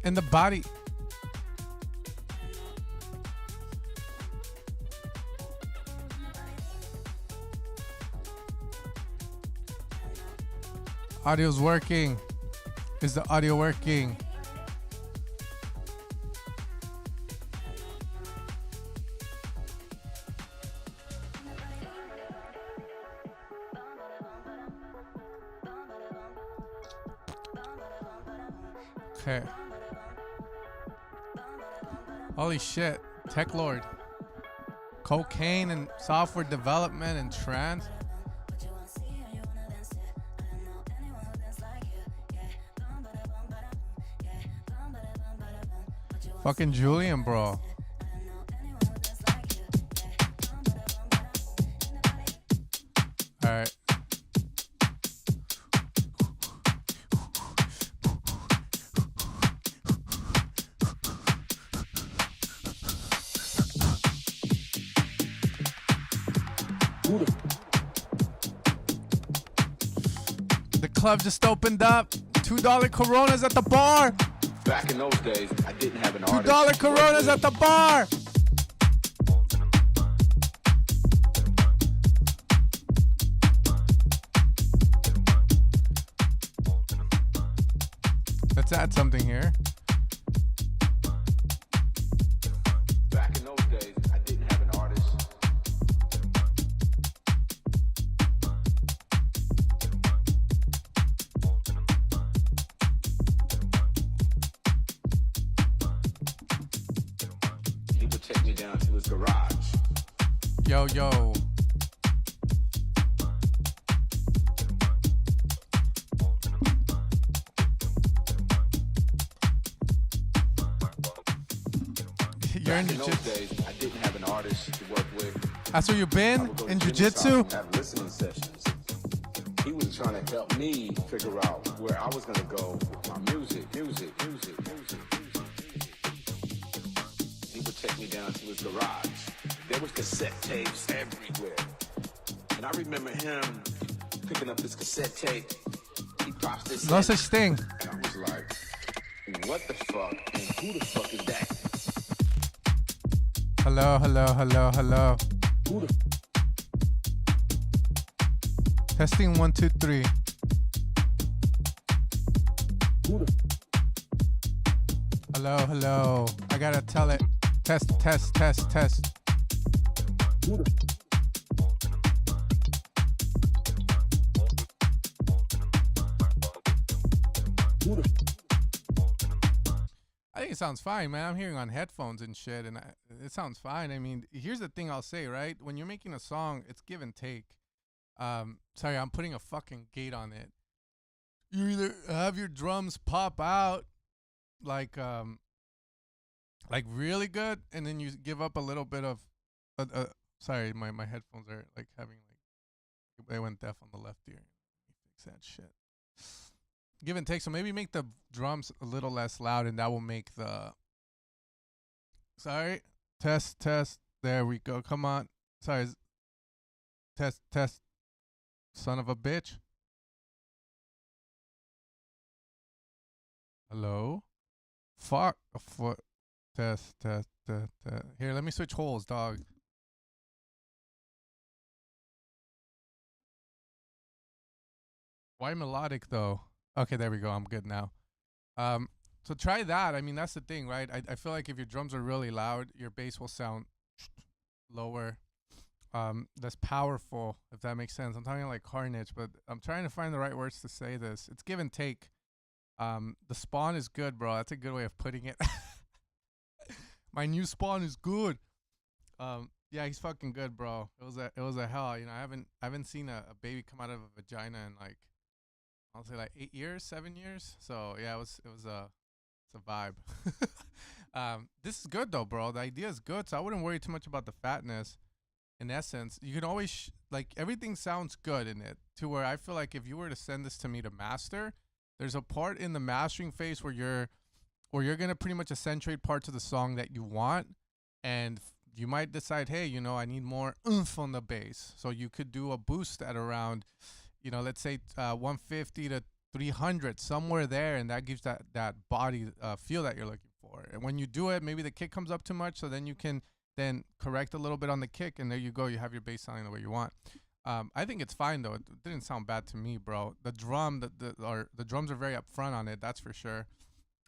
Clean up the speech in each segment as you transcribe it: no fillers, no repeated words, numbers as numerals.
in the body. Audio's working. Is the audio working? Okay. Holy shit. Tech Lord. Cocaine and software development and trance. Fucking Julian, bro. Alright. The club just opened up. $2 Coronas at the bar. Back in those days, I didn't have an $2 artist. Coronas at the bar. Let's add something here. Back in those days, I didn't have an artist. He would take me down to his garage. Yo, yo. You're in Back in those jiu-jitsu. days, I didn't have an artist to work with. That's where you've been? I would go to In Jimmy's jiu-jitsu? house and have listening sessions. He was trying to help me figure out where I was going to go with my music. He would take me down to his garage. There was cassette tapes everywhere. And I remember him picking up this cassette tape. He pops this No in, such thing. and I was like, what the fuck and who the fuck is that? Hello, hello, hello, hello. Who the Testing 1, 2, 3. who the Hello, hello. I gotta tell it. Test, test, test, test. who the who the I think it sounds fine, man. I'm hearing on headphones and shit, and it sounds fine. I mean, here's the thing I'll say, right? When you're making a song, it's give and take. Sorry, I'm putting a fucking gate on it. You either have your drums pop out like really good, and then you give up a little bit of. Sorry, my headphones are like having like they went deaf on the left ear. Fix that shit. Give and take. So maybe make the drums a little less loud, and that will make the. Sorry, test, test. There we go. Come on. Sorry. Test, test. Son of a bitch. Hello. Fuck. Test, test, test, test. Here, let me switch holes, dog. Why melodic though? Okay, there we go. I'm good now. So try that. I mean, that's the thing, right? I feel like if your drums are really loud, your bass will sound lower, less powerful, if that makes sense. I'm talking like carnage, but I'm trying to find the right words to say this. It's give and take. The Spawn is good, bro. That's a good way of putting it. My new Spawn is good. Yeah, he's fucking good, bro. It was a hell. You know, I haven't seen a baby come out of a vagina in like, I'll say like 8 years, 7 years. So yeah, it's a vibe. This is good though, bro. The idea is good, so I wouldn't worry too much about the fatness. In essence, you can always like everything sounds good in it, to where I feel like if you were to send this to me to master, there's a part in the mastering phase where you're gonna pretty much accentuate parts of the song that you want, and you might decide, hey, you know, I need more oomph on the bass, so you could do a boost at around, you know, let's say 150 to 300, somewhere there, and that gives that body feel that you're looking for. And when you do it, maybe the kick comes up too much, so then you can then correct a little bit on the kick, and there you go. You have your bass sounding the way you want. I think it's fine though. It didn't sound bad to me, bro. The drum, the drums are very upfront on it. That's for sure.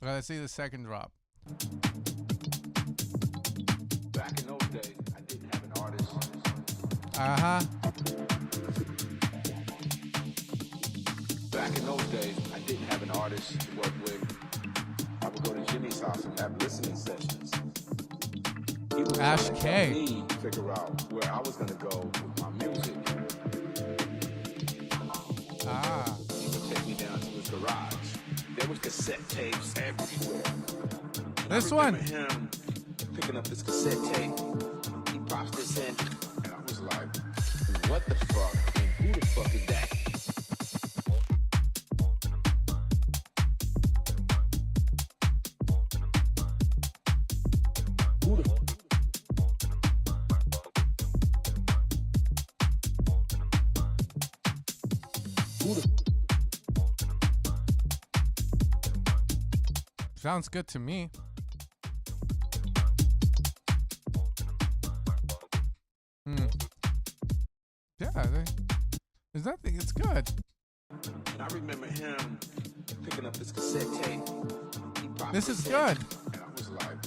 Okay, let's see the second drop. Back in those days, I didn't have an artist. Back in those days, I didn't have an artist to work with. I would go to Jimmy's house and have listening sessions. He was Ash trying to K. help me figure out where I was gonna go with my music. He would take me down to his garage. There was cassette tapes everywhere. This I one. remember him picking up this cassette tape. He pops this in, and I was like, "What the fuck? And who the fuck is that?" Sounds good to me. Yeah, there's nothing. It's good. And I remember him picking up this cassette tape. He popped This is in, good. And I was like,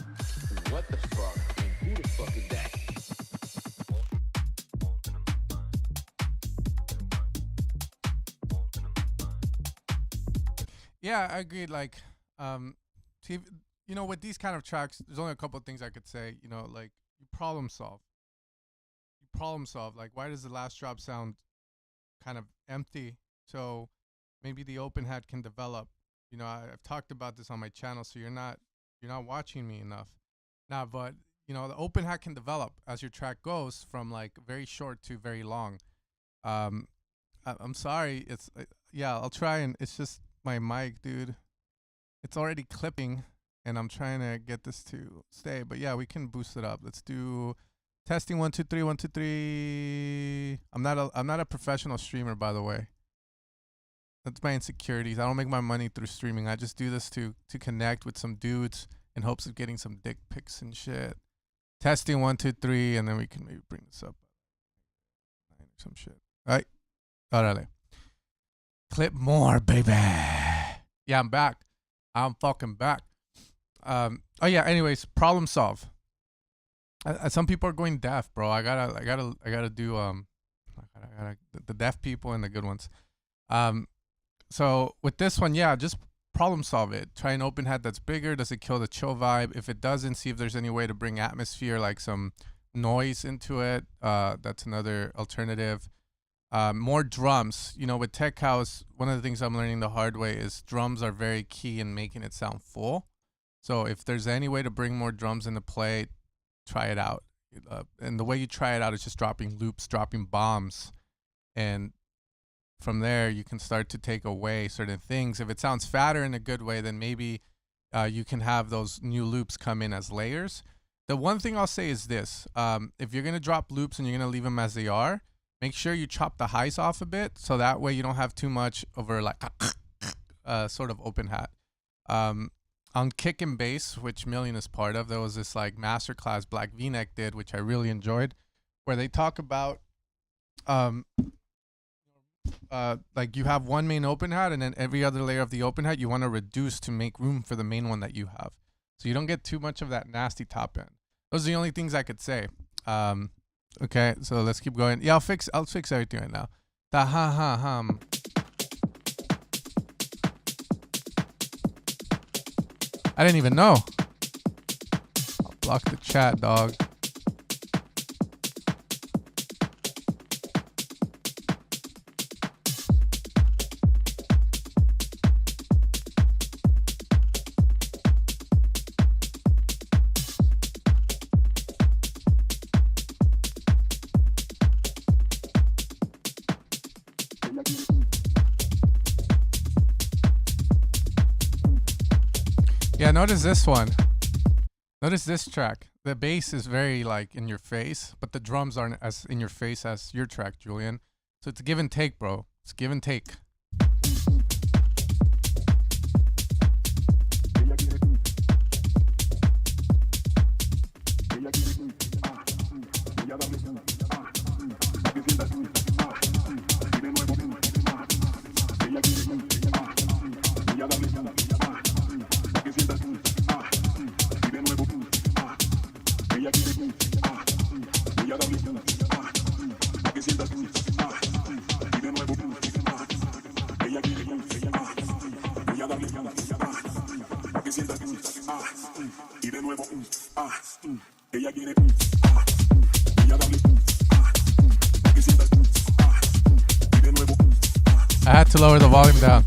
"What the fuck? And who the fuck is that?" Yeah, I agreed. Like, with these kind of tracks, there's only a couple of things I could say. Like you problem solve. Like, why does the last drop sound kind of empty? So maybe the open hat can develop. I've talked about this on my channel, so you're not watching me enough. Nah, but the open hat can develop as your track goes from like very short to very long. I'm sorry. I'll try, and it's just my mic, dude. It's already clipping, and I'm trying to get this to stay. But yeah, we can boost it up. Let's do testing 1 2 3 1 2 3. I'm not a professional streamer, by the way. That's my insecurities. I don't make my money through streaming. I just do this to connect with some dudes in hopes of getting some dick pics and shit. Testing 1 2 3, and then we can maybe bring this up. Some shit. All right. Órale. Clip more, baby. Yeah, I'm back. I'm fucking back. Anyways, problem solve. Some people are going deaf, bro. I gotta do the deaf people and the good ones. So with this one, yeah, just problem solve it. Try an open hat that's bigger. Does it kill the chill vibe? If it doesn't, see if there's any way to bring atmosphere, like some noise into it. That's another alternative. More drums. With tech house, one of the things I'm learning the hard way is drums are very key in making it sound full. So if there's any way to bring more drums into play, try it out. And the way you try it out is just dropping loops, dropping bombs. And from there, you can start to take away certain things. If it sounds fatter in a good way, then maybe you can have those new loops come in as layers. The one thing I'll say is this. If you're going to drop loops and you're going to leave them as they are, make sure you chop the highs off a bit, so that way you don't have too much over like sort of open hat. On kick and bass, which Million is part of, there was this like masterclass Black V-Neck did, which I really enjoyed, where they talk about like you have one main open hat, and then every other layer of the open hat you want to reduce to make room for the main one that you have, so you don't get too much of that nasty top end. Those are the only things I could say. Okay, so let's keep going. Yeah, I'll fix everything right now. The hum. I didn't even know. I'll block the chat, dog. Yeah, notice this one. Notice this track. The bass is very like in your face, but the drums aren't as in your face as your track, Julian. So it's give and take, bro. It's give and take. I had to lower the volume down.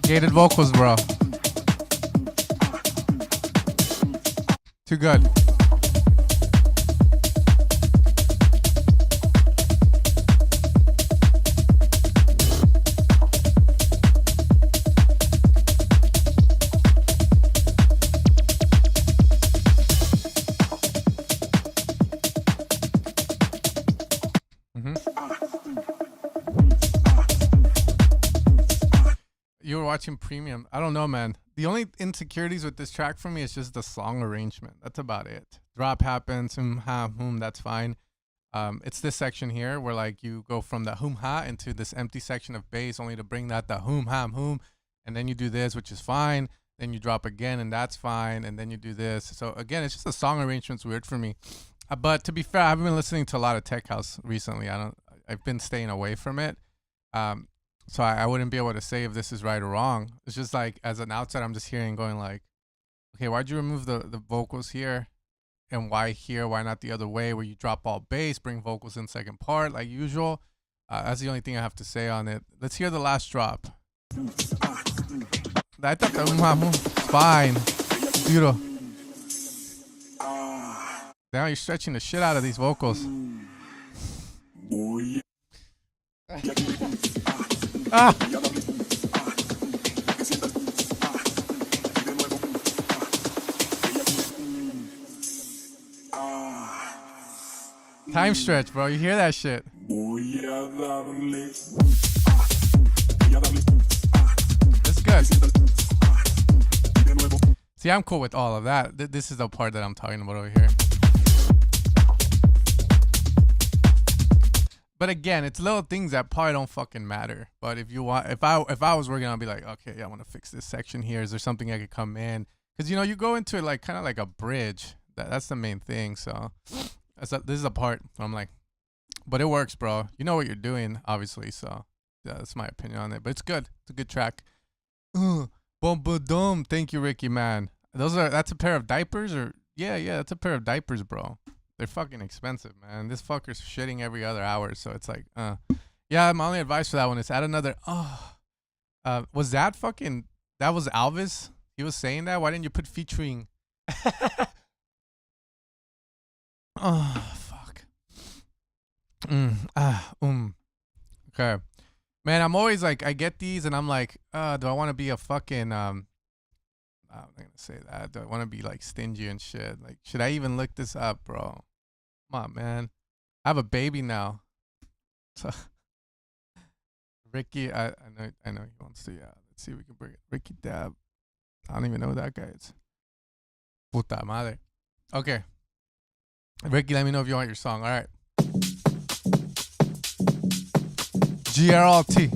Gated vocals, bro. Too good. You were watching Premium. I don't know, man. The only insecurities with this track for me is just the song arrangement. That's about it. Drop happens, that's fine. It's this section here where like you go from the ha into this empty section of bass only to bring that the hum, and then you do this, which is fine. Then you drop again, and that's fine, and then you do this. So again, it's just the song arrangement's weird for me. But to be fair, I haven't been listening to a lot of tech house recently. I've been staying away from it. So I wouldn't be able to say if this is right or wrong. It's just like, as an outsider, I'm just hearing going like, okay, why'd you remove the vocals here? And why here? Why not the other way where you drop all bass, bring vocals in second part like usual? That's the only thing I have to say on it. Let's hear the last drop. I thought the fine. Beautiful. Now you're stretching the shit out of these vocals. Ah. Time stretch, bro. You hear that shit? That's good. See, I'm cool with all of that. This is the part that I'm talking about over here. But again, it's little things that probably don't fucking matter. But if you want, if I was working, I'd be like, okay, yeah, I want to fix this section here. Is there something I could come in? Because you go into it like kind of like a bridge. That's the main thing. So this is a part where I'm like, but it works, bro. You know what you're doing, obviously. So yeah, that's my opinion on it. But it's good. It's a good track. Boom, boom, boom. Thank you, Ricky, man. That's a pair of diapers, or yeah, that's a pair of diapers, bro. They're fucking expensive, man. This fucker's shitting every other hour, so it's like, yeah, my only advice for that one is add another, was that was Alvis? He was saying that? Why didn't you put featuring? Oh, fuck. Okay. Man, I'm always like, I get these and I'm like, do I want to be a fucking, I'm not going to say that. Do I want to be like stingy and shit? Like, should I even look this up, bro? Come on, man. I have a baby now. So Ricky, I know he wants to. Yeah, let's see if we can bring it. Ricky Dab. I don't even know who that guy is. Puta madre. Okay. Ricky, let me know if you want your song. All right. GRLT.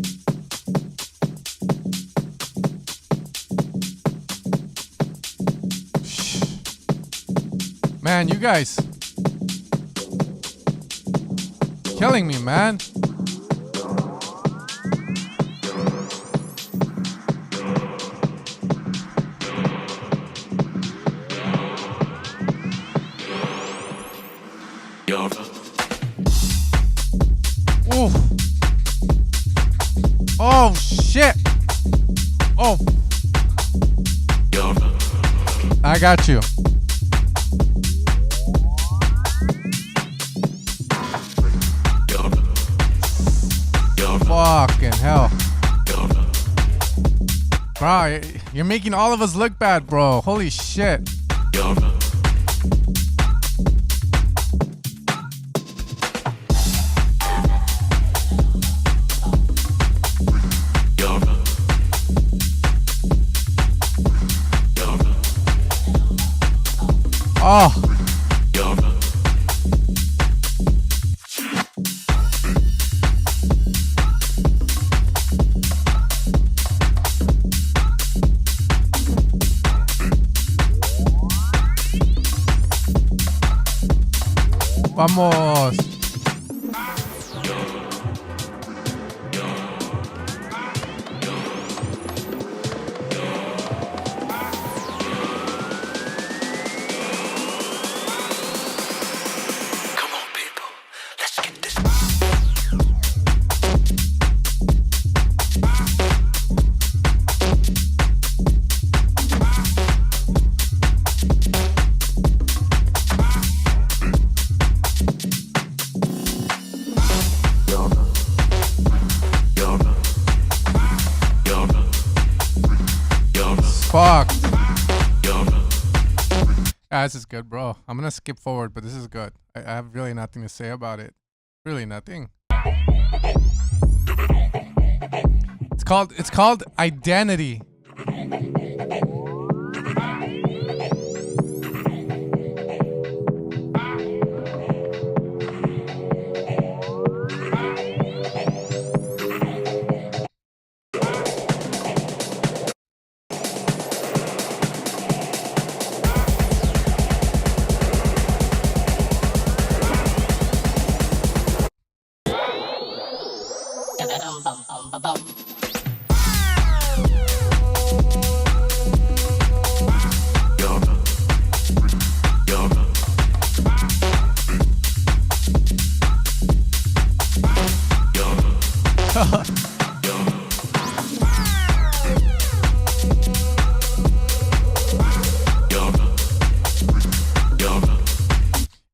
Shh. Man, you guys killing me, man. Ooh. Oh shit. Oh. I got you. Fucking hell. Bro, you're making all of us look bad, bro. Holy shit. Oh. Vamos. Fuck. This is good, bro. I'm gonna skip forward, but this is good. I have really nothing to say about it. Really nothing. It's called Identity.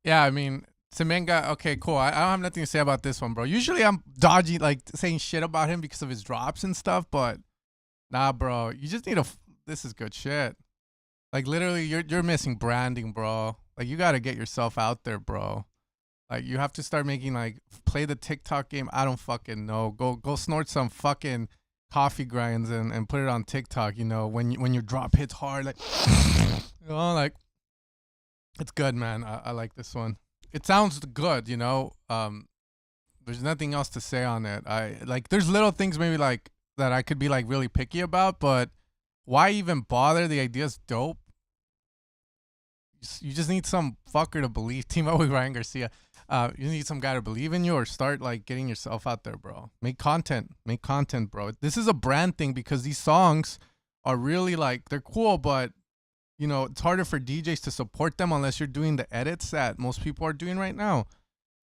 Yeah, I mean, Semenga, okay, cool. I don't have nothing to say about this one, bro. Usually I'm dodgy, like, saying shit about him because of his drops and stuff, but nah, bro. You just need this is good shit. Like, literally, you're missing branding, bro. Like, you got to get yourself out there, bro. Like, you have to start making, like, play the TikTok game. I don't fucking know. Go snort some fucking coffee grinds and put it on TikTok, you know, when your drop hits hard, like, you know, like, it's good, man. I like this one. It sounds good, you know. There's nothing else to say on it. There's little things maybe like that I could be like really picky about, but why even bother? The idea's dope. You just need some fucker to believe. Team up with Ryan Garcia. You need some guy to believe in you, or start like getting yourself out there, bro. Make content, bro. This is a brand thing because these songs are really like, they're cool, but you know, it's harder for DJs to support them unless you're doing the edits that most people are doing right now.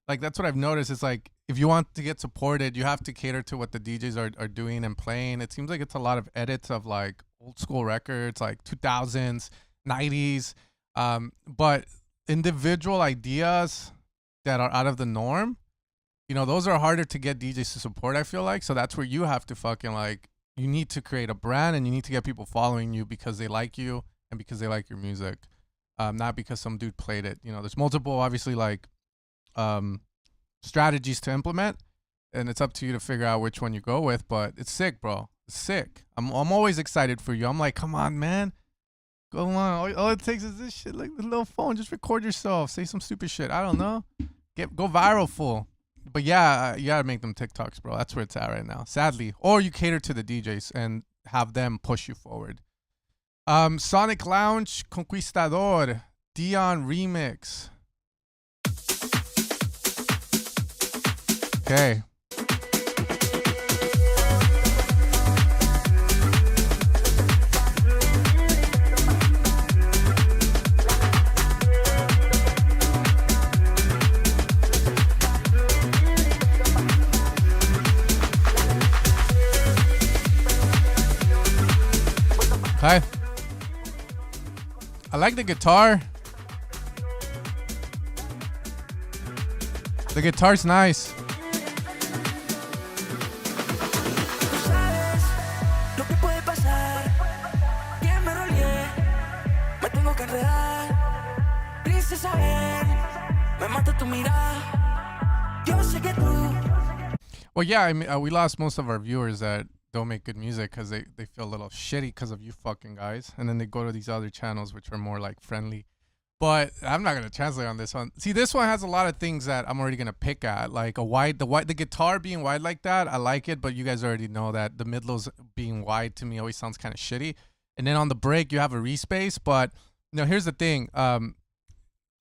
Like, that's what I've noticed. It's like, if you want to get supported, you have to cater to what the DJs are doing and playing. It seems like it's a lot of edits of like old school records, like 2000s, 90s. But individual ideas that are out of the norm, you know, those are harder to get DJs to support, I feel like. So that's where you have to fucking like, you need to create a brand and you need to get people following you because they like you and because they like your music, not because some dude played it. You know, there's multiple, obviously, like strategies to implement, and it's up to you to figure out which one you go with. But it's sick, bro. It's sick. I'm always excited for you. I'm like, come on, man. Go on. All it takes is this shit, like the little phone. Just record yourself. Say some stupid shit. I don't know. Go viral, fool. But yeah, you gotta make them TikToks, bro. That's where it's at right now, sadly. Or you cater to the DJs and have them push you forward. Sonic Lounge Conquistador Dion remix. Okay. Hi. I like the guitar. The guitar's nice. Well, yeah, I mean, we lost most of our viewers that don't make good music because they feel a little shitty because of you fucking guys, and then they go to these other channels which are more like friendly. But I'm not gonna translate on this one. See, this one has a lot of things that I'm already gonna pick at, like the guitar being wide like that. I like it, but you guys already know that the mid-lows being wide to me always sounds kind of shitty. And then on the break, you have a respace. But here's the thing. I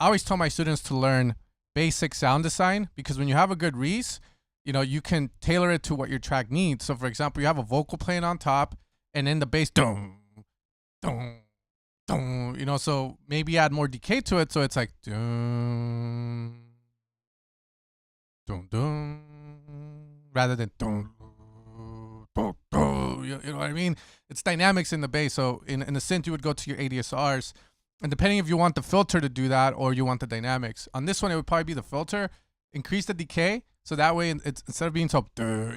always tell my students to learn basic sound design, because when you have a good res, you can tailor it to what your track needs. So, for example, you have a vocal playing on top, and then the bass, dum, dum, dum, so maybe add more decay to it, so it's like dum, dum, dum, rather than dum, dum, dum, you know what I mean? It's dynamics in the bass. So in the synth, you would go to your ADSRs, and depending if you want the filter to do that or you want the dynamics. On this one, it would probably be the filter. Increase the decay, so that way it's instead of being so,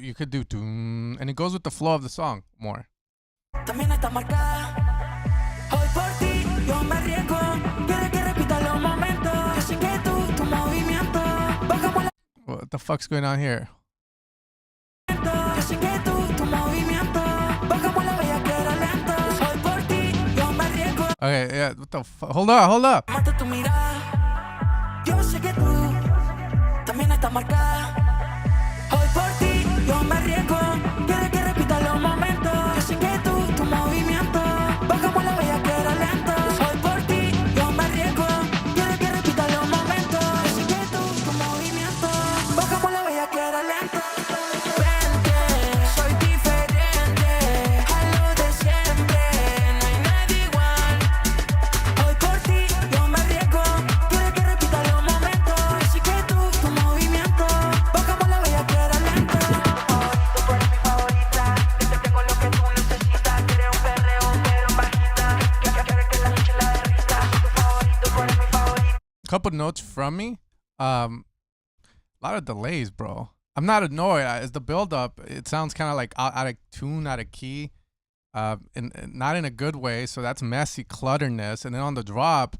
you could do dum, and it goes with the flow of the song more. What the fuck's going on here? Okay, yeah, what the fuck? Hold up. Couple notes from me. A lot of delays, bro. I'm not annoyed. As the build up, it sounds kind of like out of tune, out of key, and not in a good way. So that's messy clutterness. And then on the drop,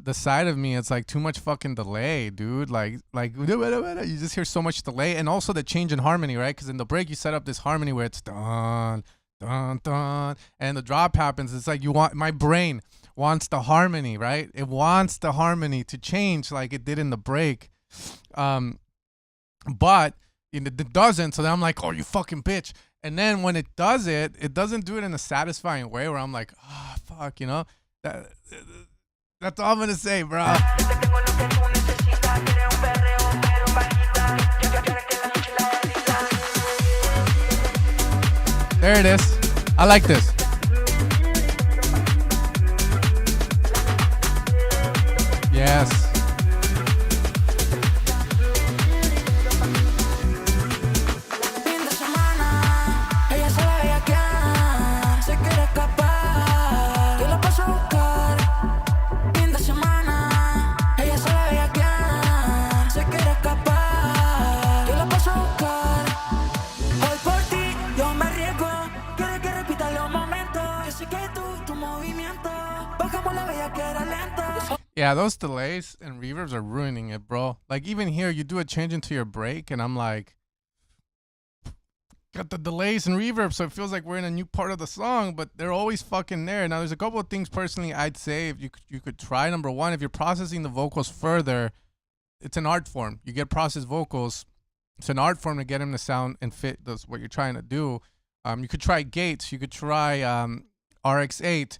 the side of me, it's like too much fucking delay, dude. Like you just hear so much delay, and also the change in harmony, right? Because in the break, you set up this harmony where it's dun dun dun, and the drop happens. It's like my brain wants the harmony, right? It wants the harmony to change like it did in the break, but it doesn't. So then I'm like, oh, you fucking bitch. And then when it does it, it doesn't do it in a satisfying way where I'm like, oh, fuck, that's all I'm gonna say, bro. There it is. I like this. Yes. Yeah, those delays and reverbs are ruining it, bro. Like, even here, you do a change into your break, and I'm like, got the delays and reverb, so it feels like we're in a new part of the song, but they're always fucking there. Now, there's a couple of things, personally, I'd say if you could try. Number one, if you're processing the vocals further, it's an art form. You get processed vocals. It's an art form to get them to sound and fit what you're trying to do. You could try gates. You could try RX8.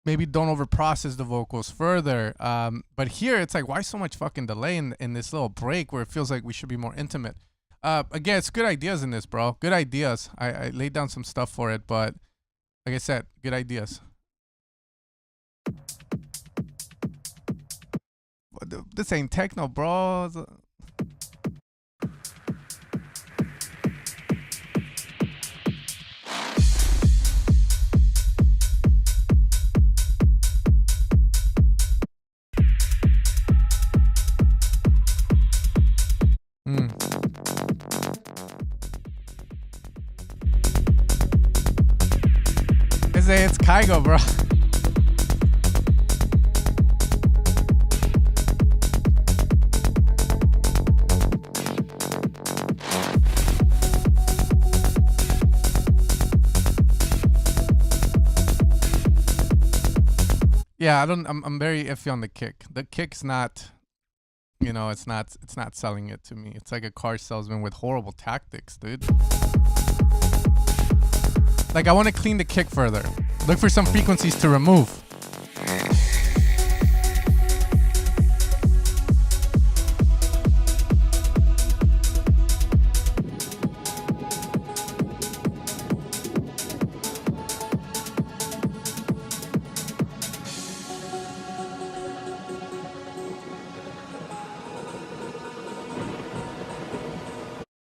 Maybe don't overprocess the vocals further. But here, it's like, why so much fucking delay in this little break where it feels like we should be more intimate? Again, it's good ideas in this, bro. Good ideas. I laid down some stuff for it, but like I said, good ideas. This ain't techno, bro. It's Kygo, bro. Yeah, I'm very iffy on the kick. The kick's not, it's not selling it to me. It's like a car salesman with horrible tactics, dude. Like, I want to clean the kick further. Look for some frequencies to remove.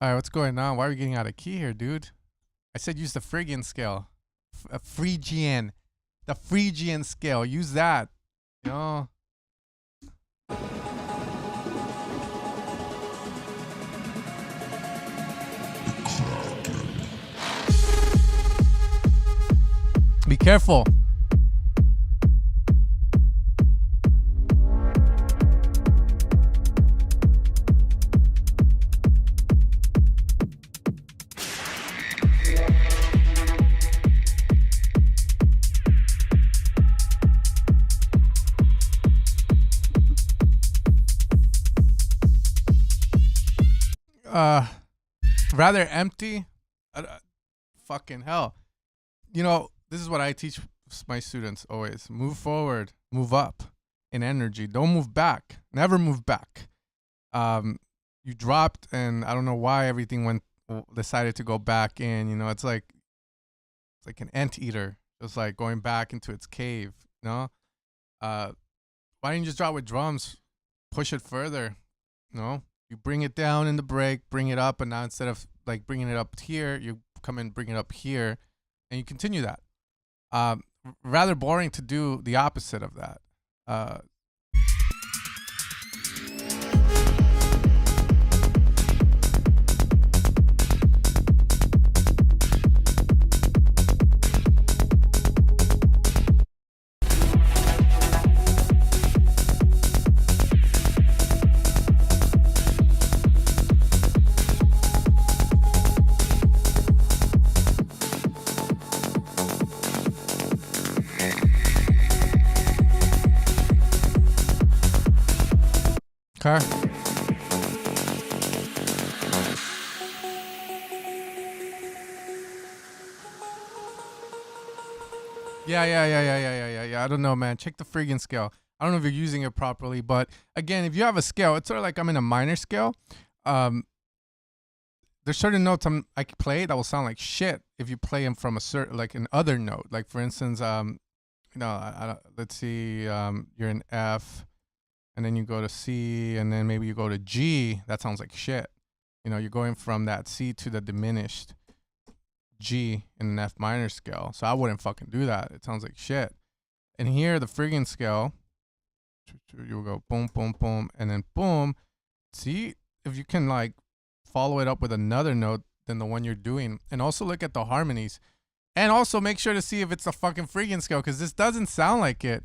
All right, what's going on? Why are we getting out of key here, dude? I said use the Phrygian scale. Phrygian. The Phrygian scale. Use that. You know? Be careful. Rather empty. Fucking hell. You know, this is what I teach my students always. Move forward, move up in energy. Don't move back. Never move back. You dropped, and I don't know why everything decided to go back in. You know, it's like an anteater, just like going back into its cave. You know, why didn't you just drop with drums? Push it further. You know, you bring it down in the break, bring it up, and now instead of like bringing it up here, you come and bring it up here, and you continue that. Rather boring to do the opposite of that. Okay. Yeah. I don't know, man. Check the Phrygian scale. I don't know if you're using it properly, but again, if you have a scale, it's sort of like I'm in a minor scale. There's certain notes I can play that will sound like shit if you play them from a certain, like an other note. Like for instance, let's see, you're in F, and then you go to C, and then maybe you go to G. That sounds like shit. You know, you're going from that C to the diminished G in an F minor scale. So I wouldn't fucking do that. It sounds like shit. And here, the Phrygian scale, you'll go boom, boom, boom, and then boom. See if you can like follow it up with another note than the one you're doing. And also look at the harmonies. And also make sure to see if it's a fucking Phrygian scale, because this doesn't sound like it.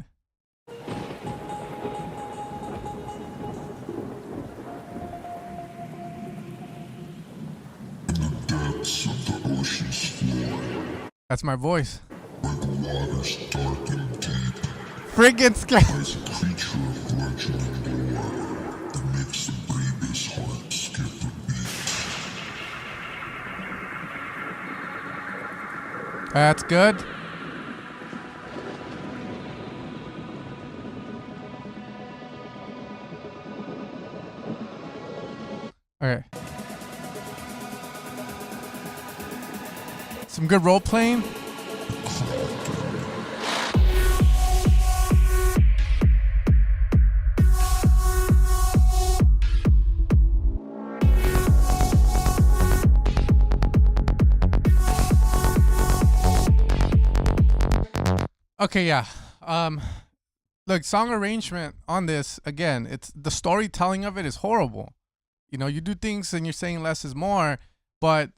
Of the ocean's floor, That's my voice. where the waters dark and deep, Phrygian scale. lies a creature of legend and lore that makes the baby's heart skip a beat. That's good. Okay. Some good role playing. Okay, yeah. Look, song arrangement on this, again, it's the storytelling of it is horrible. You know, you do things and you're saying less is more, but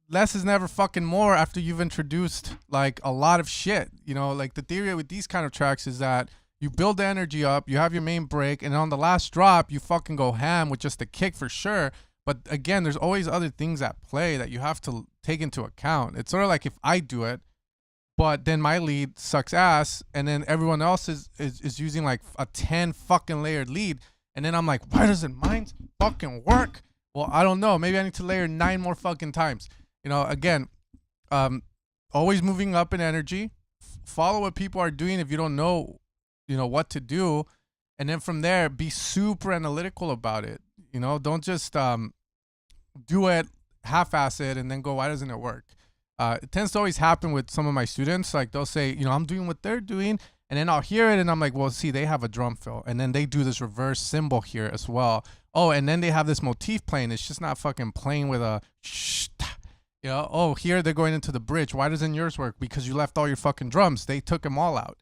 less is never fucking more after you've introduced like a lot of shit. You know, like the theory with these kind of tracks is that you build the energy up, you have your main break, and on the last drop, you fucking go ham with just the kick for sure. But again, there's always other things at play that you have to take into account. It's sort of like if I do it, but then my lead sucks ass, and then everyone else is using like a 10 fucking layered lead, and then I'm like, why doesn't mine fucking work? Well, I don't know. Maybe I need to layer 9 more fucking times. You know, again, always moving up in energy. Follow what people are doing if you don't know, you know, what to do, and then from there, be super analytical about it. You know, don't just do it, half-ass it, and then go, why doesn't it work? It tends to always happen with some of my students. Like, they'll say, you know, I'm doing what they're doing, and then I'll hear it, and I'm like, well, see, they have a drum fill, and then they do this reverse cymbal here as well. Oh, and then they have this motif playing. It's just not fucking playing with a shh. You know, oh, here they're going into the bridge. Why doesn't yours work? Because you left all your fucking drums. They took them all out.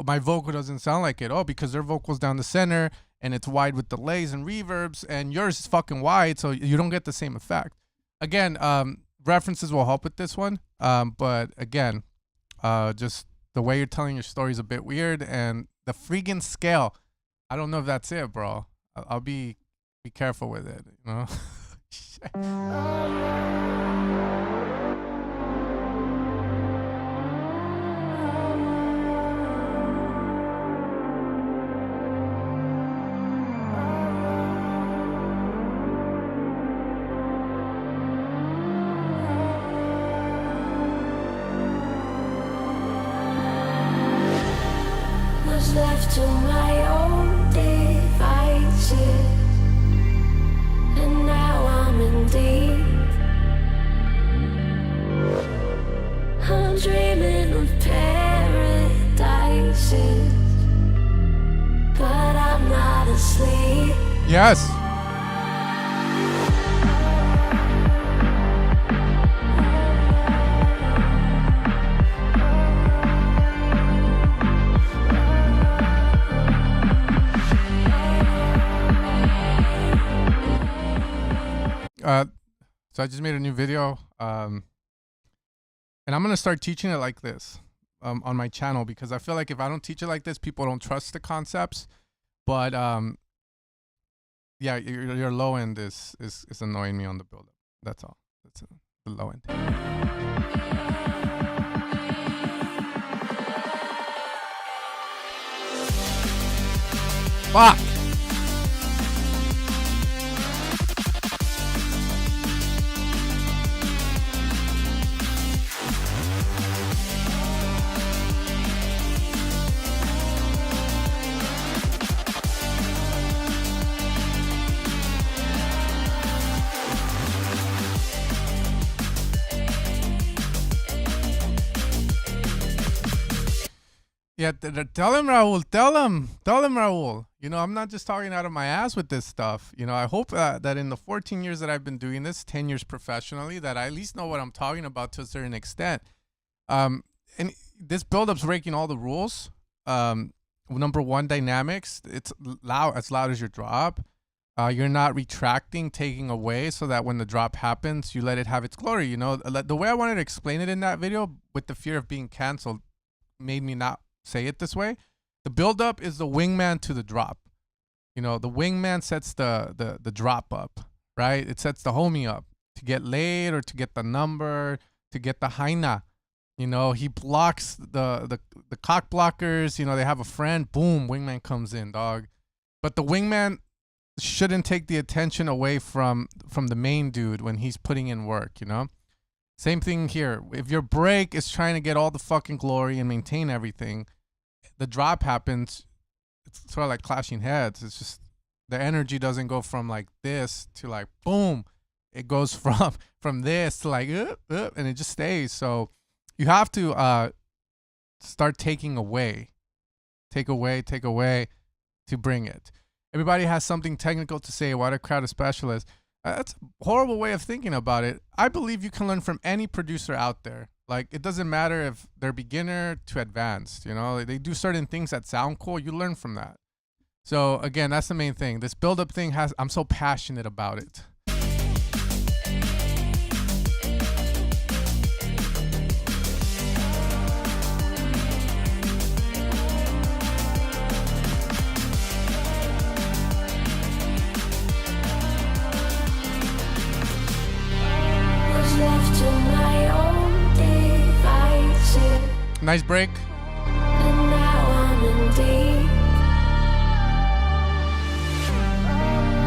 My vocal doesn't sound like it. Oh, because their vocal's down the center, and it's wide with delays and reverbs, and yours is fucking wide, so you don't get the same effect. Again, references will help with this one, but again, just the way you're telling your story is a bit weird, and the freaking scale, I don't know if that's it, bro. I'll be careful with it, you know. Was left to my own devices, and now I'm in deep. I'm dreaming of paradises, but I'm not asleep. Yes. So I just made a new video, and I'm gonna start teaching it like this on my channel, because I feel like if I don't teach it like this, people don't trust the concepts. But yeah, your low end is annoying me on the build up. That's all. That's the low end. Fuck. Yeah, tell him, Raul. Tell him, Raul. You know, I'm not just talking out of my ass with this stuff. You know, I hope that in the 14 years that I've been doing this, 10 years professionally, that I at least know what I'm talking about to a certain extent. And this build-up's breaking all the rules. Number one, dynamics. It's loud, as loud as your drop. You're not retracting, taking away, so that when the drop happens, you let it have its glory. You know, the way I wanted to explain it in that video, with the fear of being canceled, made me not say it this way. The build up is the wingman to the drop. You know, the wingman sets the drop up, right? It sets the homie up to get laid, or to get the number, to get the haina. You know, he blocks the cock blockers. You know, they have a friend, boom, wingman comes in, dog. But the wingman shouldn't take the attention away from the main dude when he's putting in work, you know? Same thing here. If your break is trying to get all the fucking glory and maintain everything, the drop happens, it's sort of like clashing heads. It's just the energy doesn't go from like this to like boom. It goes from this to like and it just stays. So you have to start taking away, take away to bring it. Everybody has something technical to say. What a crowd of specialists. That's a horrible way of thinking about it. I believe you can learn from any producer out there. Like, it doesn't matter if they're beginner to advanced, you know, they do certain things that sound cool. You learn from that. So again, that's the main thing. This build-up thing I'm so passionate about it. Was left to my own devices. Nice break. And now I'm in deep.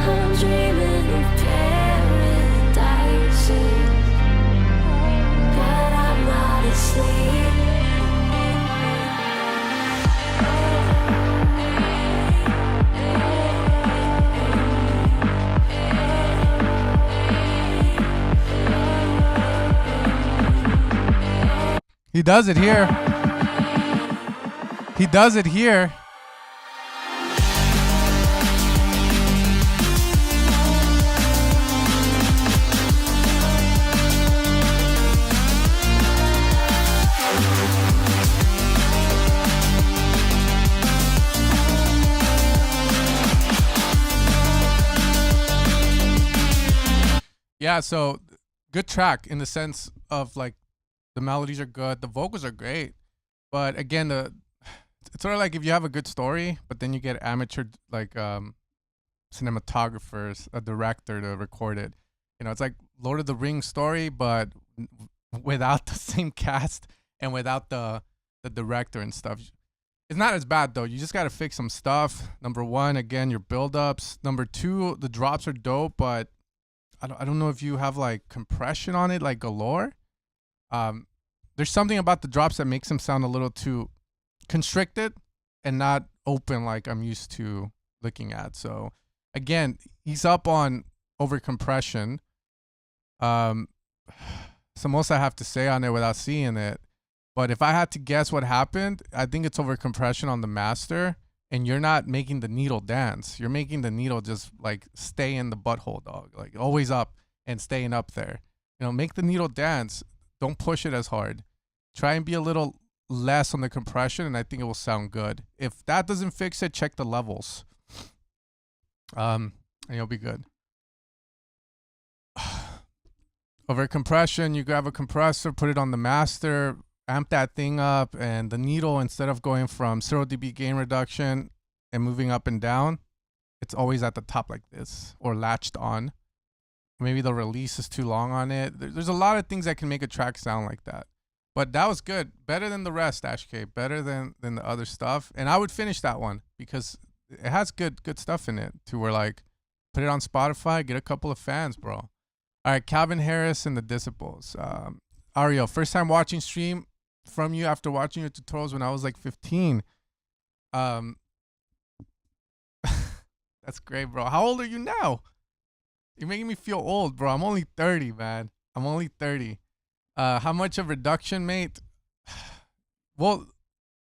I'm dreaming of paradise, but I'm not asleep. He does it here. He does it here. Yeah, so good track in the sense of like the melodies are good, the vocals are great, but again, it's sort of like if you have a good story, but then you get amateur like cinematographers, a director to record it. You know, it's like Lord of the Rings story, but without the same cast and without the director and stuff. It's not as bad though. You just got to fix some stuff. Number one, again, your build-ups. Number two, the drops are dope, but I don't know if you have like compression on it like galore. There's something about the drops that makes them sound a little too constricted and not open like I'm used to looking at. So again, he's up on over compression. So most I have to say on it without seeing it. But if I had to guess what happened, I think it's over compression on the master, and you're not making the needle dance. You're making the needle just like stay in the butthole, dog. Like always up and staying up there. You know, make the needle dance. Don't push it as hard. Try and be a little less on the compression, and I think it will sound good. If that doesn't fix it, check the levels. And you'll be good. Over compression, you grab a compressor, put it on the master, amp that thing up, and the needle, instead of going from 0 dB gain reduction and moving up and down, it's always at the top like this or latched on. Maybe the release is too long on it. There's a lot of things that can make a track sound like that. But that was good. Better than the rest, Ash K. Better than the other stuff. And I would finish that one because it has good stuff in it to where like put it on Spotify, get a couple of fans, bro. All right, Calvin Harris and the Disciples. Ariel, first time watching stream from you after watching your tutorials when I was like 15. That's great, bro. How old are you now? You're making me feel old, bro. I'm only 30, man. I'm only 30. How much of reduction, mate? Well,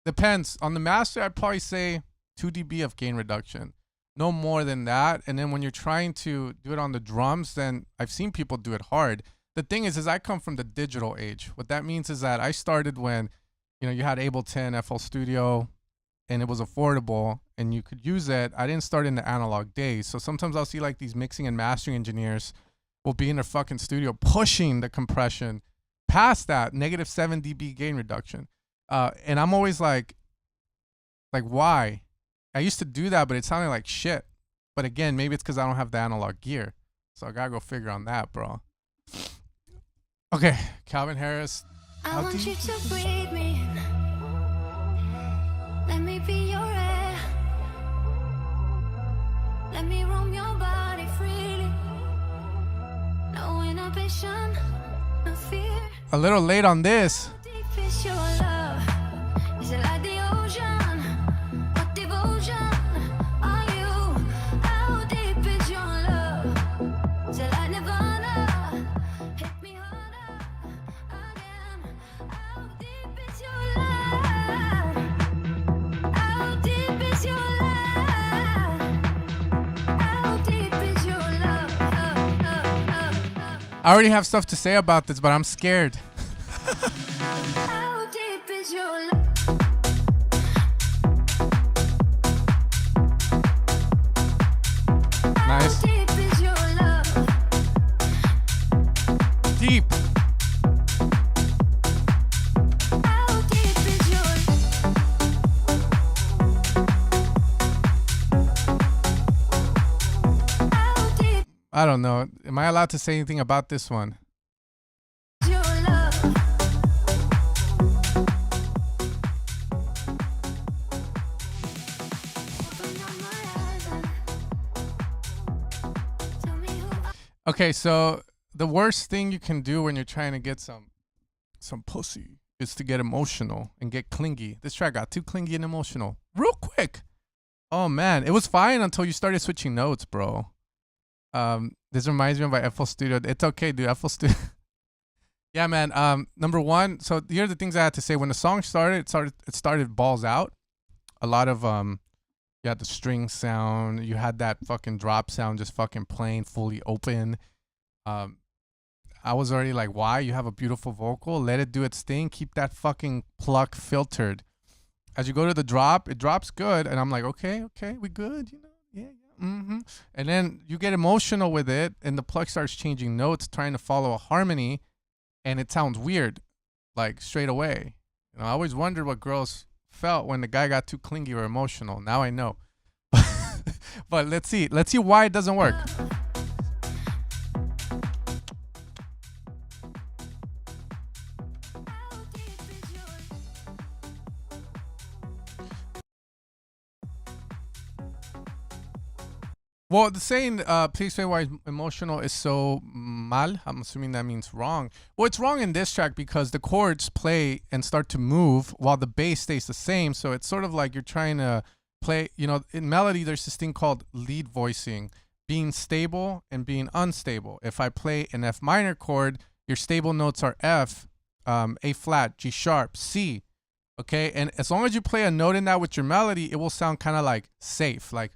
depends. On the master, I'd probably say 2 dB of gain reduction. No more than that. And then when you're trying to do it on the drums, then I've seen people do it hard. The thing is I come from the digital age. What that means is that I started when, you know, you had Ableton, FL Studio, and it was affordable and you could use it. I didn't start in the analog days. So sometimes I'll see like these mixing and mastering engineers will be in their fucking studio pushing the compression past that -7 dB gain reduction. And I'm always like, why? I used to do that, but it sounded like shit. But again, maybe it's because I don't have the analog gear. So I gotta go figure on that, bro. Okay, Calvin Harris. I want you to breathe me. Let me be your air. Let me roam your body freely. No inhibition, no fear. A little late on this. How deep is your love? Is it like the ocean? What devotion are you? How deep is your love? Is it like Nirvana? Hit me harder again. How deep is your love? How deep is your love? How deep is your love? I already have stuff to say about this, but I'm scared. How deep is your love? Nice. How deep is your love? Deep. How deep is your How deep I don't know. Am I allowed to say anything about this one? is your love? Okay, so the worst thing you can do when you're trying to get some pussy is to get emotional and get clingy. This track got too clingy and emotional real quick. Oh man, it was fine until you started switching notes, bro. This reminds me of my FL Studio. It's okay, dude. FL Studio. Yeah, man. Number one. So here are the things I had to say. When the song started, it started balls out. A lot of you had the string sound. You had that fucking drop sound just fucking playing fully open. I was already like, why? You have a beautiful vocal. Let it do its thing. Keep that fucking pluck filtered. As you go to the drop, it drops good. And I'm like, okay, we good. You know, yeah. Mm-hmm. And then you get emotional with it. And the pluck starts changing notes, trying to follow a harmony. And it sounds weird, like straight away. You know, I always wondered what girls felt when the guy got too clingy or emotional. Now I know. But let's see why it doesn't work. Well, the saying, please explain why emotional is so mal. I'm assuming that means wrong. Well, it's wrong in this track because the chords play and start to move while the bass stays the same. So it's sort of like you're trying to play, you know, in melody, there's this thing called lead voicing, being stable and being unstable. If I play an F minor chord, your stable notes are F, A flat, G sharp, C. Okay. And as long as you play a note in that with your melody, it will sound kind of like safe, like,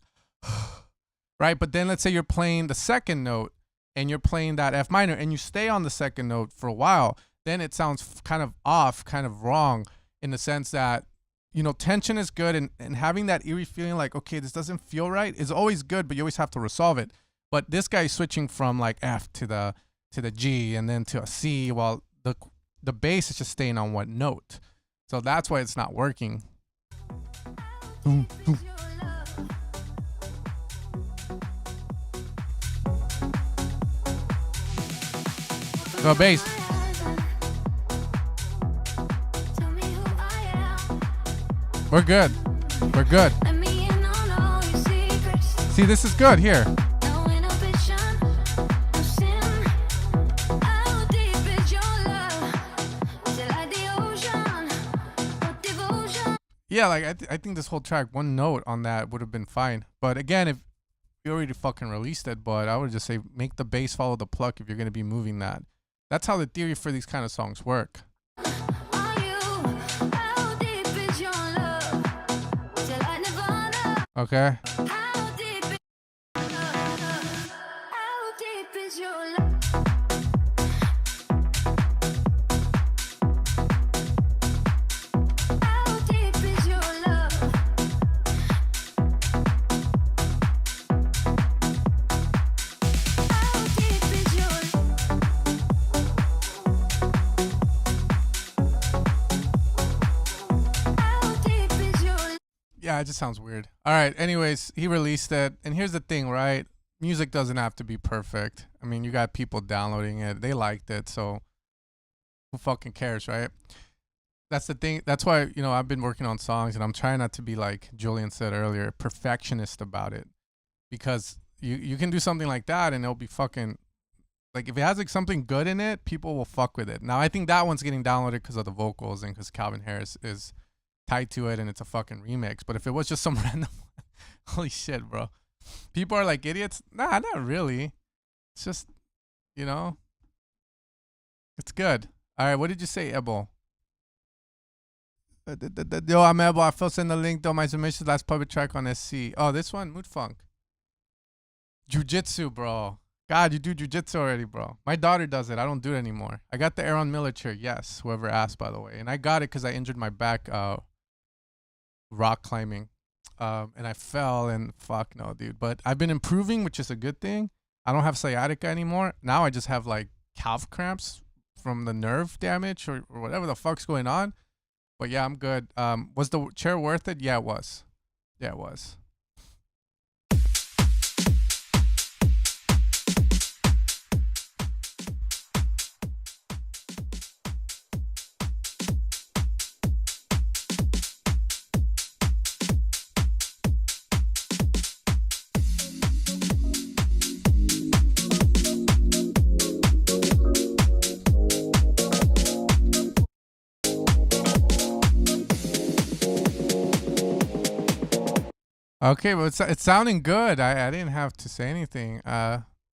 right? But then let's say you're playing the second note and you're playing that F minor and you stay on the second note for a while, then it sounds kind of off, kind of wrong in the sense that, you know, tension is good and having that eerie feeling like, okay, this doesn't feel right is always good, but you always have to resolve it. But this guy is switching from like F to the G and then to a C while the bass is just staying on one note. So that's why it's not working. Boom, boom. Go bass. We're good. We're good. See, this is good here. Yeah, like I think this whole track, one note on that would have been fine. But again, if you already fucking released it, but I would just say make the bass follow the pluck if you're gonna be moving that. That's how the theory for these kind of songs work. Okay. Yeah, it just sounds weird. All right. Anyways, he released it. And here's the thing, right? Music doesn't have to be perfect. I mean, you got people downloading it. They liked it. So who fucking cares, right? That's the thing. That's why, you know, I've been working on songs and I'm trying not to be like Julian said earlier, perfectionist about it. Because you can do something like that and it'll be fucking, like if it has like something good in it, people will fuck with it. Now, I think that one's getting downloaded because of the vocals and because Calvin Harris is tied to it and it's a fucking remix. But if it was just some random one, holy shit, bro. People are like idiots. Nah, not really. It's just, you know, it's good. All right, what did you say, Ebo? Yo, I'm Ebo. I first send the link to my submissions last public track on SC. Oh, this one? Mood Funk. Jiu-Jitsu, bro. God, you do jiu-jitsu already, bro. My daughter does it. I don't do it anymore. I got the Aaron Miller chair. Yes, whoever asked, by the way. And I got it because I injured my back rock climbing. And I fell and fuck no, dude. But I've been improving, which is a good thing. I don't have sciatica anymore. Now I just have like calf cramps from the nerve damage or whatever the fuck's going on. But yeah, I'm good. Was the chair worth it? Yeah, it was. Yeah, it was. Okay, well, it's sounding good. I didn't have to say anything.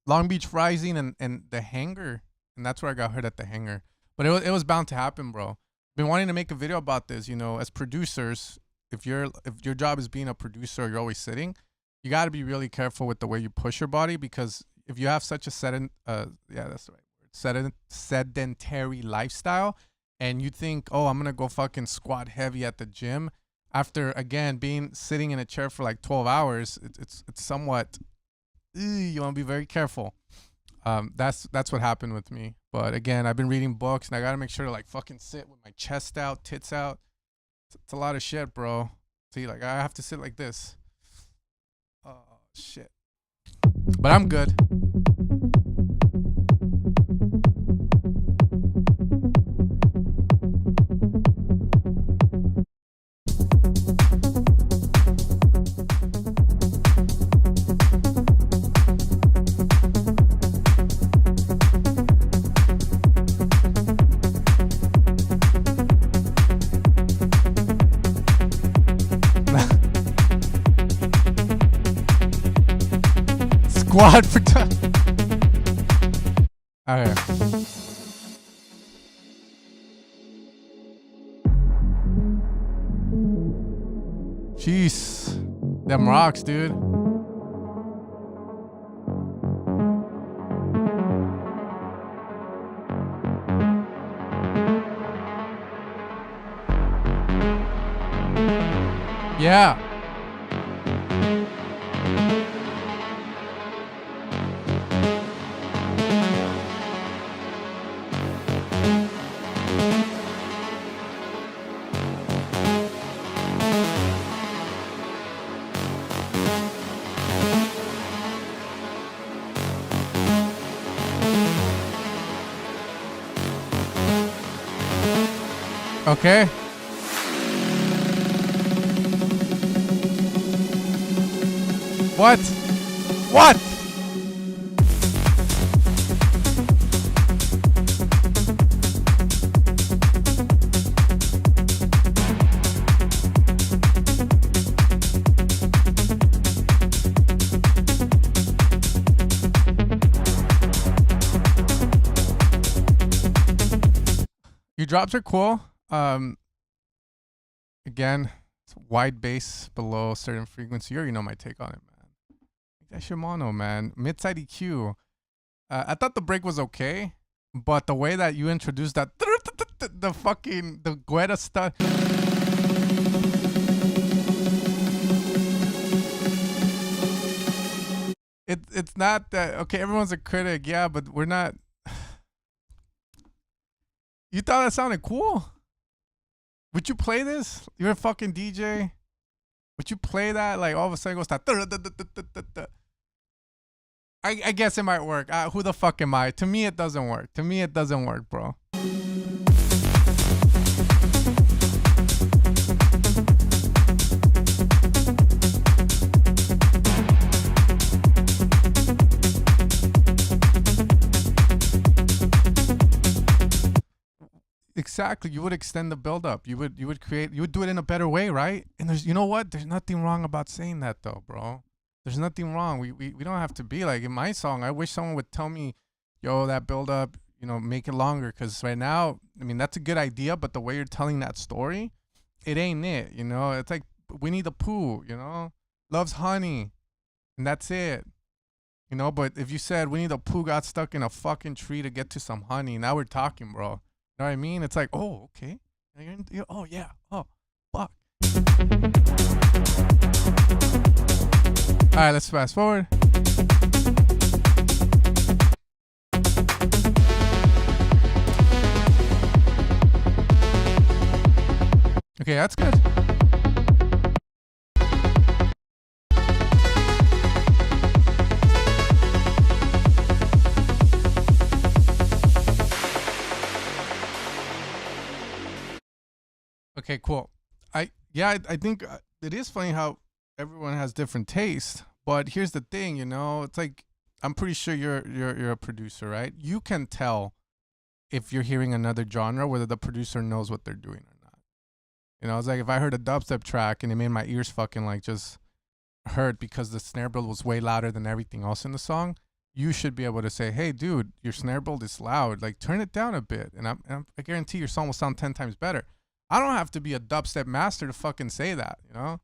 Long Beach Rising and the Hangar, and that's where I got hurt at the Hangar. But it was bound to happen, bro. Been wanting to make a video about this. You know, as producers, if your job is being a producer, you're always sitting. You got to be really careful with the way you push your body, because if you have such a that's the right word, sedentary lifestyle, and you think, oh, I'm gonna go fucking squat heavy at the gym, after again being sitting in a chair for like 12 hours, it's somewhat. You want to be very careful. That's what happened with me. But again, I've been reading books, and I gotta make sure to like fucking sit with my chest out, tits out. It's a lot of shit, bro. See, like I have to sit like this. Oh shit. But I'm good. Squad for time. Okay. Jeez. Them rocks, dude. Yeah. Okay. What? What? Your drops are cool. Again, it's wide bass below a certain frequency. You already know my take on it, man. That's your mono, man. Mid-side EQ. I thought the break was okay, but the way that you introduced that the Guetta stuff. It's not that okay, everyone's a critic, yeah, but we're not. You thought that sounded cool? Would you play this? You're a fucking DJ. Would you play that? Like all of a sudden it goes that. I guess it might work. Who the fuck am I? To me, it doesn't work. To me, it doesn't work, bro. Exactly. You would extend the build up. You would do it in a better way, right? And you know what? There's nothing wrong about saying that though, bro. There's nothing wrong. We don't have to be like in my song. I wish someone would tell me, yo, that build up, make it longer. Cause right now, I mean, that's a good idea, but the way you're telling that story, it ain't it. It's like Winnie the Pooh, loves honey, and that's it. But if you said Winnie the Pooh got stuck in a fucking tree to get to some honey, now we're talking, bro. You know what I mean? It's like, oh, okay. Oh, yeah. Oh, fuck. All right, let's fast forward. Okay, that's good. Okay, cool. I think it is funny how everyone has different tastes, but here's the thing, it's like I'm pretty sure you're a producer, right? You can tell if you're hearing another genre whether the producer knows what they're doing or not. It's like if I heard a dubstep track and it made my ears fucking like just hurt because the snare build was way louder than everything else in the song, you should be able to say, hey, dude, your snare build is loud. Like, turn it down a bit. And I guarantee your song will sound 10 times better. I don't have to be a dubstep master to fucking say that, you know?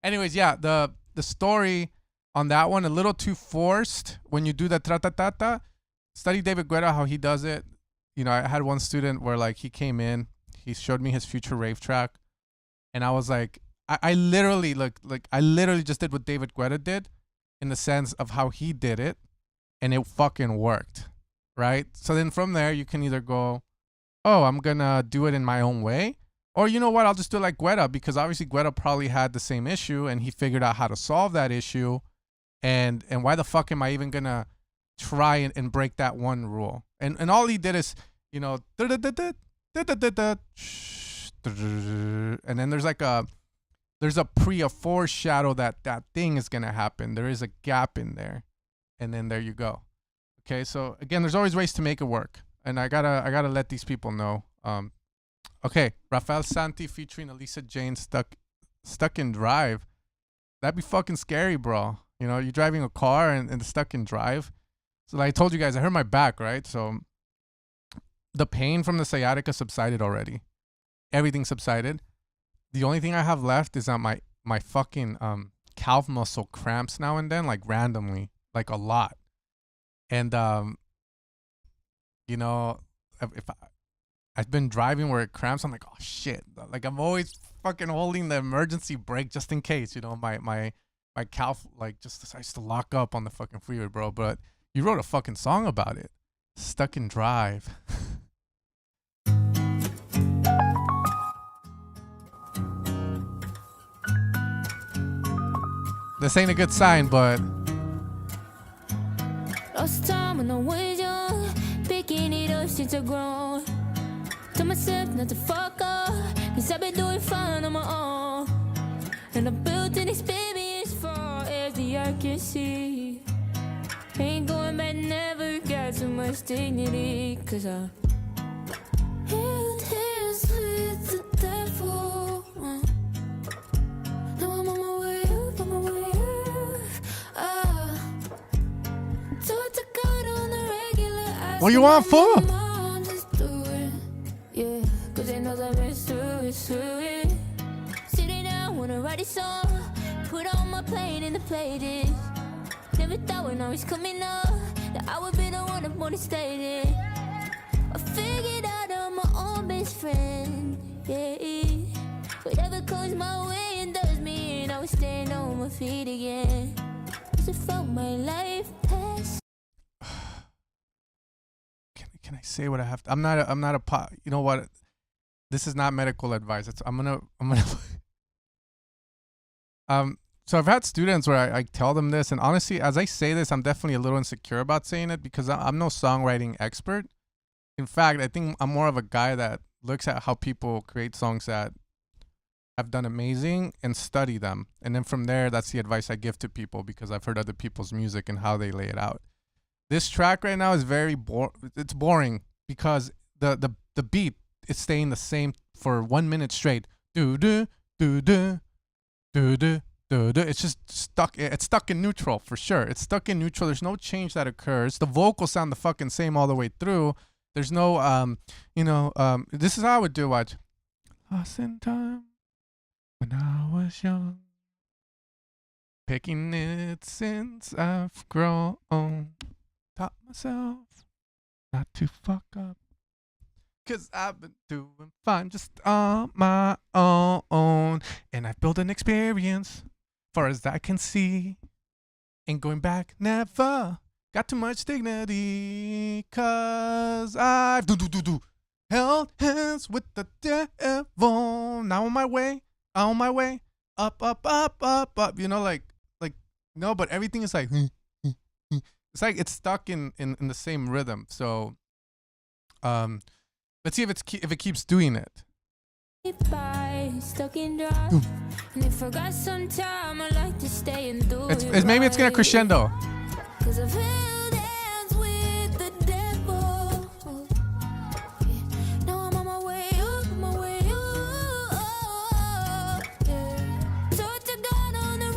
Anyways, yeah, the story on that one, a little too forced when you do the tra-ta-ta-ta. Study David Guetta, how he does it. You know, I had one student where, like, he came in, he showed me his future rave track, and I was like, I literally, I literally just did what David Guetta did in the sense of how he did it, and it fucking worked, right? So then from there, you can either go, oh, I'm gonna do it in my own way, or you know what, I'll just do it like Guetta, because obviously Guetta probably had the same issue, and he figured out how to solve that issue, and why the fuck am I even gonna try and break that one rule? And all he did is, you know, and then there's like a foreshadow that thing is gonna happen. There is a gap in there, and then there you go. Okay, so again, there's always ways to make it work, and I gotta let these people know. Okay, Rafael Santi featuring Elisa Jane, stuck in drive. That'd be fucking scary, bro. You know, you're driving a car and stuck in drive. So like I told you guys, I hurt my back, right? So the pain from the sciatica subsided already. Everything subsided. The only thing I have left is that my fucking calf muscle cramps now and then, like randomly, like a lot. And you know, if I've been driving where it cramps, I'm like, oh shit. Like I'm always fucking holding the emergency brake just in case, you know, my calf like just decides to lock up on the fucking freeway, bro. But you wrote a fucking song about it. Stuck in drive. This ain't a good sign, but lost time when I was young, picking it up since I grown. Tell myself not to fuck up, cause I've been doing fine on my own. And I built an experience far as the eye can see. Ain't going back, never got so much dignity, cause I held hands with the devil. Now I'm on my way up, on my way up. Talk to God on the regular. what you want for? Just do it, yeah, cause they know that it's through it. Sitting down, wanna write a song, put on my plate in the playlist. Never thought when I was coming up that I would be the one that motivated. I figured out I'm my own best friend, yeah. Whatever comes my way and does me, and I was staying on my feet again. Cause I felt my life pass. Can I say what I have to? I'm not a you know what? This is not medical advice. I'm gonna so I've had students where I tell them this, and honestly, as I say this, I'm definitely a little insecure about saying it because I'm no songwriting expert. In fact, I think I'm more of a guy that looks at how people create songs that have done amazing and study them. And then from there, that's the advice I give to people because I've heard other people's music and how they lay it out. This track right now is very it's boring because the beat is staying the same for 1 minute straight. Do-do, do-do, do-do. It's just stuck. It's stuck in neutral for sure. It's stuck in neutral. There's no change that occurs. The vocals sound the fucking same all the way through. There's no this is how I would do it. Lost in time when I was young, picking it since I've grown. Taught myself not to fuck up, cause I've been doing fine just on my own, and I've built an experience far as I can see. Ain't going back, never got too much dignity, cause I've held hands with the devil. Now on my way, up, you know, like no, but everything is like it's like it's stuck in the same rhythm. So let's see if it keeps doing it. Stuck in drive. And if I got some time, I like to stay and do it's maybe it's gonna crescendo. Cause I've held hands with the devil. Now I'm on my way up, yeah. Talk to God on the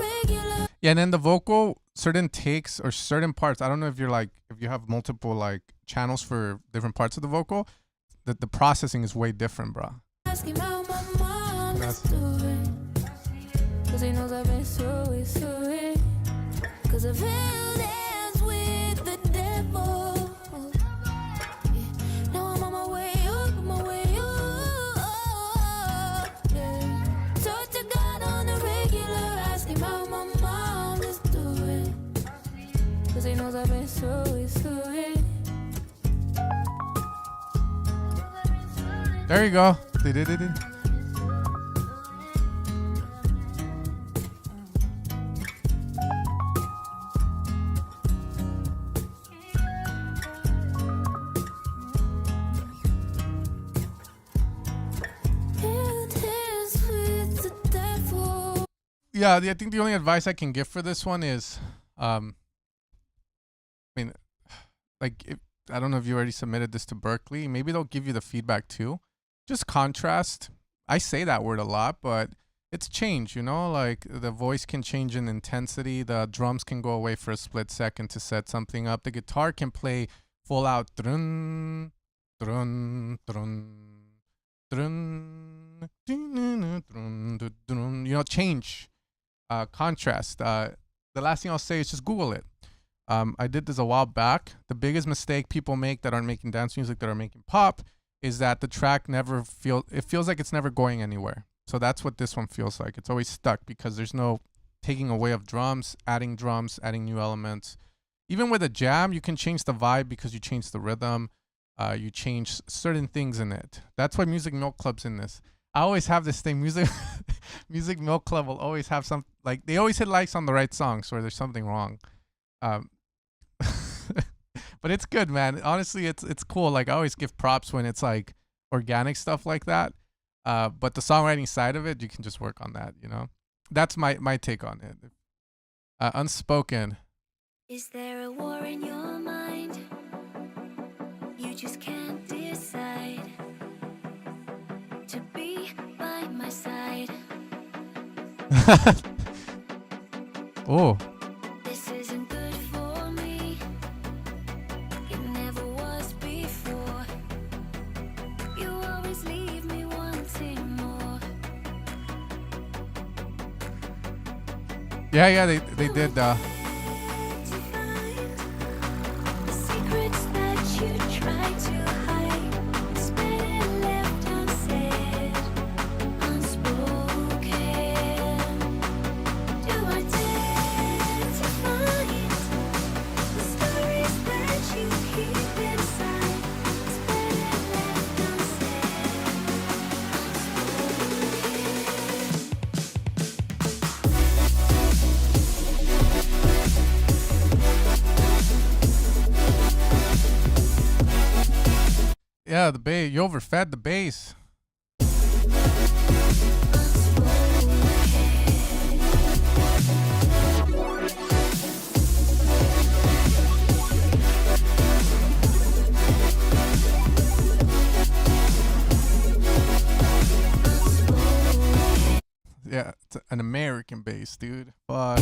Yeah, and then the vocal, certain takes or certain parts. I don't know if you're like if you have multiple like channels for different parts of the vocal. The processing is way different, bro. Asking about my mom, That's- let's do it. Cause he knows I've been through it, through it. Cause I've held hands with the devil. Yeah. Now I'm on my way up, my way up. Yeah. Talk to God on the regular, asking about my mom, let's do it. Cause he knows I've been through it, through it. There you go. Held hands with the devil. Yeah, I think the only advice I can give for this one is, I mean, like, if, I don't know if you already submitted this to Berkeley. Maybe they'll give you the feedback too. Just contrast. I say that word a lot, but it's change, you know? Like, the voice can change in intensity. The drums can go away for a split second to set something up. The guitar can play full out. Drun, drun, drun, drun, drun, drun, drun, you know, change. Contrast. The last thing I'll say is just Google it. I did this a while back. The biggest mistake people make that aren't making dance music, that are making pop, is that the track feels like it's never going anywhere. So that's what this one feels like. It's always stuck because there's no taking away of drums, adding new elements. Even with a jam, you can change the vibe because you change the rhythm. You change certain things in it. That's why Music Milk Club's in this. I always have this thing. Music Milk Club will always have some, like, they always hit likes on the right songs where there's something wrong. But it's good, man. Honestly, it's cool. Like, I always give props when it's like organic stuff like that. But the songwriting side of it, you can just work on that, you know? That's my take on it. Unspoken. Is there a war in your mind? You just can't decide to be by my side. Oh. This isn't good for me. It never was before. You always leave me wanting more. Yeah, they did. To find the secrets that you try to hide, it's better left unsaid, unspoken. Do I dare to find the stories that you keep inside? It's better left unsaid, Yeah, the bass. You overfed the bass. Yeah, it's an American bass, dude. Fuck.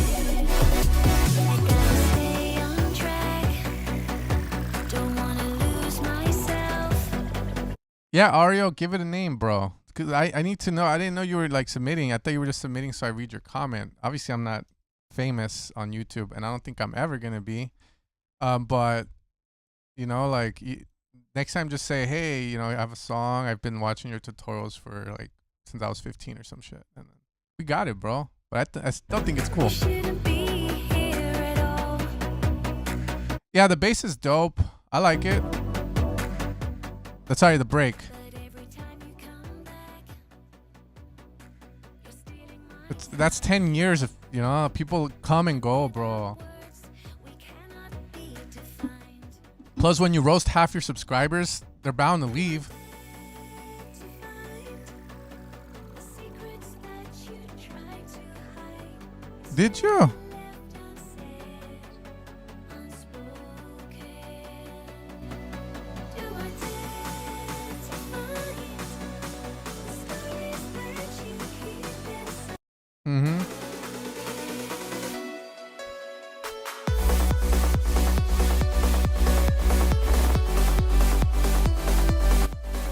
stay on track. Don't wanna lose myself. Yeah, Ario, give it a name, bro. Cause I need to know. I didn't know you were like submitting. I thought you were just submitting so I read your comment. Obviously, I'm not famous on YouTube, and I don't think I'm ever gonna be. But you know, like next time, just say, hey, you know, I have a song. I've been watching your tutorials for like since I was 15 or some shit, and then we got it, bro. But I still think it's cool. Shouldn't be here at all. Yeah, the bass is dope. I like it. Sorry, the break. But every time you come back, you're stealing my That's 10 years of, you know, people come and go, bro. words. We cannot be defined. Plus, when you roast half your subscribers, they're bound to leave. To find the secrets that you try to hide. Did you? Left unsaid, unspoken. Do I dare to find the stories that you keep inside? Mm-hmm.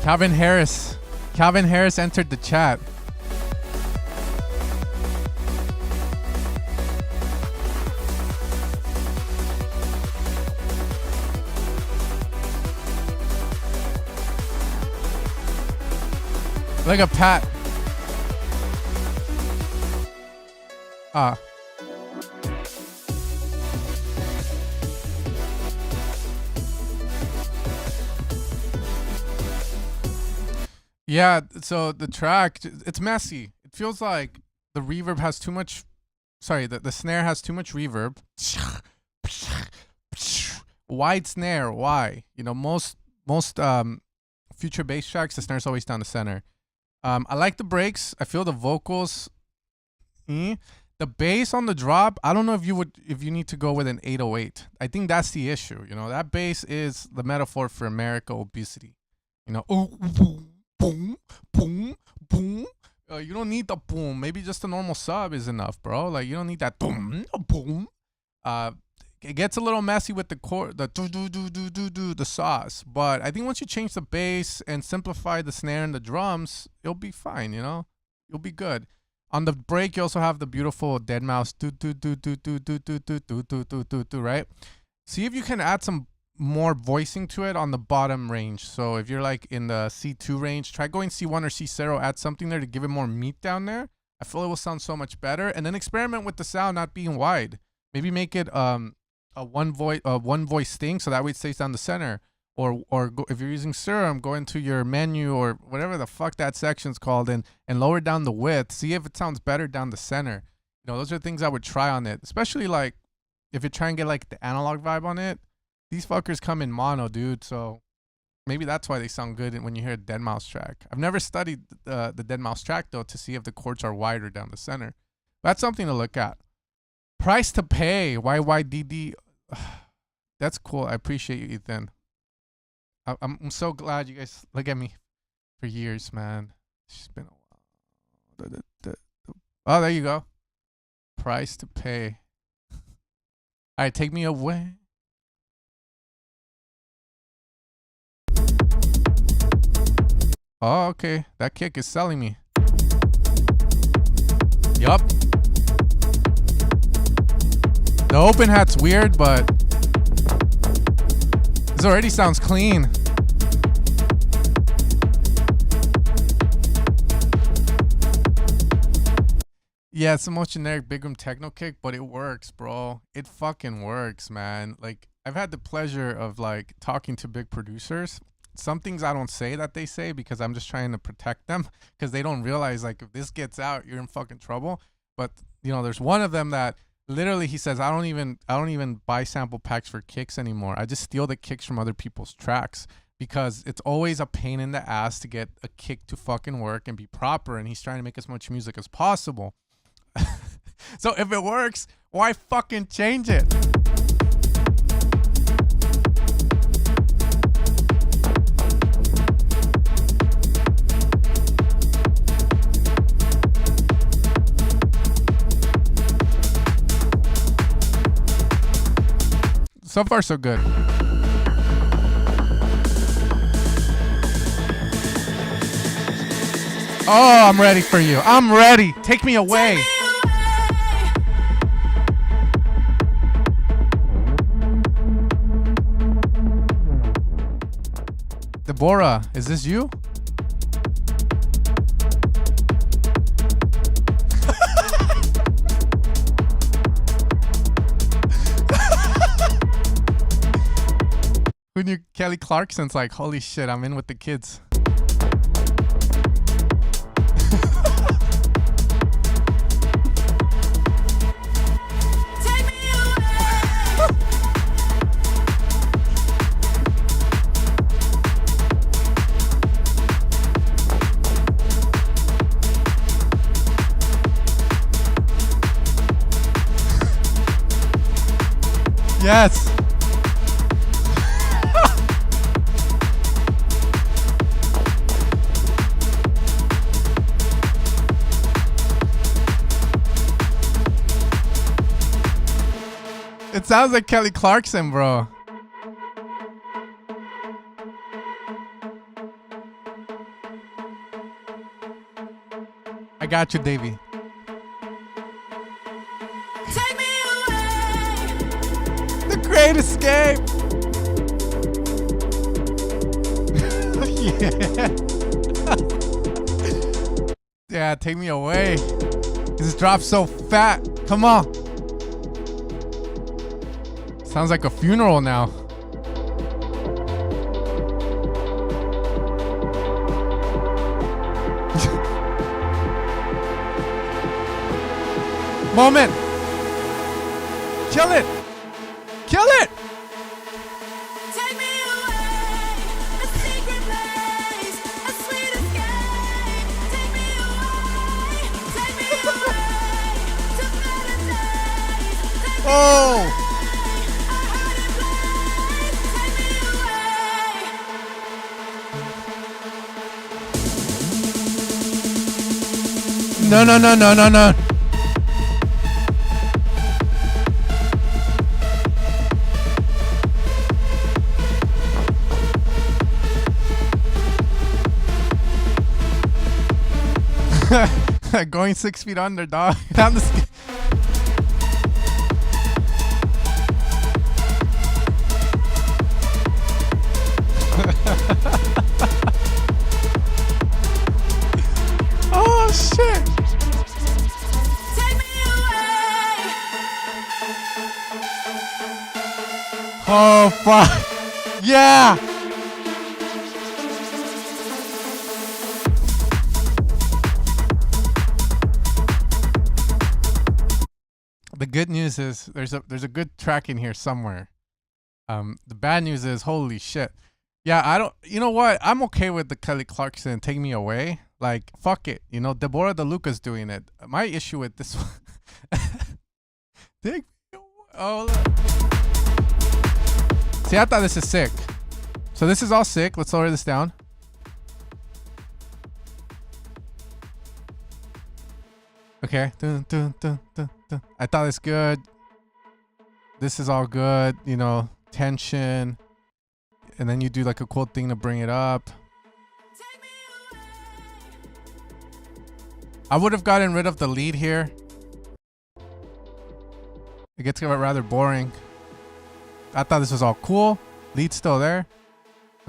Calvin Harris. Calvin Harris entered the chat. Look at Pat. Ah. Yeah, so the track, it's messy. It feels like the reverb has too much, sorry, the snare has too much reverb. Wide snare, why? You know, most future bass tracks, the snare's always down the center. I like the breaks. I feel the vocals. The bass on the drop, I don't know if you need to go with an 808. I think that's the issue. You know, that bass is the metaphor for America obesity. You know, boom, boom, boom, boom. You don't need the boom. Maybe just a normal sub is enough, bro. Like, you don't need that boom, boom. It gets a little messy with the chord, the sauce. But I think once you change the bass and simplify the snare and the drums, you'll be fine. You know, you'll be good. On the break, you also have the beautiful dead mouse, right? See if you can add some more voicing to it on the bottom range. So if you're like in the C2 range, try going C1 or C0, add something there to give it more meat down there. I feel it will sound so much better. And then experiment with the sound not being wide. Maybe make it a one voice thing, so that way it stays down the center. Or go, if you're using Serum, go into your menu or whatever the fuck that section's called and lower down the width. See if it sounds better down the center. You know, those are things I would try on it. Especially like if you're trying to get like the analog vibe on it. These fuckers come in mono, dude. So maybe that's why they sound good when you hear a dead mouse track. I've never studied the dead mouse track though to see if the chords are wider down the center. That's something to look at. Price to pay. YYDD. That's cool. I appreciate you, Ethan. I'm so glad you guys look at me for years, man. It's been a while. Oh, there you go. Price to pay. All right, take me away. Oh, okay. That kick is selling me. Yup. The open hat's weird, but this already sounds clean. Yeah, it's the most generic big room techno kick, but it works, bro. It fucking works, man. Like, I've had the pleasure of like talking to big producers. Some things I don't say that they say because I'm just trying to protect them because they don't realize like if this gets out, you're in fucking trouble. But you know, there's one of them that literally he says, I don't even buy sample packs for kicks anymore. I just steal the kicks from other people's tracks because it's always a pain in the ass to get a kick to fucking work and be proper. And he's trying to make as much music as possible. So if it works, why fucking change it? So far, so good. Oh, I'm ready for you. I'm ready. Take me away. Deborah, is this you? Who knew Kelly Clarkson's like, holy shit, I'm in with the kids. Take me away. Yes. It sounds like Kelly Clarkson, bro. I got you, Davey. Take me away. The Great Escape. Yeah. Yeah, take me away. This drop's so fat. Come on. Sounds like a funeral now. Moment. Kill it. Kill it. Take me away. A secret place. A sweet escape. Take me away. Take me away. To better days. Take me Oh. away. A hiding place. Take me away. No, no, no, no, no, no. Going 6 feet under, dog. Down the oh shit! Take me away. Oh fuck! Yeah! The good news is there's a good track in here somewhere. The bad news is holy shit. Yeah, I don't. You know what? I'm okay with the Kelly Clarkson "Take Me Away." Like fuck it. You know, Deborah DeLuca's doing it. My issue with this one. Take me away. Oh. Look. See, I thought this is sick. So this is all sick. Let's lower this down. Okay. Dun, dun, dun, dun, dun. I thought it's good. This is all good. You know, tension. And then you do like a cool thing to bring it up. I would have gotten rid of the lead here. It gets rather boring. I thought this was all cool. Lead's still there.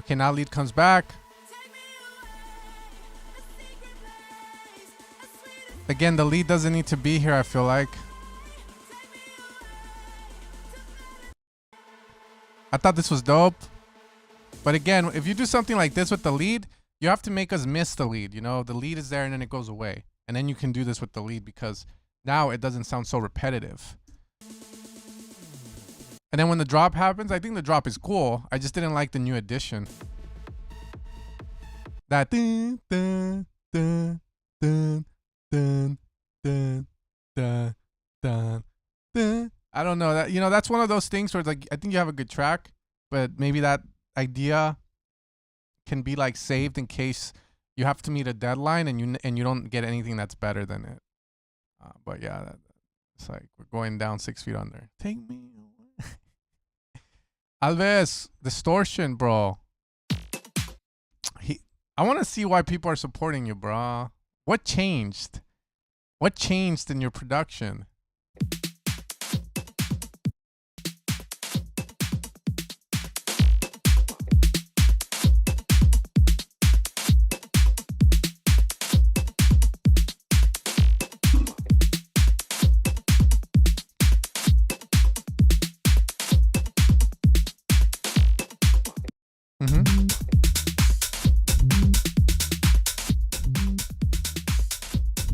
Okay, now lead comes back. Again, the lead doesn't need to be here, I feel like. I thought this was dope. But again, if you do something like this with the lead, you have to make us miss the lead. You know, the lead is there and then it goes away. And then you can do this with the lead because now it doesn't sound so repetitive. And then when the drop happens, I think the drop is cool. I just didn't like the new addition. That dun, dun, dun, dun, dun, dun, dun, dun, dun. I don't know. That, you know, that's one of those things where it's like, I think you have a good track, but maybe that idea can be like saved in case you have to meet a deadline and you don't get anything that's better than it. But yeah, it's like we're going down 6 feet under. Take me away. Alves, distortion, bro. I want to see why people are supporting you, bro. What changed? What changed in your production?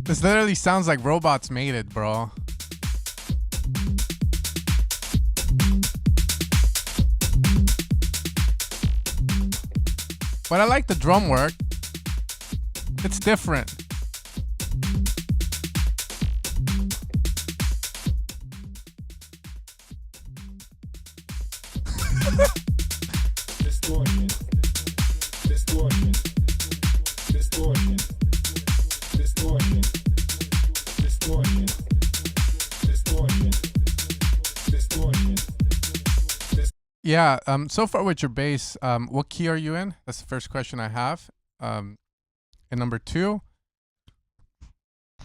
This literally sounds like robots made it, bro. But I like the drum work. It's different. Distortion. Distortion. Distortion. Distortion. Distortion. Distortion. Distortion. Yeah, so far with your bass, what key are you in? That's the first question I have. And number two,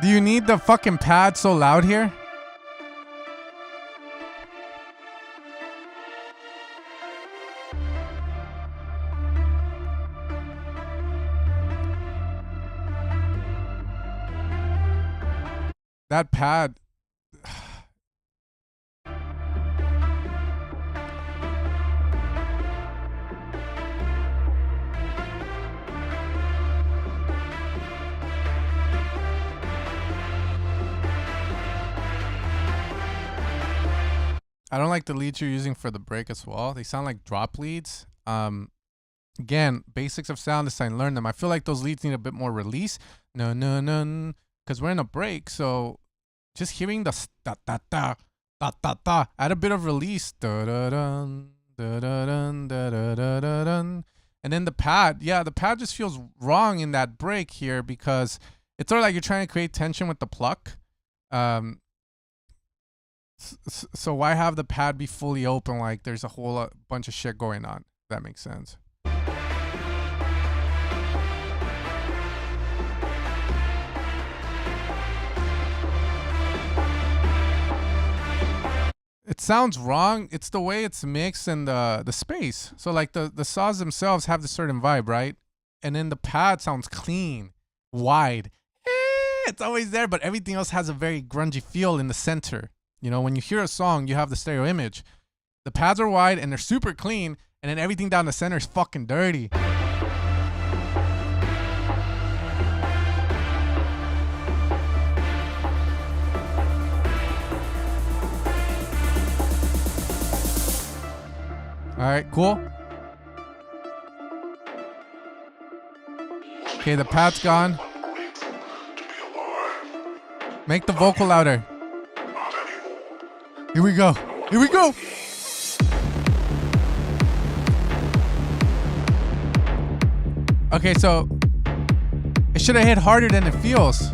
Do you need the fucking pad so loud here? That pad. I don't like the leads you're using for the break as well. They sound like drop leads. Again, basics of sound design, learn them. I feel like those leads need a bit more release. No, because we're in a break. So just hearing the da da da da da da, add a bit of release. Da da dun, da da dun, da da da da dun. And then the pad, yeah, the pad just feels wrong in that break here because it's sort of like you're trying to create tension with the pluck. So why have the pad be fully open like there's a whole bunch of shit going on? If that makes sense. It sounds wrong. It's the way it's mixed and the space. So like the saws themselves have this certain vibe, right? And then the pad sounds clean, wide. It's always there, but everything else has a very grungy feel in the center. You know, when you hear a song, you have the stereo image. The pads are wide and they're super clean, and then everything down the center is fucking dirty. All right, cool. Okay, the pad's gone. Make the vocal louder. Here we go. Here we go. Okay, so it should have hit harder than it feels.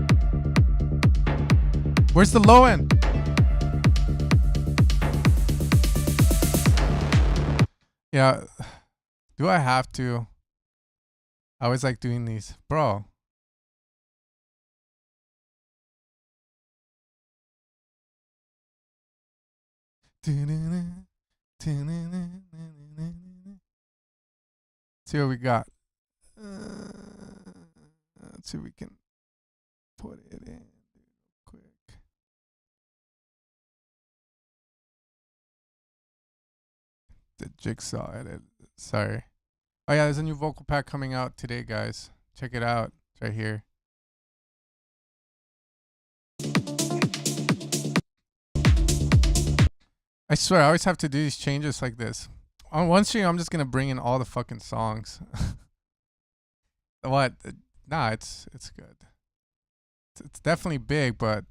Where's the low end? Yeah. Do I have to? I always like doing these. Bro. See what we got. Let's see if we can put it in quick. The jigsaw edit. Sorry. Oh yeah, there's a new vocal pack coming out today, guys. Check it out. It's right here. I swear, I always have to do these changes like this. On one stream, I'm just gonna bring in all the fucking songs. What? Nah, it's good. It's definitely big, but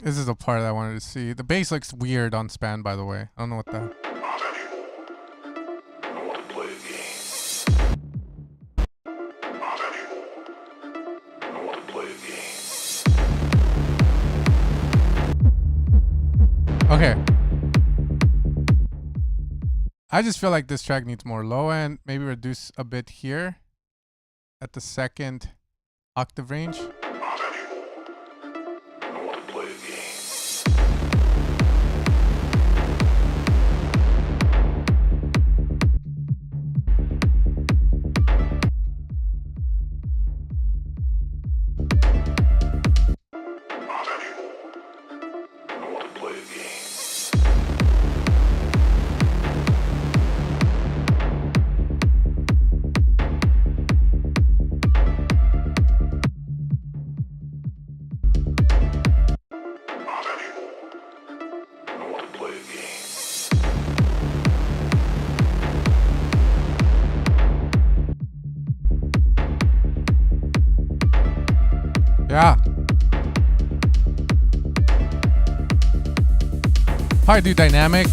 this is the part that I wanted to see. The bass looks weird on Span, by the way. I don't know what that. Okay. I just feel like this track needs more low end. Maybe reduce a bit here at the second octave range. Yeah. Probably do dynamic.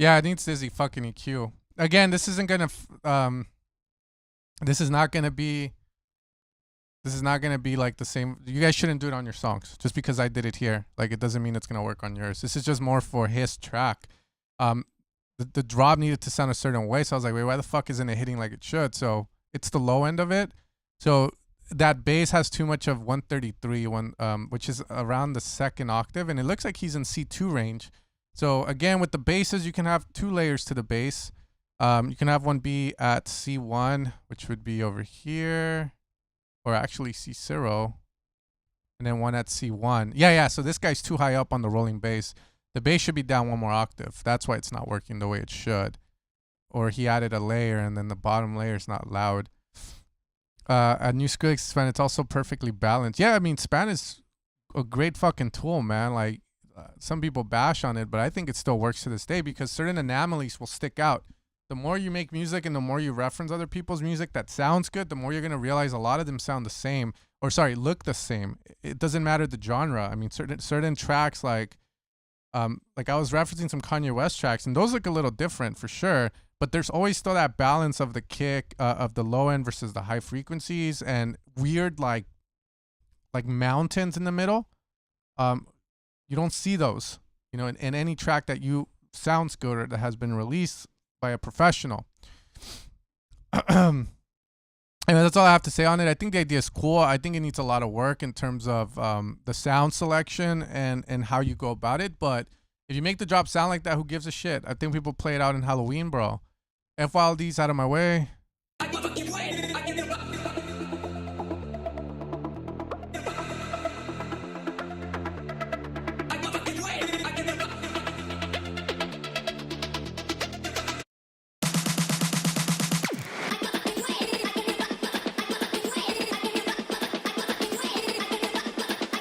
Yeah, it needs dizzy fucking EQ. Again, this isn't gonna. This is not gonna be. This is not gonna be like the same. You guys shouldn't do it on your songs. Just because I did it here, like it doesn't mean it's gonna work on yours. This is just more for his track. The drop needed to sound a certain way, so I was like, wait, why the fuck isn't it hitting like it should? So it's the low end of it. So that bass has too much of 133, which is around the second octave, and it looks like he's in C2 range. So again, with the basses, you can have 2 layers to the bass. You can have one be at C1, which would be over here, or actually C0, and then one at C1. Yeah. So this guy's too high up on the rolling bass. The bass should be down 1 more octave. That's why it's not working the way it should. Or he added a layer, and then the bottom layer is not loud. A new Skrillex span, it's also perfectly balanced. Yeah, I mean, span is a great fucking tool, man. Like, some people bash on it, but I think it still works to this day because certain anomalies will stick out. The more you make music and the more you reference other people's music that sounds good, the more you're going to realize a lot of them sound the same, or sorry, look the same. It doesn't matter the genre. I mean, certain tracks like I was referencing some Kanye West tracks, and those look a little different for sure, but there's always still that balance of the kick, of the low end versus the high frequencies, and weird like mountains in the middle. You don't see those, you know, in any track that sounds good or that has been released by a professional. And that's all I have to say on it. I think the idea is cool. I think it needs a lot of work in terms of the sound selection and how you go about it. But if you make the drop sound like that, who gives a shit? I think people play it out in Halloween, bro. FYLD's out of my way.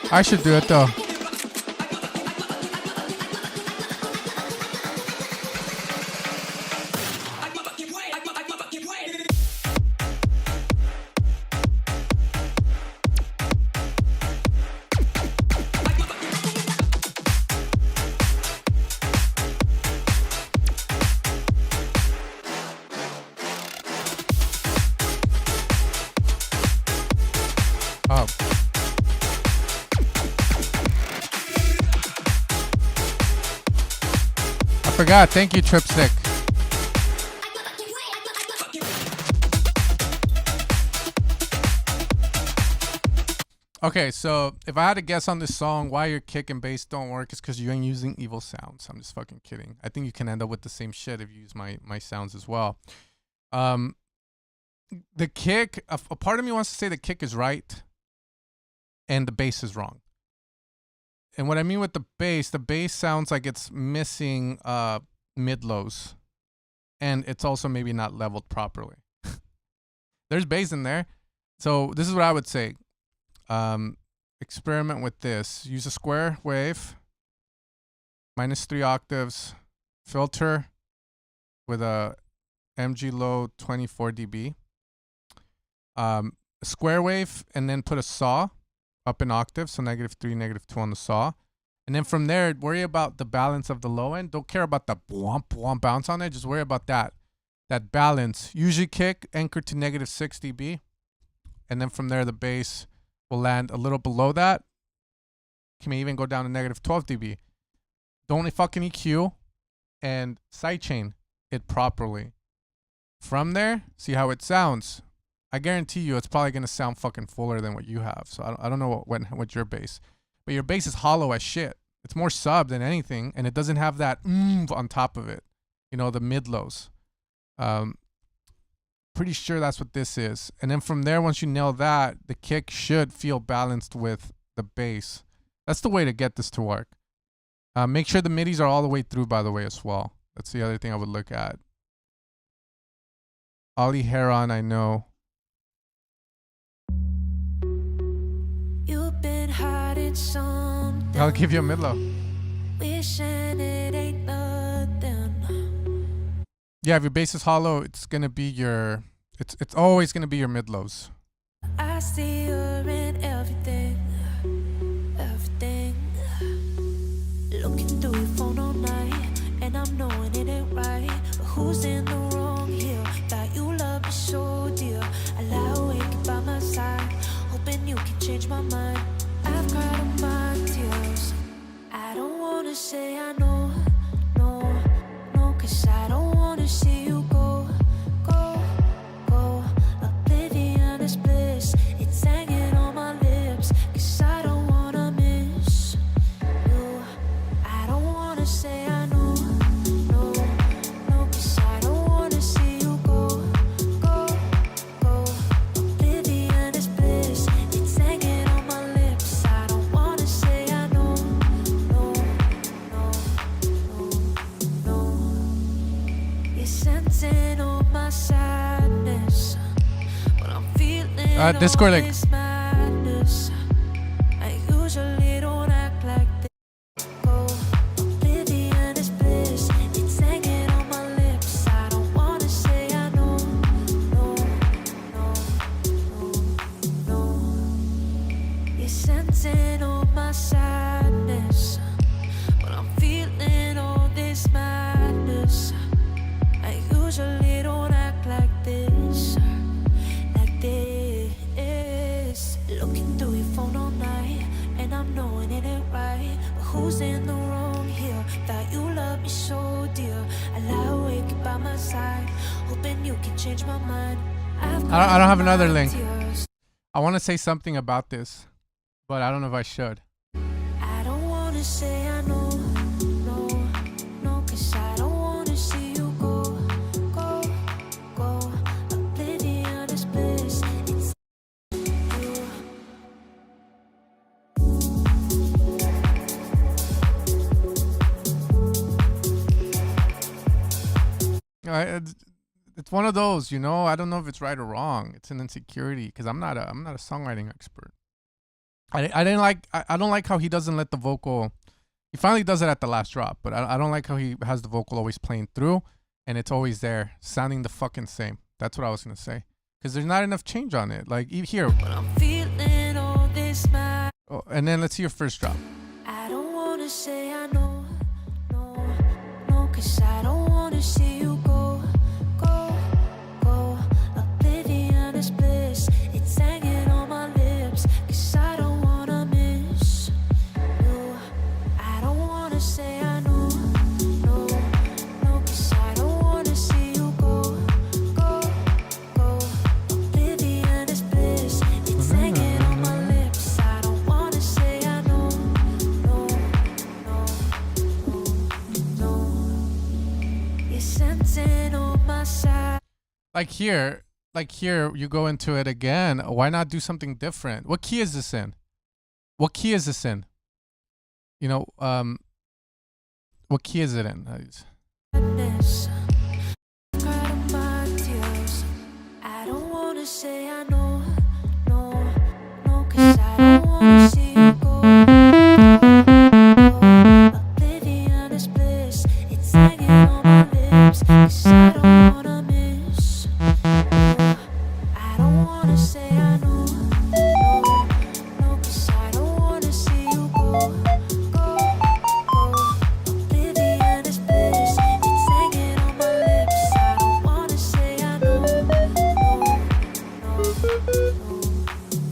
I should do it though. Oh. I forgot. Thank you, Tripstick. Okay, so if I had to guess on this song why your kick and bass don't work, is because you ain't using evil sounds. I'm just fucking kidding. I think you can end up with the same shit if you use my sounds as well. The kick, a part of me wants to say the kick is right and the bass is wrong. And what I mean with the bass sounds like it's missing mid-lows. And it's also maybe not leveled properly. There's bass in there. So this is what I would say. Experiment with this. Use a square wave, -3 octaves, filter with a MG low 24 dB. Square wave, and then put a saw up in octaves, so -3, -2 on the saw. And then from there, worry about the balance of the low end. Don't care about the womp womp bounce on it. Just worry about that balance. Usually kick anchored to -6 dB. And then from there, the bass will land a little below that. Can even go down to -12 dB. Don't fucking EQ and sidechain it properly. From there, see how it sounds. I guarantee you it's probably gonna sound fucking fuller than what you have. So I don't know what your bass, but your bass is hollow as shit. It's more sub than anything, and it doesn't have that on top of it. You know, the mid lows. Pretty sure that's what this is. And then from there, once you nail that, the kick should feel balanced with the bass. That's the way to get this to work. Make sure the midis are all the way through, by the way, as well. That's the other thing I would look at. Ollie Heron, I know. You've been hiding something. I'll give you a mid low. Wishing it ain't nothing. Yeah, if your bass is hollow, it's gonna be your. It's always gonna be your mid lows. I see her in everything, everything. Looking through your phone all night, and I'm knowing it ain't right. But who's in the wrong here? Thought you loved me so dear. I lie awake by my side, hoping you can change my mind. I've cried on my tears. I don't wanna say I know, no, no, 'cause I don't wanna see you go, go, go. Oblivion is bliss, it's hanging on my lips, 'cause I don't wanna miss you. I don't wanna say I know, no, no, 'cause I don't wanna see you go, go, go. Oblivion is bliss, it's hanging on my lips. I don't wanna say I know, no, no, no, no. You're sensing all my sadness, but I'm feeling Discord all link. this madness. I usually don't act like this. Go. Oblivion is bliss, it's hanging on my lips. I don't wanna say I know, no, no, no, no. You're sensing all my sadness, but I'm feeling all this madness. I usually don't act like this, like this. Looking through your phone all night, and I'm knowing it ain't right. But who's in the wrong here? Thought you loved me so dear. I lie awake by my side, hoping you can change my mind. I don't have another link. Tears. I want to say something about this, but I don't know if I should. I don't wanna say I know, no, no, 'cause I don't wanna see you go, go, go. Oblivion is bliss, it's you. It's one of those, you know. I don't know if it's right or wrong. It's an insecurity because I'm not a songwriting expert. I don't like how he doesn't let the vocal. He finally does it at the last drop, but I don't like how he has the vocal always playing through, and it's always there, sounding the fucking same. That's what I was gonna say, because there's not enough change on it. Like here, But I'm feeling all this mad. oh, and then let's see your first drop. I don't wanna say I know, no, no, 'cause I don't wanna see you go, go, go. Oblivion is bliss, it's hanging on my lips, 'cause I don't wanna miss you. I don't wanna say I know, no, no, 'cause I don't wanna see you go, go, go. Oblivion is bliss, it's hanging on my lips. I don't wanna say I know, no, no, no, no. You're sensing all my side. Like here, you go into it again. Why not do something different? What key is this in? What key is this in? You know, what key is it in? Sadness. Cried on my tears. I don't wanna say I know, no, no, 'cause I don't wanna see you go. Oblivion is bliss, it's hanging on my lips, 'cause I don't wanna miss you. I don't wanna say I know, no, no, 'cause I don't wanna see you go, go, go. Oblivion is bliss, it's hanging on my lips. I don't wanna say I know, no,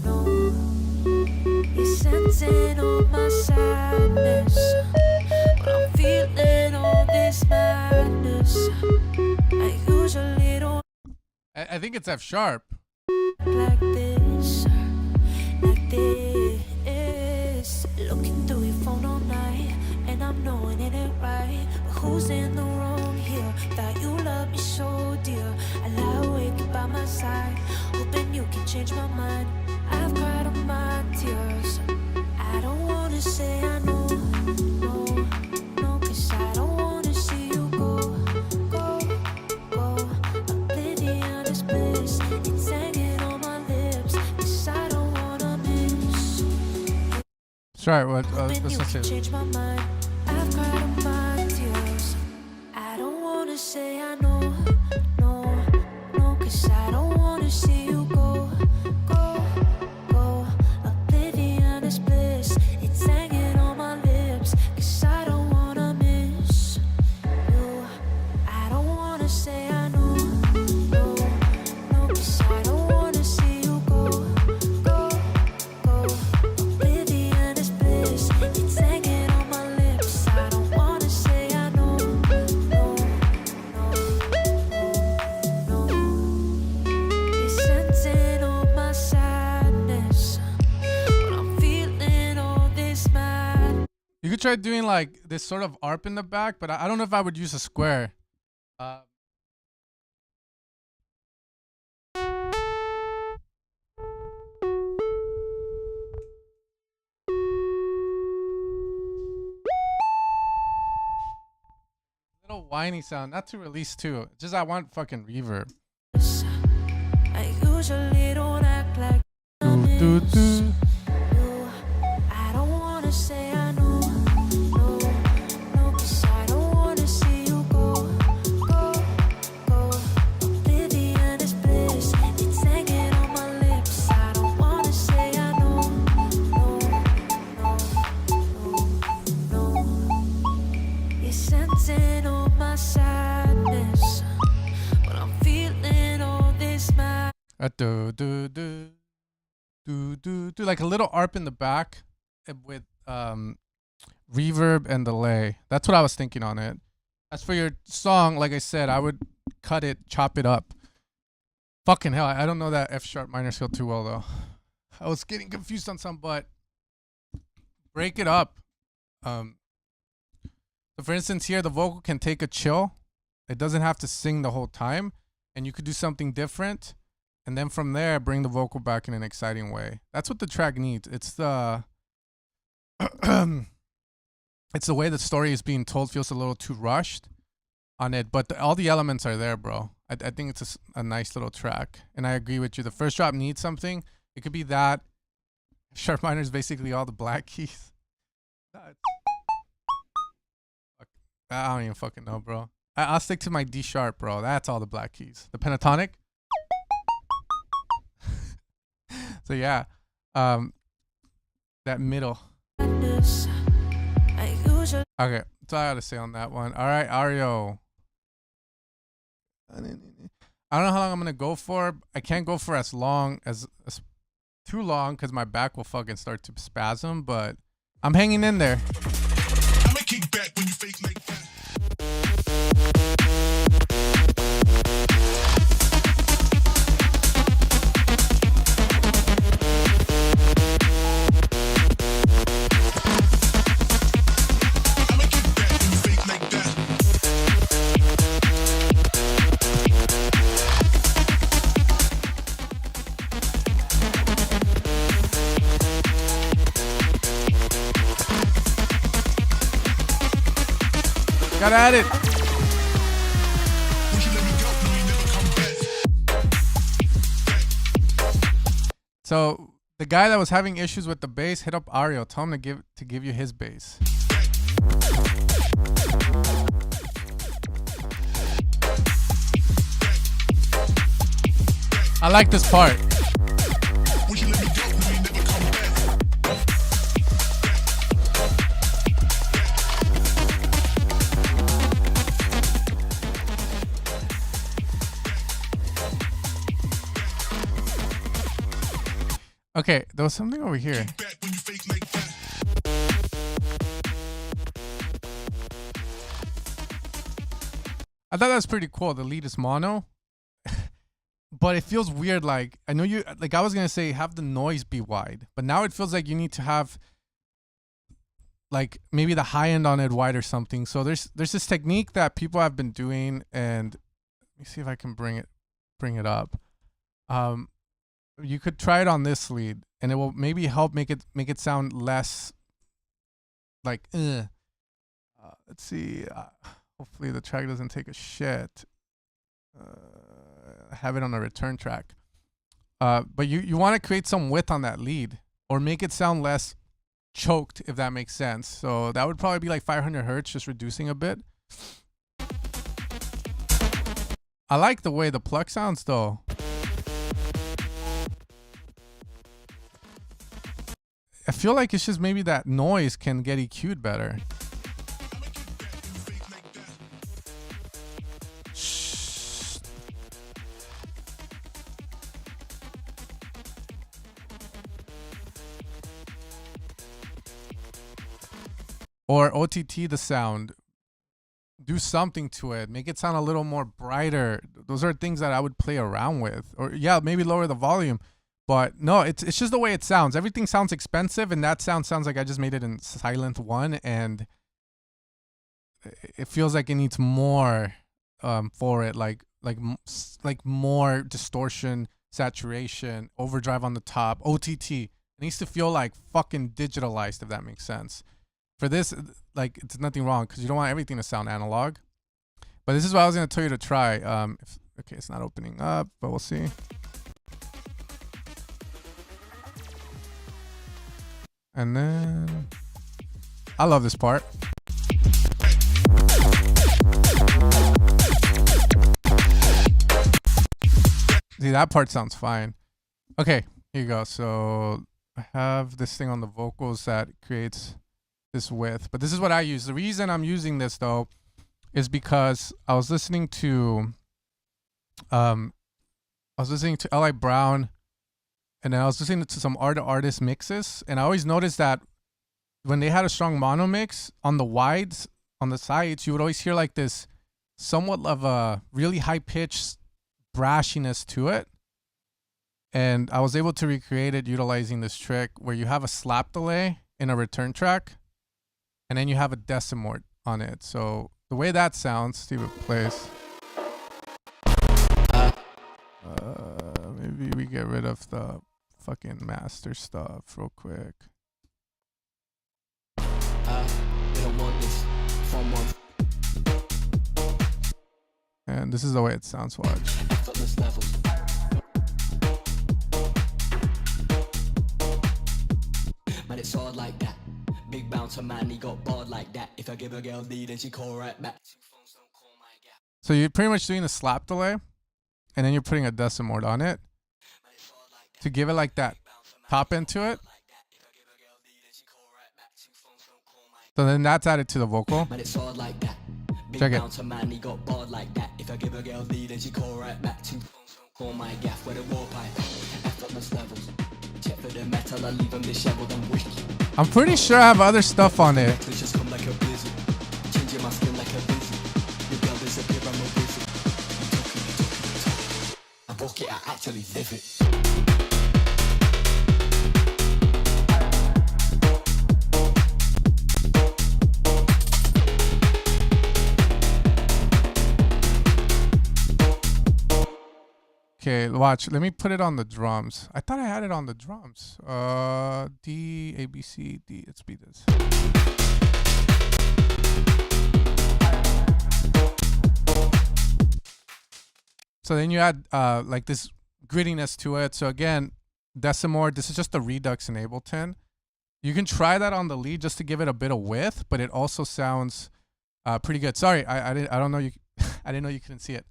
no, no. You're sensing all my sadness, but I'm feeling all this madness. I usually don't. I think it's F sharp. like this, like this. Looking through your phone all night, and I'm knowing it ain't right. But who's in the wrong here? Thought you loved me so dear. I lie awake by my side, hoping you can change my mind. I've cried on my tears. I don't wanna say I know, no, no, 'cause I don't wanna see you go, go, go. Oblivion is bliss, it's hanging on my lips, 'cause I don't wanna miss. Sorry, what? Hoping Let's you just can say. change my mind. I've cried on my tears. I don't wanna say I know, no, no, 'cause I don't wanna see you go, go, go. Oblivion is bliss, it's hanging on my lips, 'cause I don't wanna miss you. I don't wanna say I know, no, no, 'cause I don't wanna see you go, go, go. Oblivion is bliss, it's hanging on my lips. I don't wanna say I know, no, no, no, no. You're sensing all my sadness, but I'm feeling all this mad. You could try doing like this sort of arp in the back, but I don't know if I would use a square. Little whiny sound, not to release too. Just I want fucking reverb. I usually don't act like Do, do. you. I don't wanna say I know, no, no, 'cause I don't wanna see you go, go, go. Oblivion is bliss, it's hanging on my lips. I don't wanna say I know, no, no, no, no. You're sensing all my sadness, but I'm feeling all this mad. Do do do do do do, like a little arp in the back with reverb and delay. That's what I was thinking on it. As for your song, like I said, I would cut it, chop it up. Fucking hell, I don't know that F sharp minor scale too well though. I was getting confused on some, but break it up. So for instance, here the vocal can take a chill. It doesn't have to sing the whole time, and you could do something different. And then from there, bring the vocal back in an exciting way. That's what the track needs. It's the it's the way the story is being told feels a little too rushed on it, but all the elements are there, bro. I think it's a nice little track, and I agree with you. The first drop needs something. It could be that. Sharp minor is basically all the black keys. Fuck. I don't even fucking know, bro. I'll stick to my D sharp, bro. That's all the black keys. The pentatonic. So yeah, that middle. Okay, that's all I gotta say on that one. All right, Ario. I don't know how long I'm gonna go for. I can't go for as long as too long because my back will fucking start to spasm. But I'm hanging in there. I'ma kick back when you fake like that. Got at it. So the guy that was having issues with the bass hit up Ario. Tell him to give you his bass. I like this part. Okay, there was something over here. I thought that was pretty cool. The lead is mono. but it feels weird. Like I know you like I was gonna say have the noise be wide, but now it feels like you need to have like maybe the high end on it wide or something. So there's this technique that people have been doing, and let me see if I can bring it up. You could try it on this lead, and it will maybe help make it sound less like. Let's see. Hopefully the track doesn't take a shit. Have it on a return track. But you want to create some width on that lead, or make it sound less choked, if that makes sense. So that would probably be like 500 hertz, just reducing a bit. I like the way the pluck sounds though. I feel like it's just maybe that noise can get EQ'd better. Or OTT the sound. Do something to it. Make it sound a little more brighter. Those are things that I would play around with. Or yeah, maybe lower the volume. But no, it's just the way it sounds. Everything sounds expensive, and that sounds like I just made it in silent 1, and it feels like it needs more for it, like more distortion, saturation, overdrive on the top, OTT. It needs to feel like fucking digitalized, if that makes sense. For this, like, it's nothing wrong because you don't want everything to sound analog. But this is what I was gonna tell you to try. Okay, it's not opening up, but we'll see. And then I love this part. See, that part sounds fine. Okay, here you go. So I have this thing on the vocals that creates this width, but this is what I use. The reason I'm using this though is because I was listening to L.I. Brown, and then I was listening to some artist mixes, and I always noticed that when they had a strong mono mix on the wides, on the sides, you would always hear like this somewhat of a really high pitched brashiness to it. And I was able to recreate it utilizing this trick where you have a slap delay in a return track, and then you have a decimort on it. So the way that sounds, see if it plays. Maybe we get rid of the fucking master stuff real quick. And this is the way it sounds. Watch. Man, it's hard like that. Big bouncer man, he got barred like that. If I give a girl D, then she call right back. So you're pretty much doing a slap delay, and then you're putting a decimort on it to give it like that top end to it. So then that's added to the vocal. Man, it's hard like that. Big Check it. bouncer man, he got barred like that. If I give a girl D, then she call right back. Two phones don't call my gaff. Where the war pipe, effortless levels. Check for the metal, I leave them disheveled and wicked. I'm pretty sure I have other stuff on it. Just come like a blizzard. Changing my skin like a blizzard. Your girl disappear, I'm a wizard. You talk. I book it, I actually live it. Okay, watch. Let me put it on the drums. I thought I had it on the drums. D, A, B, C, D. Let's beat this. So then you add like this grittiness to it. So again, decimort. This is just the Redux in Ableton. You can try that on the lead just to give it a bit of width, but it also sounds pretty good. Sorry, I don't know you. I didn't know you couldn't see it.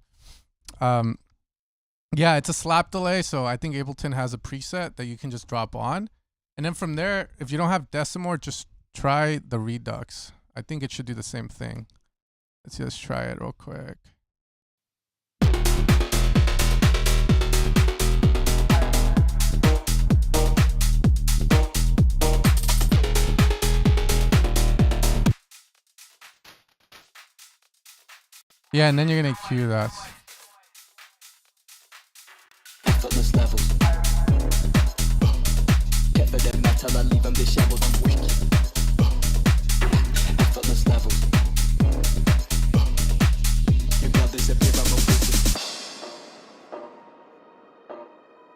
Yeah, it's a slap delay, so I think Ableton has a preset that you can just drop on. And then from there, if you don't have decimort, just try the Redux. I think it should do the same thing. Let's just try it real quick. Yeah, and then you're going to cue that.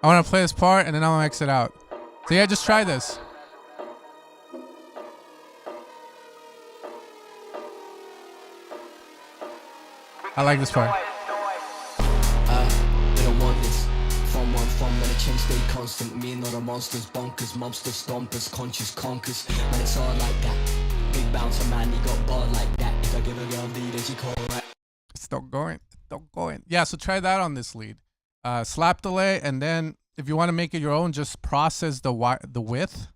want to play this part and then I'm gonna exit out. So yeah, just try this. I like this part. They don't want this. From when the change stay constant. Me and other monsters, bonkers, monsters, stompers, conscious conkers. Man, it's all like that. Big bouncer man, he got bought like that. If I give a girl D, then she call right. Still going. Yeah, so try that on this lead. Slap delay, and then if you want to make it your own, just process the width.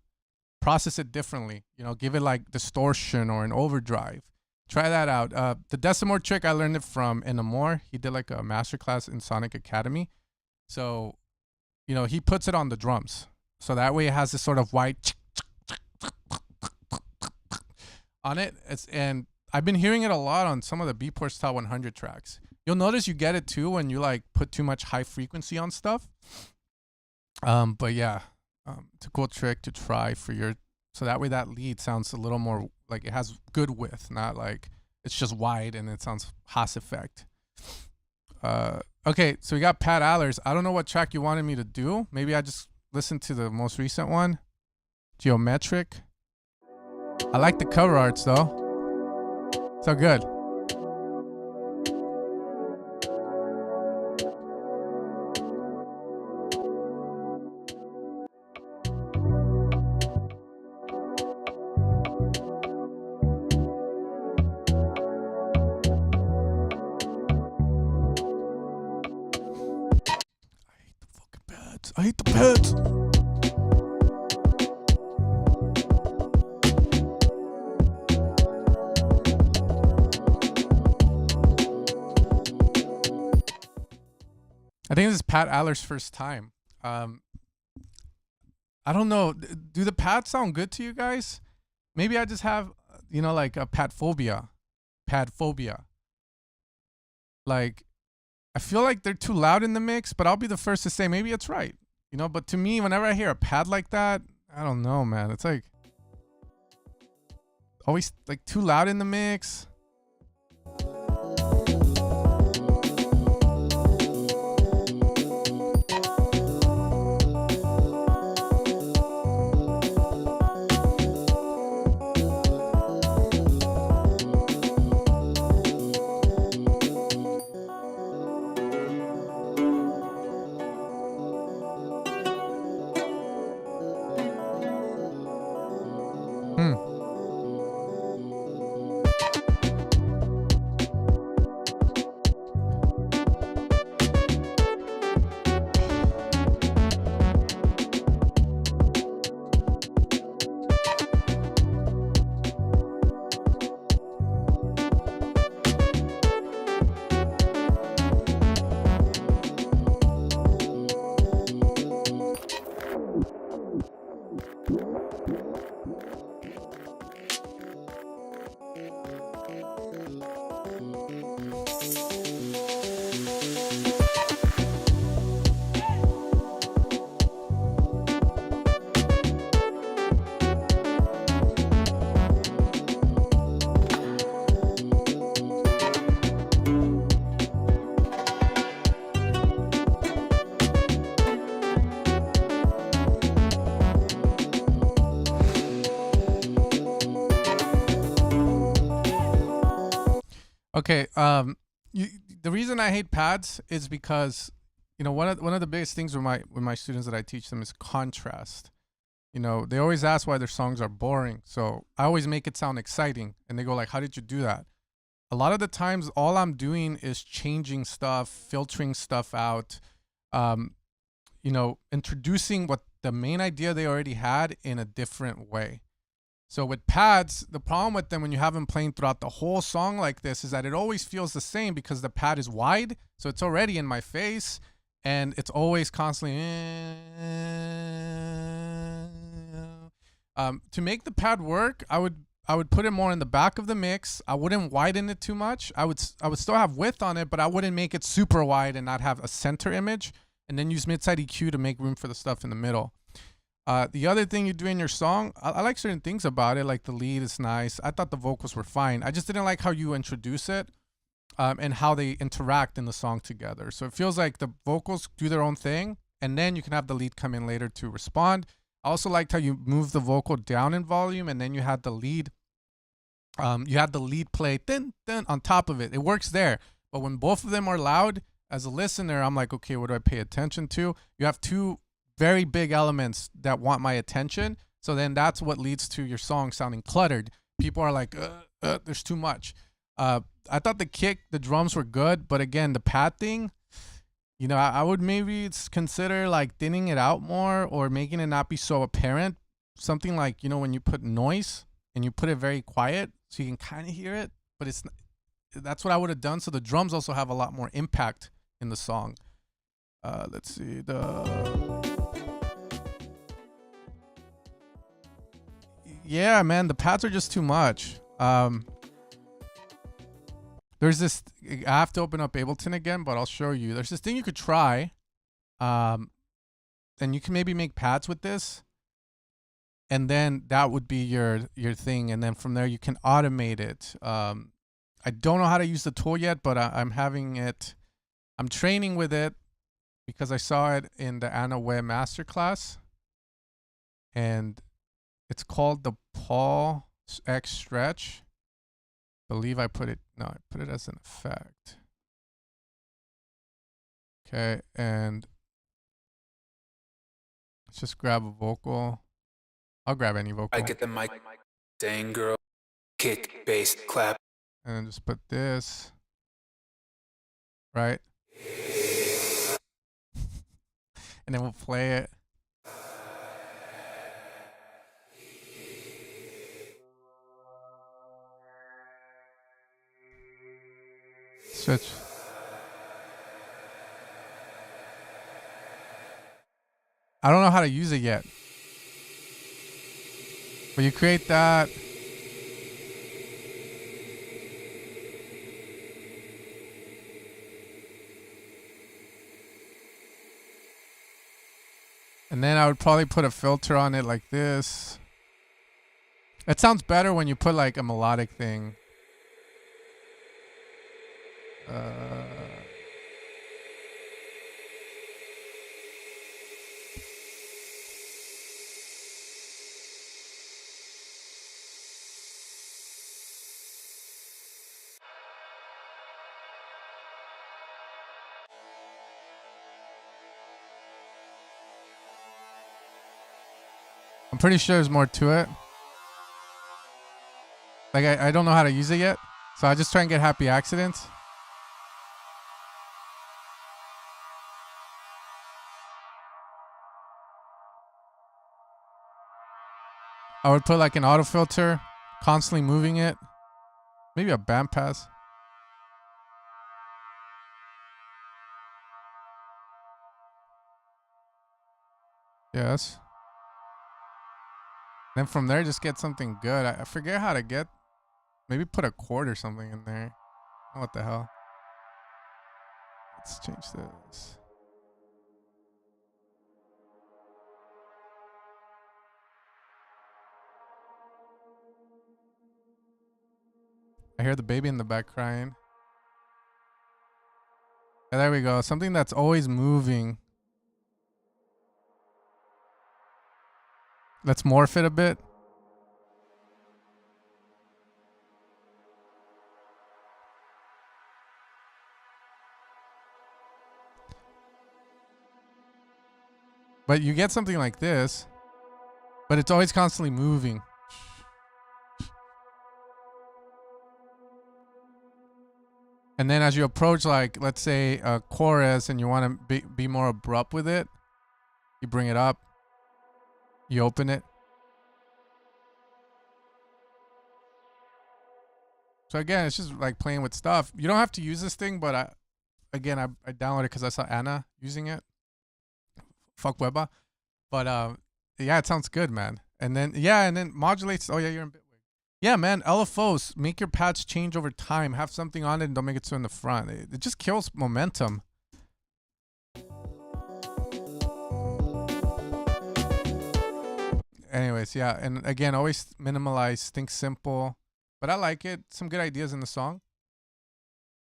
Process it differently. You know, give it like distortion or an overdrive. Try that out. The Decimore trick, I learned it from Enamor. He did like a masterclass in Sonic Academy. So, you know, he puts it on the drums. So that way it has this sort of white on it. And I've been hearing it a lot on some of the Beatport Top 100 tracks. You'll notice you get it too when you like put too much high frequency on stuff. But yeah, it's a cool trick to try for your, so that way that lead sounds a little more like it has good width, not like it's just wide and it sounds Haas effect. Okay, so we got Pat Allers. I don't know what track you wanted me to do. Maybe I just listened to the most recent one, Geometric. I like the cover arts though. So good. I hate the pads. I think this is Pat Allers' first time. I don't know. Do the pads sound good to you guys? Maybe I just have, you know, like a pad phobia. Like, I feel like they're too loud in the mix, but I'll be the first to say maybe it's right. You know, but to me, whenever I hear a pad like that, I don't know, man. It's like always like too loud in the mix. Okay, the reason I hate pads is because, you know, one of the biggest things with my students that I teach them is contrast. You know, they always ask why their songs are boring, so I always make it sound exciting, and they go like, "How did you do that?" A lot of the times, all I'm doing is changing stuff, filtering stuff out, you know, introducing what the main idea they already had in a different way. So with pads, the problem with them when you have them playing throughout the whole song like this is that it always feels the same because the pad is wide, so it's already in my face, and it's always constantly. To make the pad work, I would put it more in the back of the mix. I wouldn't widen it too much. I would still have width on it, but I wouldn't make it super wide and not have a center image. And then use mid-side EQ to make room for the stuff in the middle. The other thing you do in your song, I like certain things about it, like the lead is nice. I thought the vocals were fine. I just didn't like how you introduce it and how they interact in the song together. So it feels like the vocals do their own thing, and then you can have the lead come in later to respond. I also liked how you moved the vocal down in volume, and then you had the lead. You had the lead play dun, dun, on top of it. It works there, but when both of them are loud, as a listener, I'm like, okay, what do I pay attention to? You have two very big elements that want my attention. So then that's what leads to your song sounding cluttered. People are like, there's too much. I thought the drums were good, but again, the pad thing, you know, I would maybe consider like thinning it out more or making it not be so apparent. Something like, you know, when you put noise and you put it very quiet so you can kind of hear it, but that's what I would have done. So the drums also have a lot more impact in the song. Let's see yeah, man, the pads are just too much. There's this, I have to open up Ableton again, but I'll show you. There's this thing you could try. And you can maybe make pads with this. And then that would be your thing. And then from there you can automate it. I don't know how to use the tool yet, but I'm training with it because I saw it in the Anna Webb masterclass. And it's called the Paul X Stretch. I believe I put it as an effect. Okay, and let's just grab a vocal. I'll grab any vocal. I get the mic, dang girl, kick, bass, clap. And then just put this, right? And then we'll play it. Switch. I don't know how to use it yet. But you create that. And then I would probably put a filter on it like this. It sounds better when you put like a melodic thing. I'm pretty sure there's more to it. Like I don't know how to use it yet, so I just try and get happy accidents. I would put like an auto filter, constantly moving it. Maybe a bandpass. Yes. Then from there, just get something good. I forget how to get. Maybe put a chord or something in there. Oh, what the hell? Let's change this. I hear the baby in the back crying. And there we go. Something that's always moving. Let's morph it a bit. But you get something like this, but it's always constantly moving. And then as you approach, like, let's say a chorus and you want to be more abrupt with it, you bring it up, you open it. So again, it's just like playing with stuff. You don't have to use this thing, but I downloaded it because I saw Anna using it. Fuck Webba. But yeah, it sounds good, man. And then modulates. Oh yeah, you're in Bitwig. Yeah, man, LFOs, make your pads change over time. Have something on it and don't make it so in the front. It just kills momentum. Anyways, yeah, and again, always minimalize, think simple. But I like it. Some good ideas in the song.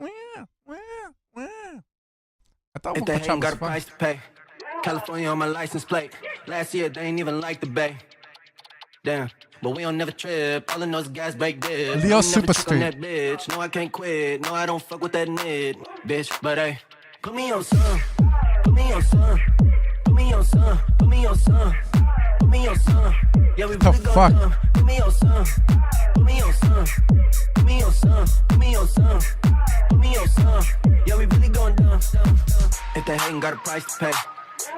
I thought If they Vocal Chop ain't got was a fun. price to pay, California on my license plate. Last year they ain't even like the Bay. Damn, but we don't never trip. All I know is gas brake dip. Leo I Super never trick on Street. that bitch. No, I can't quit. No, I don't fuck with that nid, bitch. But hey, put me on some. Put me on some. Put me on some. Put me on some. Put me on some. Yeah, we really go fuck? dumb. Put me on some. Put me on some. Put me on some. Put me on some. Put me on some. Yeah, we really going dumb. If they hating, got a price to pay.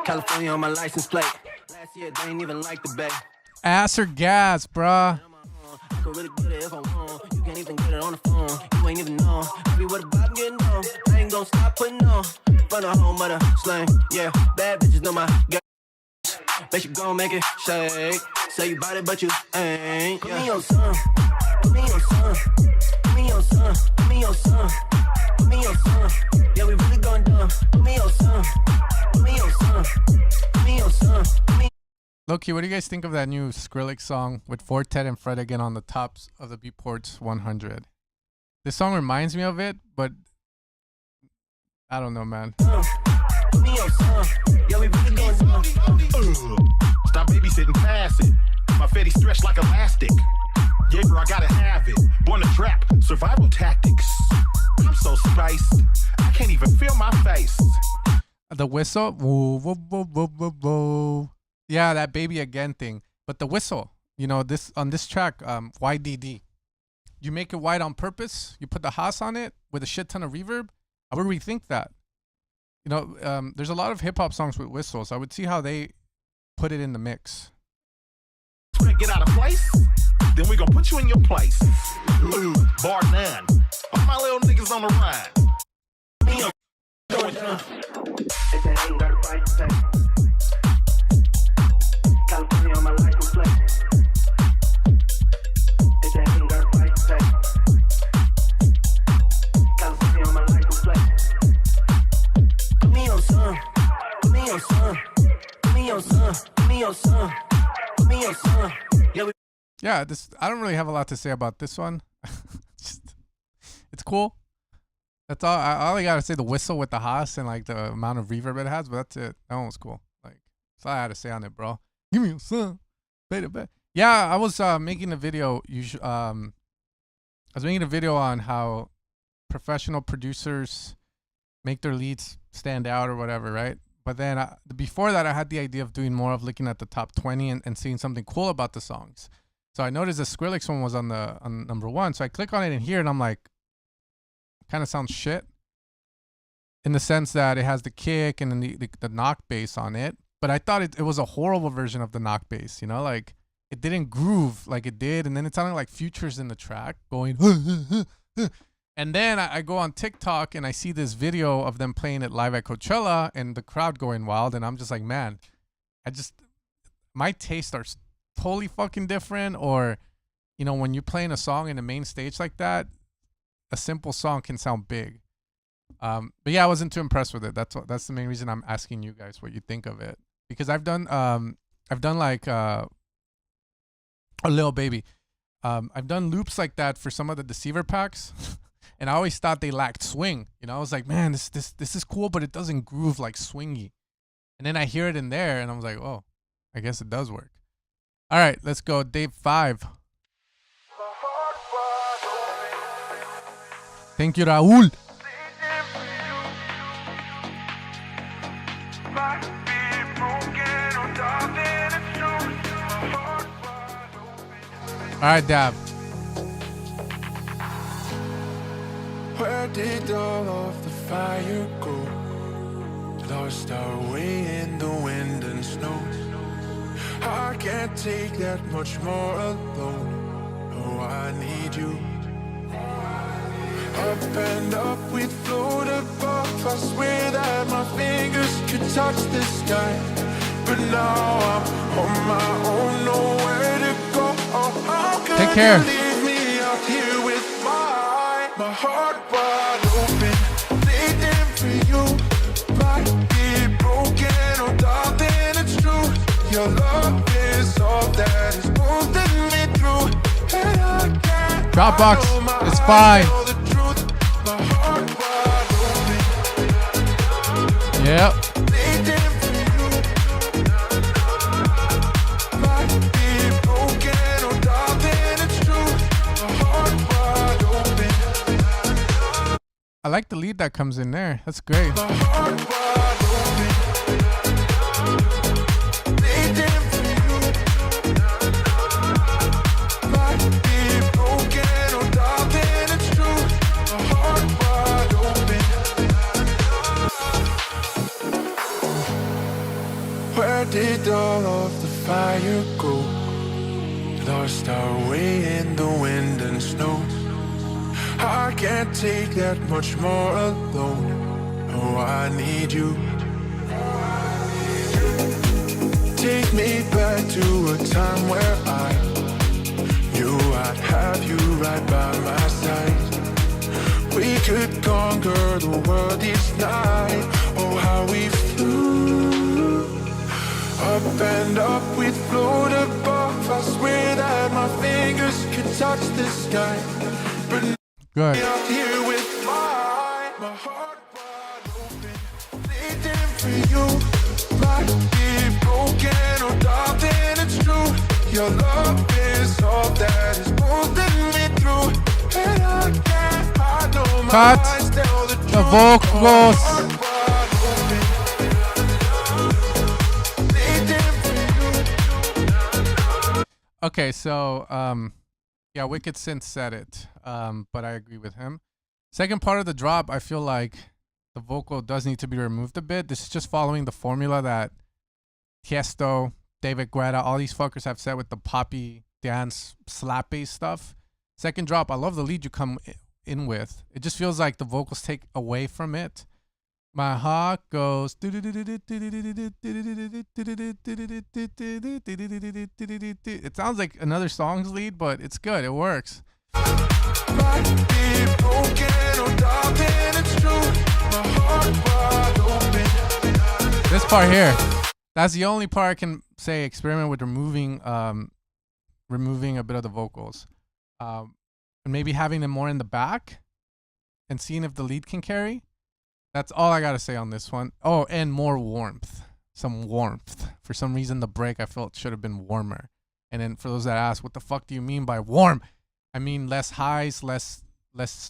California on my license plate. Last year they ain't even like the Bay. Ass or gas, bruh. I could really get it if I want. You can't even get it on the phone. You ain't even know. I be with a vibe getting on. I ain't gon' stop putting on. For the home of the slang. Yeah, bad bitches know my game. Bet you gon' make it shake. Say you bout it, but you ain't. Put me on some. Put me on some. Put me on some. Put me on some. Put me on some. Yeah, we really going dumb. Put me on some. Put me on some. Put me on some. Put me Loki, what do you guys think of that new Skrillex song with Fortet and Fred again on the tops of the Beatports 100? This song reminds me of it, but I don't know, man. Put me on some. Yeah, we really going dumb. Stop babysitting, pass it. My fatty stretched like elastic. Yeah, bro, I gotta have it. Born to trap, survival tactics. I'm so spiced, I can't even feel my face. The whistle. Woo, woo, woo, woo, woo, woo. Yeah, that baby again thing. But the whistle, you know, this on this track, YDD. You make it wide on purpose. You put the Haas on it with a shit ton of reverb. I would rethink that. You know, there's a lot of hip hop songs with whistles. I would see how they put it in the mix. Get out of place, then we gon' put you in your place. Bar 9. All my little niggas on the ride. Going down. If they ain't got a price to pay. California on my license plate. If they ain't got a price to pay. California on my license plate. Put me on some. Put me on some. Put me on some. Put me on some. Put me on some. Yeah, this I don't really have a lot to say about this one. It's cool. That's all. All I gotta say, the whistle with the Haas and like the amount of reverb it has, but that's it. That one was cool. Like that's all I had to say on it, bro. Give me a son, baby. Yeah, I was making a video. I was making a video on how professional producers make their leads stand out or whatever, right? But then before that, I had the idea of doing more of looking at the top 20 and seeing something cool about the songs. So I noticed the Skrillex one was on number 1. So I click on it in here and I'm like, kind of sounds shit in the sense that it has the kick and then the knock bass on it. But I thought it was a horrible version of the knock bass, you know, like it didn't groove like it did. And then it sounded like Future's in the track going, and then I go on TikTok and I see this video of them playing it live at Coachella and the crowd going wild. And I'm just like, man, my tastes are totally fucking different. Or, you know, when you're playing a song in the main stage like that, a simple song can sound big. But yeah, I wasn't too impressed with it. That's the main reason I'm asking you guys what you think of it, because I've done like a Lil Baby. I've done loops like that for some of the Deceiver packs. And I always thought they lacked swing. You know, I was like, man, this is cool, but it doesn't groove like swingy. And then I hear it in there, and I was like, oh, I guess it does work. All right, let's go. Dave 5. Thank you, Raul. All right, Dab. Where did all of the fire go? Lost our way in the wind and snow. I can't take that much more alone. No, I need you. Up and up, we'd float above. I swear that my fingers could touch the sky. But now I'm on my own, nowhere to go. Oh, how could Take care. you leave me out here with my heart wide open, bleeding for you. Might be broken, oh darling, it's true. Your love is all that is pulling me through. And I can't Dropbox, hide it's fine. all the truth. My heart wide open, Yep. bleeding for you. lead that comes in there. That's great. My heart wide open, bleeding for you. Might be broken, oh darling, it's true. My heart wide open. Where did all of the fire go? Lost our way in the wind and snow. I can't take that much more alone. Oh, I need you. Take me back to a time where I knew I'd have you right by my side. We could conquer the world each night. Oh, how we flew. Up and up, we'd float above. I swear that my fingers could touch the sky. But Good. out here with my heart wide open, bleeding for you. Might be broken, oh darling, it's true. Your love is all that is pulling me through. And I can't hide no my Cut. eyes tell the The truth. vocals. Heart wide open, bleeding for you. Okay, so yeah, Wicked Synth said it, but I agree with him. Second part of the drop, I feel like the vocal does need to be removed a bit. This is just following the formula that Tiesto, David Guetta, all these fuckers have said with the poppy dance slap bass stuff. Second drop, I love the lead you come in with. It just feels like the vocals take away from it. My heart goes. It sounds like another song's lead, but it's good. It works. Might be broken, oh darling, it's true. My heart wide open. This part here, that's the only part I can say experiment with removing a bit of the vocals, and maybe having them more in the back, and seeing if the lead can carry. That's all I gotta say on this one. Oh, and more warmth. Some warmth. For some reason, the break I felt should have been warmer. And then for those that ask, what the fuck do you mean by warm? I mean less highs, less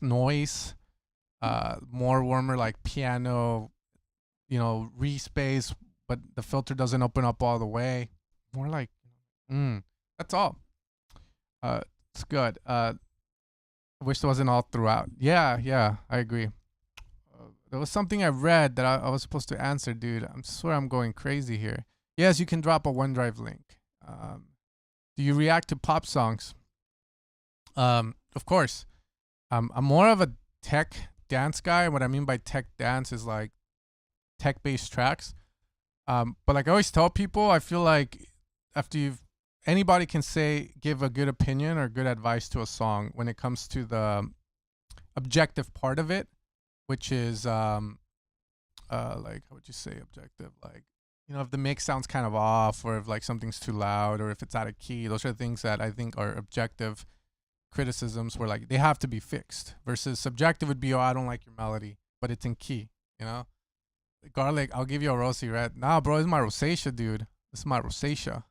noise, more warmer, like piano, re-space, but the filter doesn't open up all the way. More like, that's all. It's good. I wish it wasn't all throughout. Yeah, I agree. There was something I read that I was supposed to answer, dude. I swear I'm going crazy here. Yes, you can drop a OneDrive link. Do you react to pop songs? Of course. I'm more of a tech dance guy. What I mean by tech dance is like tech-based tracks. But like I always tell people, I feel like after anybody can give a good opinion or good advice to a song when it comes to the objective part of it, which is like, how would you say objective? Like, if the mix sounds kind of off, or if like something's too loud, or if it's out of key. Those are things that I think are objective criticisms where like they have to be fixed. Versus subjective would be, oh, I don't like your melody, but it's in key, Garlic, I'll give you a rosy red. Nah, bro, this is my rosacea, dude. This is my rosacea.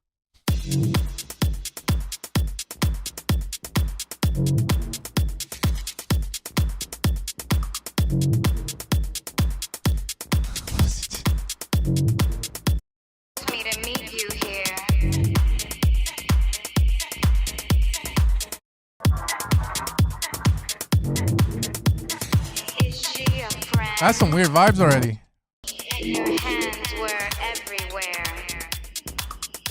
Me to meet you here. Is she a friend? That's some weird vibes already. And your hands were everywhere.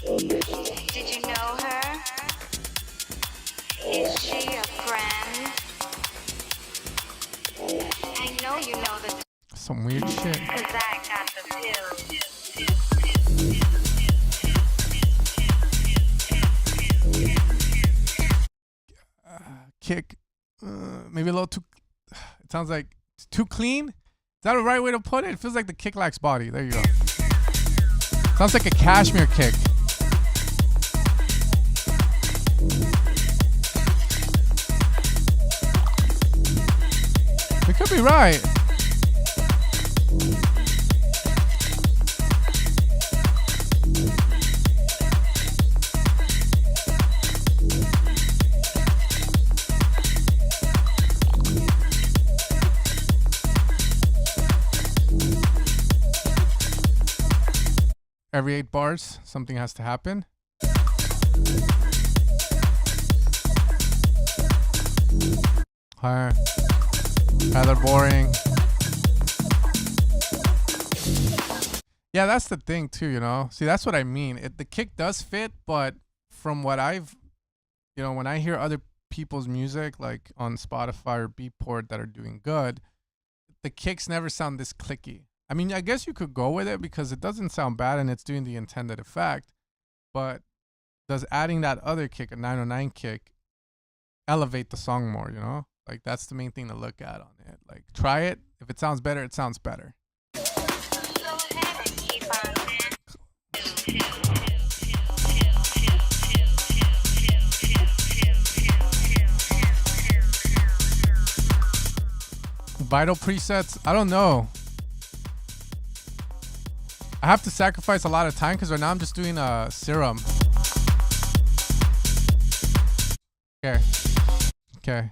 Did you know her? Is she a friend? I know you know the Some weird shit. 'cause I got the pills. Kick, maybe a little too. It sounds like too clean. Is that the right way to put it? It feels like the kick lacks body. There you go. Sounds like a cashmere kick. We could be right. every 8 bars, something has to happen. Rather boring. Yeah, that's the thing too, you know. See, that's what I mean. The kick does fit, but from what I've, you know, when I hear other people's music, like on Spotify or Beatport that are doing good, the kicks never sound this clicky. I mean, I guess you could go with it because it doesn't sound bad and it's doing the intended effect, but does adding that other kick, a 909 kick, elevate the song more, you know? Like, that's the main thing to look at on it. Like, try it. If it sounds better, it sounds better. Vital presets, I don't know. I have to sacrifice a lot of time because right now I'm just doing a serum. Okay. Okay.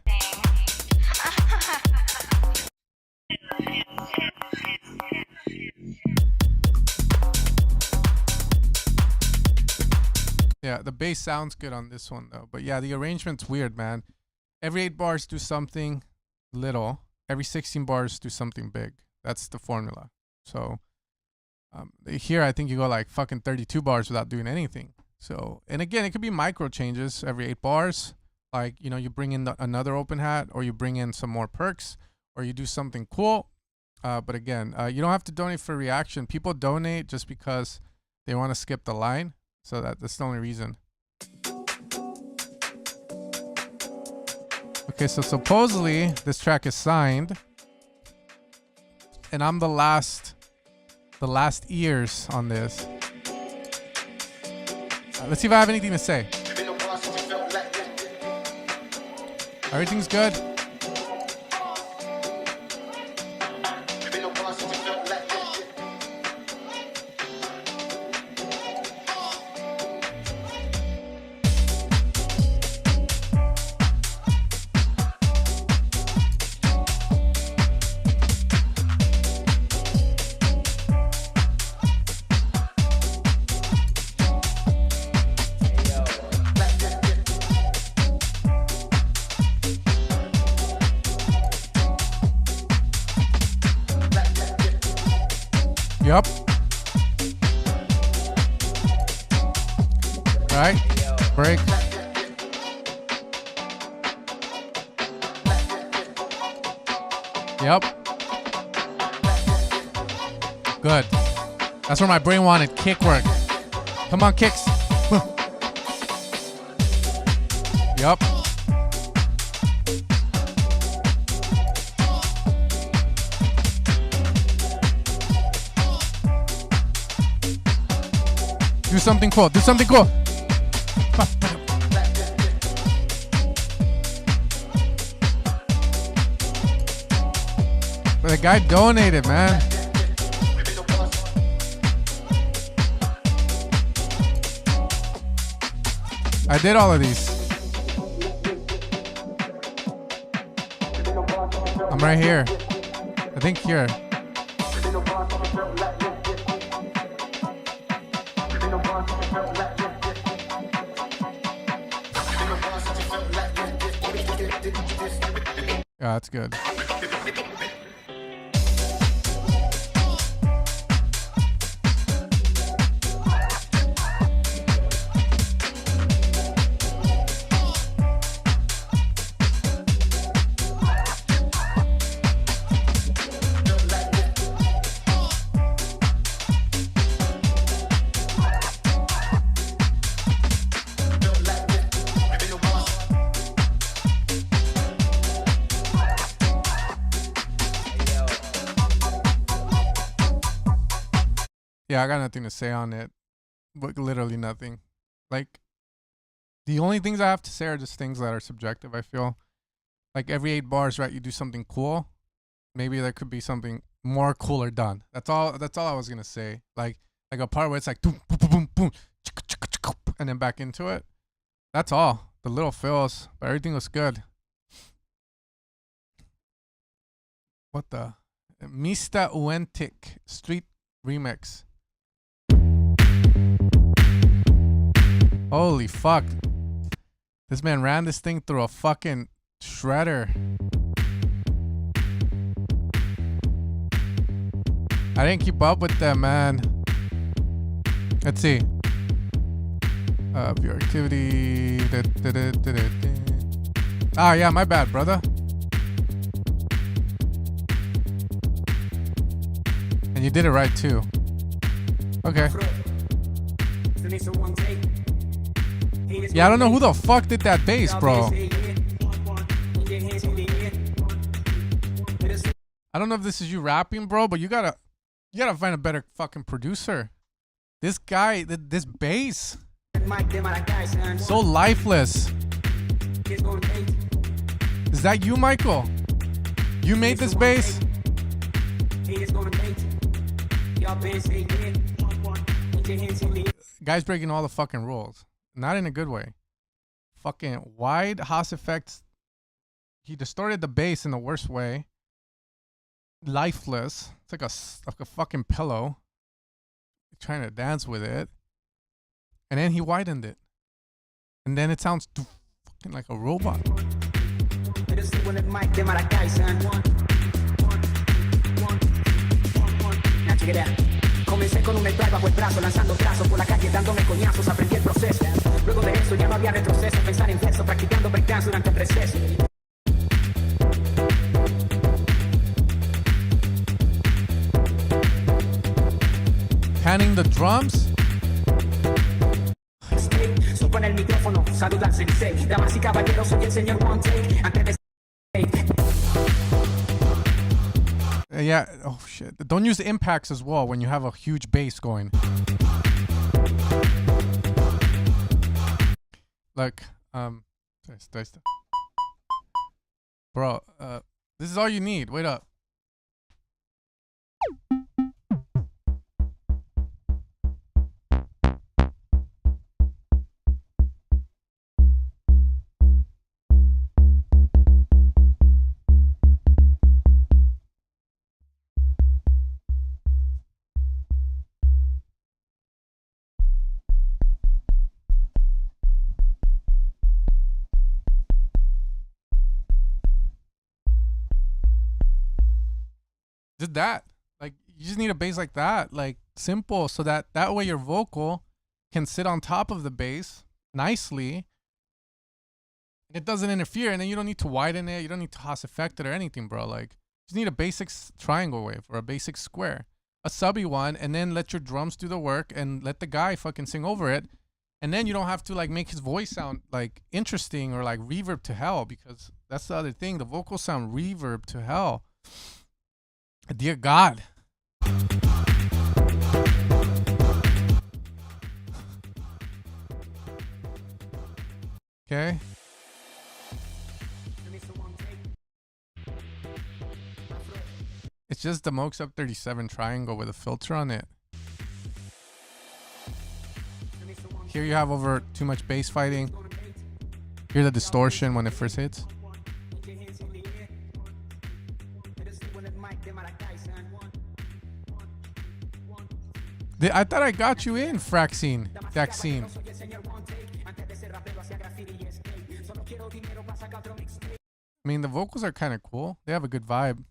Yeah, the bass sounds good on this one though. But yeah, the arrangement's weird, man. Every 8 bars do something little. Every 16 bars do something big. That's the formula. So here I think you go like fucking 32 bars without doing anything. So, and again, it could be micro changes every 8 bars. Like, you know, you bring in another open hat, or you bring in some more perks, or you do something cool. But again, you don't have to donate for reaction. People donate just because they want to skip the line. So that's the only reason. Okay, so supposedly this track is signed, and I'm the last ears on this. Let's see if I have anything to say. Everything's good. Yup. Right. Break. Yep. Good. That's where my brain wanted. Kick work. Come on, kicks. Yup. Do something cool. Do something cool. But the guy donated, man. I did all of these. I'm right here. I think here. Yeah, that's good. Yeah, I got nothing to say on it. But literally nothing. Like, the only things I have to say are just things that are subjective, I feel. Like, every 8 bars, right, you do something cool. Maybe there could be something more cooler done. That's all I was gonna say. Like a part where it's like boom, boom, boom, boom, and then back into it. That's all. The little fills, but everything was good. What the? Mista Uentic Street Remix. Holy fuck. This man ran this thing through a fucking shredder. I didn't keep up with them, man. Let's see. View activity. Ah, yeah, my bad, brother. And you did it right, too. Okay. Yeah, I don't know who the fuck did that bass, bro. I don't know if this is you rapping, bro, but you gotta find a better fucking producer. This guy, this bass, so lifeless. Is that you, Michael? You made this bass? Guy's breaking all the fucking rules. Not in a good way. Fucking wide Haas effects. He distorted the bass in the worst way. Lifeless. It's like a fucking pillow. Trying to dance with it. And then he widened it. And then it sounds fucking like a robot. Comencé con un metal bajo el brazo, lanzando trazos por la calle, dándome coñazos, aprendí el proceso. Luego de eso ya no había retroceso, pensar en verso, practicando breakdance durante el receso. Panning the drums? Supo en el micrófono, salud al sensei. Damas y caballeros, soy el señor One Take. Antes de yeah, oh shit. Don't use the impacts as well when you have a huge bass going. Look, bro, this is all you need. Wait up. Just that. Like, you just need a bass like that. Like, simple. So that way your vocal can sit on top of the bass nicely. It doesn't interfere. And then you don't need to widen it. You don't need to Haas effect it or anything, bro. Like, you just need a basic triangle wave or a basic square. A subby one. And then let your drums do the work. And let the guy fucking sing over it. And then you don't have to, like, make his voice sound, like, interesting or, like, reverb to hell. Because that's the other thing. The vocals sound reverb to hell. Dear God. Okay. It's just the Moog Sub 37 triangle with a filter on it. Here you have over too much bass fighting. Hear the distortion when it first hits. I thought I got you in, Fraxine. Daxine. I mean, the vocals are kind of cool. They have a good vibe.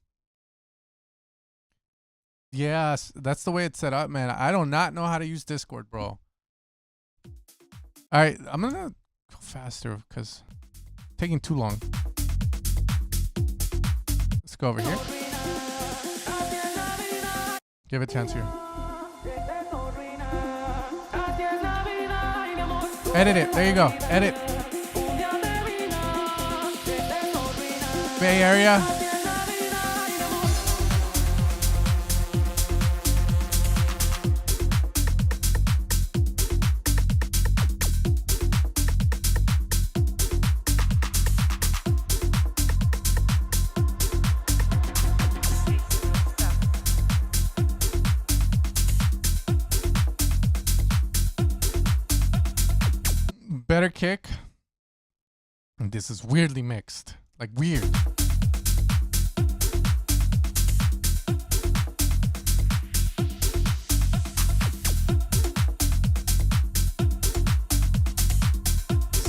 Yes, that's the way it's set up, man. I do not know how to use Discord, bro. All right, I'm going to go faster because it's taking too long. Let's go over here. Give it a chance here. Edit it. There you go. Edit. Bay Area. Better kick. And this is weirdly mixed. Like weird.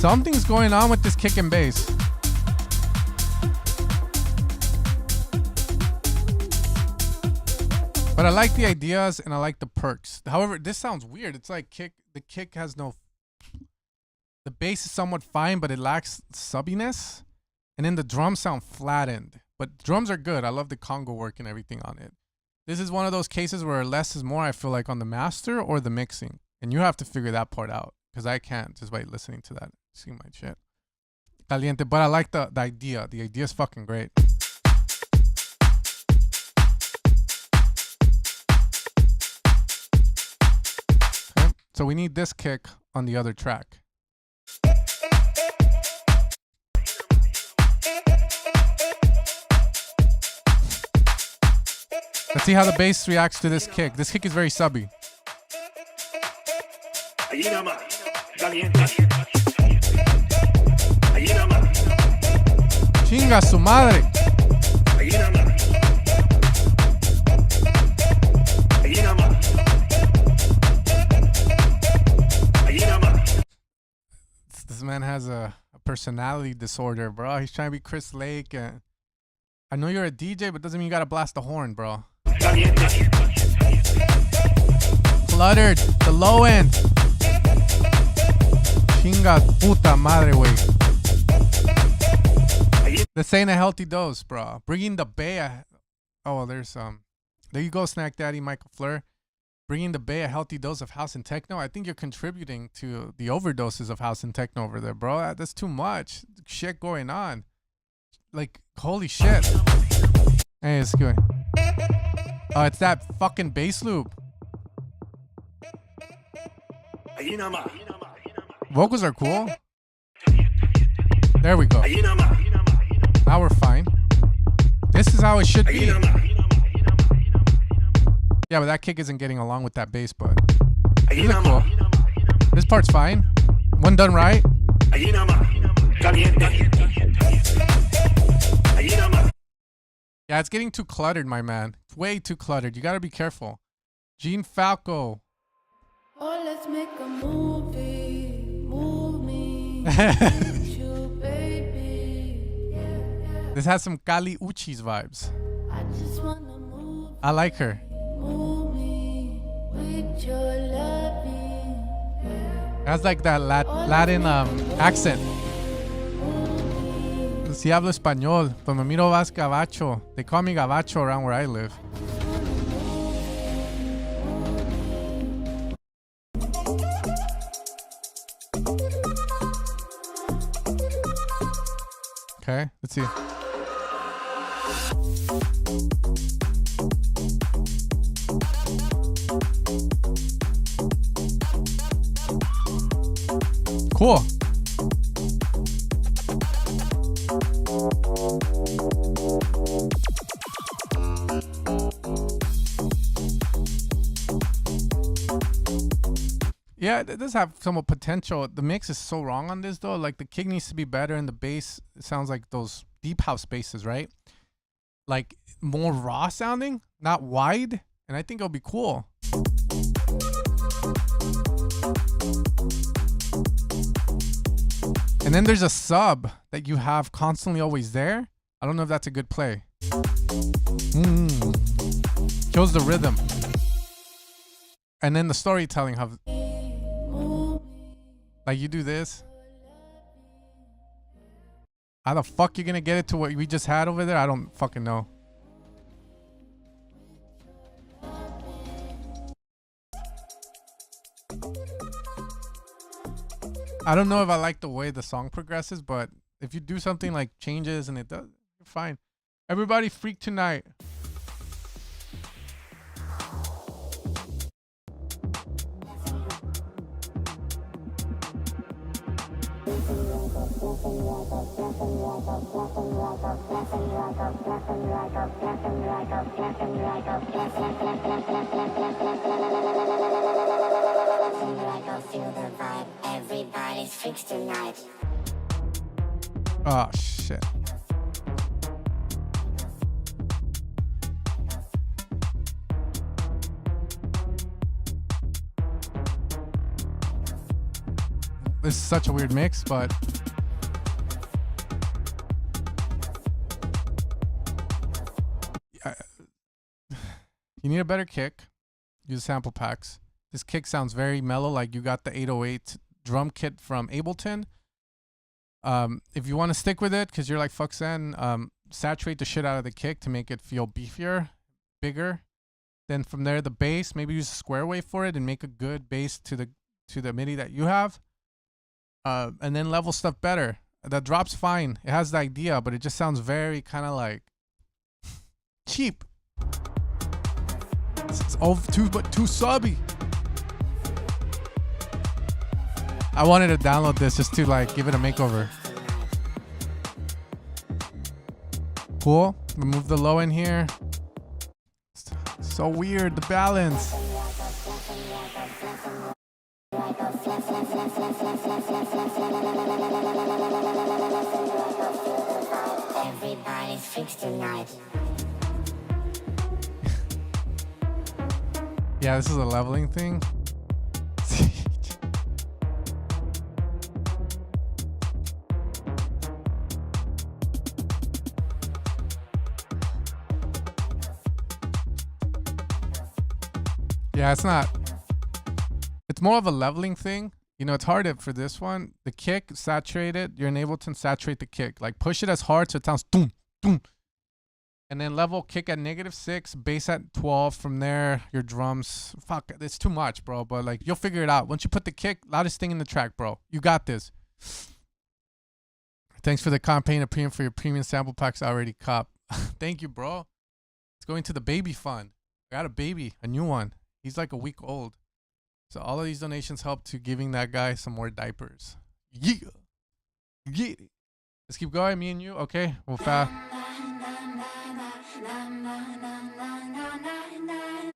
Something's going on with this kick and bass. But I like the ideas and I like the perks. However, this sounds weird. It's like the kick has no... The bass is somewhat fine, but it lacks subbiness. And then the drums sound flattened. But drums are good. I love the conga work and everything on it. This is one of those cases where less is more, I feel like, on the master or the mixing. And you have to figure that part out. Because I can't just by listening to that. See my shit. Caliente. But I like the idea. The idea is fucking great. Okay. So we need this kick on the other track. Let's see how the bass reacts to this kick. This kick is very subby. Chinga su madre. This man has a personality disorder, bro. He's trying to be Chris Lake. And I know you're a DJ, but doesn't mean you gotta blast the horn, bro. Cluttered, the low end. Chinga puta madre, wey. This ain't a healthy dose, bro. Bringing the bay. Oh, there's there you go, Snack Daddy, Michael Fleur. Bringing the bay a healthy dose of house and techno. I think you're contributing to the overdoses of house and techno over there, bro. That's too much shit going on. Like, holy shit. Hey, it's good. Oh, it's that fucking bass loop. Vocals are cool. There we go. Now we're fine. This is how it should be. Yeah, but that kick isn't getting along with that bass, but you look cool. This part's fine. When done right. Yeah, it's getting too cluttered, my man. It's way too cluttered. You gotta be careful. Gene Falco. Oh, let's make a movie. Move me. With you, baby. Yeah. This has some Kali Uchis vibes. I just wanna move. I like her. Move me with your loving. It has like that Latin accent. Si hablo español, pues me miro más gabacho. They call me gabacho around where I live. Okay, let's see. Cool. Yeah, it does have somewhat potential. The mix is so wrong on this though. Like the kick needs to be better and the bass sounds like those deep house basses, right? Like more raw sounding, not wide. And I think it'll be cool. And then there's a sub that you have constantly always there. I don't know if that's a good play. Kills the rhythm. And then the storytelling have... Like you do this. How the fuck you gonna get it to what we just had over there? I don't fucking know. I don't know if I like the way the song progresses, but if you do something like changes and it does, you're fine. Everybody freak tonight. Everybody's freaks tonight. Oh shit. this is such a weird mix, but you need a better kick. Use sample packs. This kick sounds very mellow, like you got the 808 drum kit from Ableton. If you want to stick with it, because you're like fuck Zen, saturate the shit out of the kick to make it feel beefier, bigger. Then from there, the bass, maybe use a square wave for it and make a good bass to the MIDI that you have. And then level stuff better. The drop's fine. It has the idea, but it just sounds very kind of like cheap. It's all too subby. I wanted to download this just to like give it a makeover. Cool. Remove the low in here. It's so weird, the balance. Everybody's fixed tonight. Yeah, this is a leveling thing. Yeah, it's not. It's more of a leveling thing. You know, it's harder for this one. The kick, saturate it. You're able to saturate the kick. Like push it as hard so it sounds doom, doom. And then level kick at -6, bass at 12. From there, your drums. Fuck, it's too much, bro. But like, you'll figure it out. Once you put the kick, loudest thing in the track, bro. You got this. Thanks for the campaign of premium for your premium sample packs already cop. Thank you, bro. It's going to the baby fund. I got a baby, a new one. He's like a week old. So all of these donations help to giving that guy some more diapers. Yeah. Yeah. Let's keep going, me and you. Okay, we'll fast.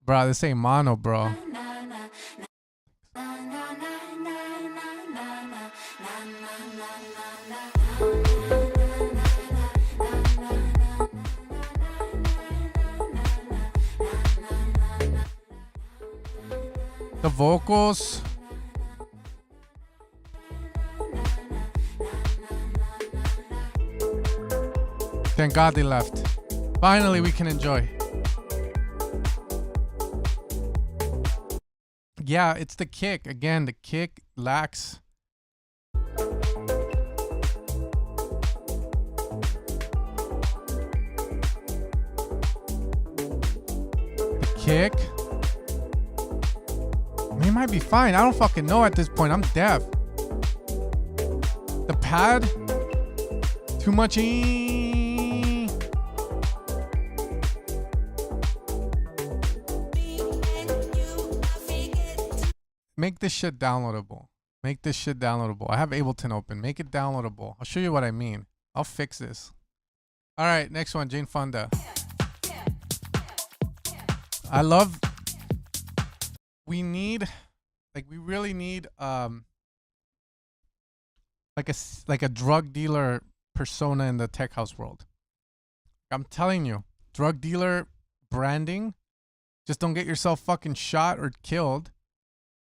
Bro, this ain't mono, bro. The vocals. Thank God they left. Finally, we can enjoy. Yeah, it's the kick. Again, the kick lacks. The kick. It might be fine. I don't fucking know at this point. I'm deaf. The pad. Too much. Make this shit downloadable. Make this shit downloadable. I have Ableton open. Make it downloadable. I'll show you what I mean. I'll fix this. All right, next one, Jane Fonda. I love. We really need like a drug dealer persona in the tech house world. I'm telling you, drug dealer branding. Just don't get yourself fucking shot or killed,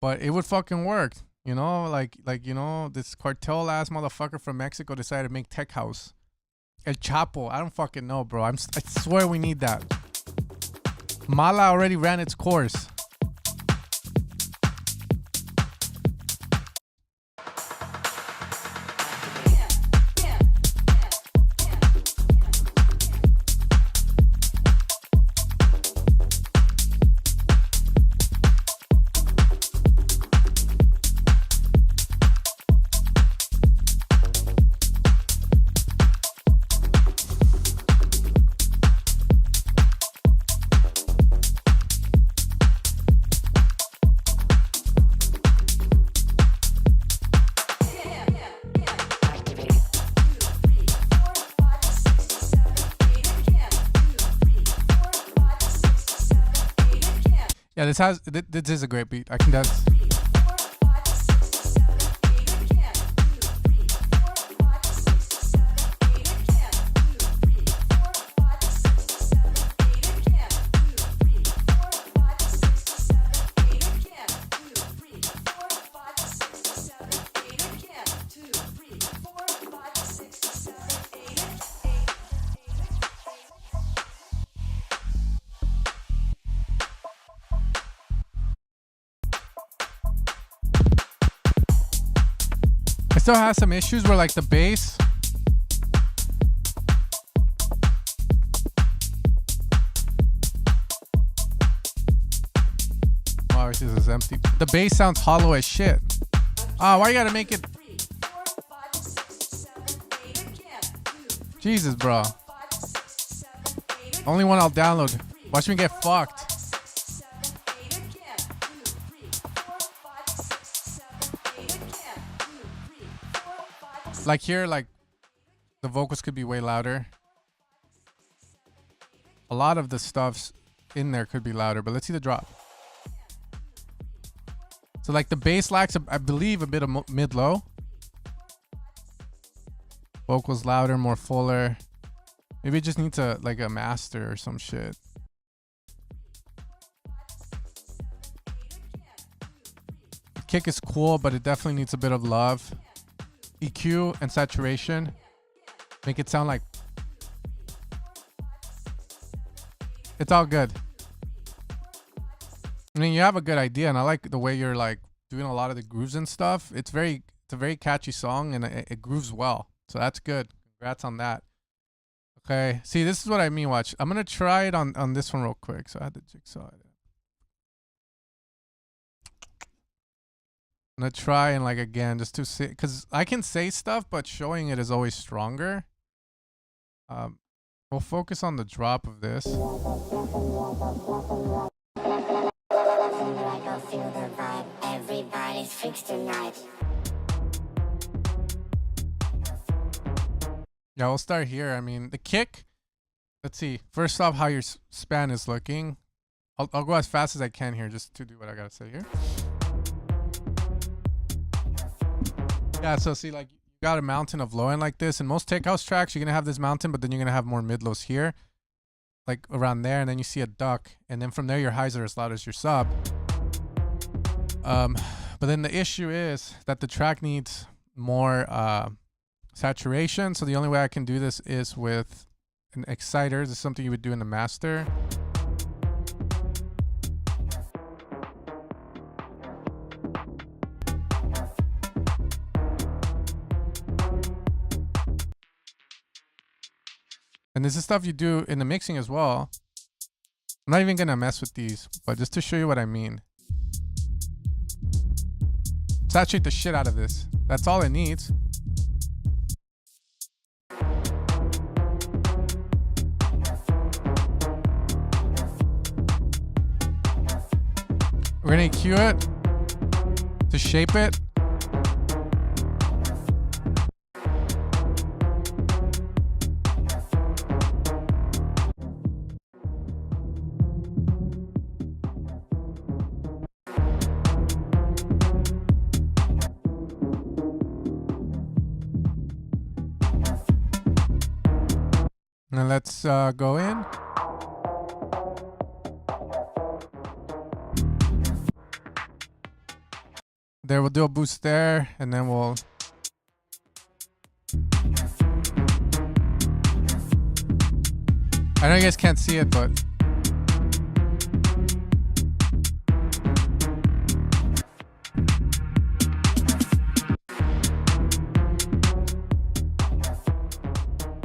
but it would fucking work. You know, like you know, this cartel ass motherfucker from Mexico decided to make tech house. El Chapo. I don't fucking know, bro. I swear we need that. Mala already ran its course. Yeah, this is a great beat. I can dance. still have some issues where like the bass. Oh, this is empty. The bass sounds hollow as shit. Ah, why you gotta make it? Jesus, bro. Only one I'll download. Watch me get fucked. Like here, like the vocals could be way louder. A lot of the stuff's in there could be louder, but let's see the drop. So like the bass lacks, I believe, a bit of mid-low. Vocals louder, more fuller. Maybe it just needs a like a master or some shit. The kick is cool, but it definitely needs a bit of love. EQ and saturation. Make it sound like it's all good. I mean, you have a good idea, and I like the way you're like doing a lot of the grooves and stuff. It's a very catchy song, and it grooves well. So that's good. Congrats on that. Okay. See, this is what I mean. Watch. I'm gonna try it on this one real quick. So I had the jigsaw. I'm gonna try and like again just to see, because I can say stuff, but showing it is always stronger. We'll focus on the drop of this. Everybody's fixed tonight. Yeah, we'll start here. I mean, the kick. Let's see. First off, how your span is looking. I'll go as fast as I can here, just to do what I gotta say here. Yeah, so see, like you got a mountain of low end like this. In most tech house tracks, you're gonna have this mountain, but then you're gonna have more mid lows here, like around there, and then you see a duck, and then from there your highs are as loud as your sub. But then the issue is that the track needs more saturation. So the only way I can do this is with an exciter. This is something you would do in the master. And this is stuff you do in the mixing as well. I'm not even gonna mess with these, but just to show you what I mean. Saturate the shit out of this. That's all it needs. We're gonna EQ it to shape it. Now let's go in. There, we'll do a boost there, and then we'll... I know you guys can't see it, but...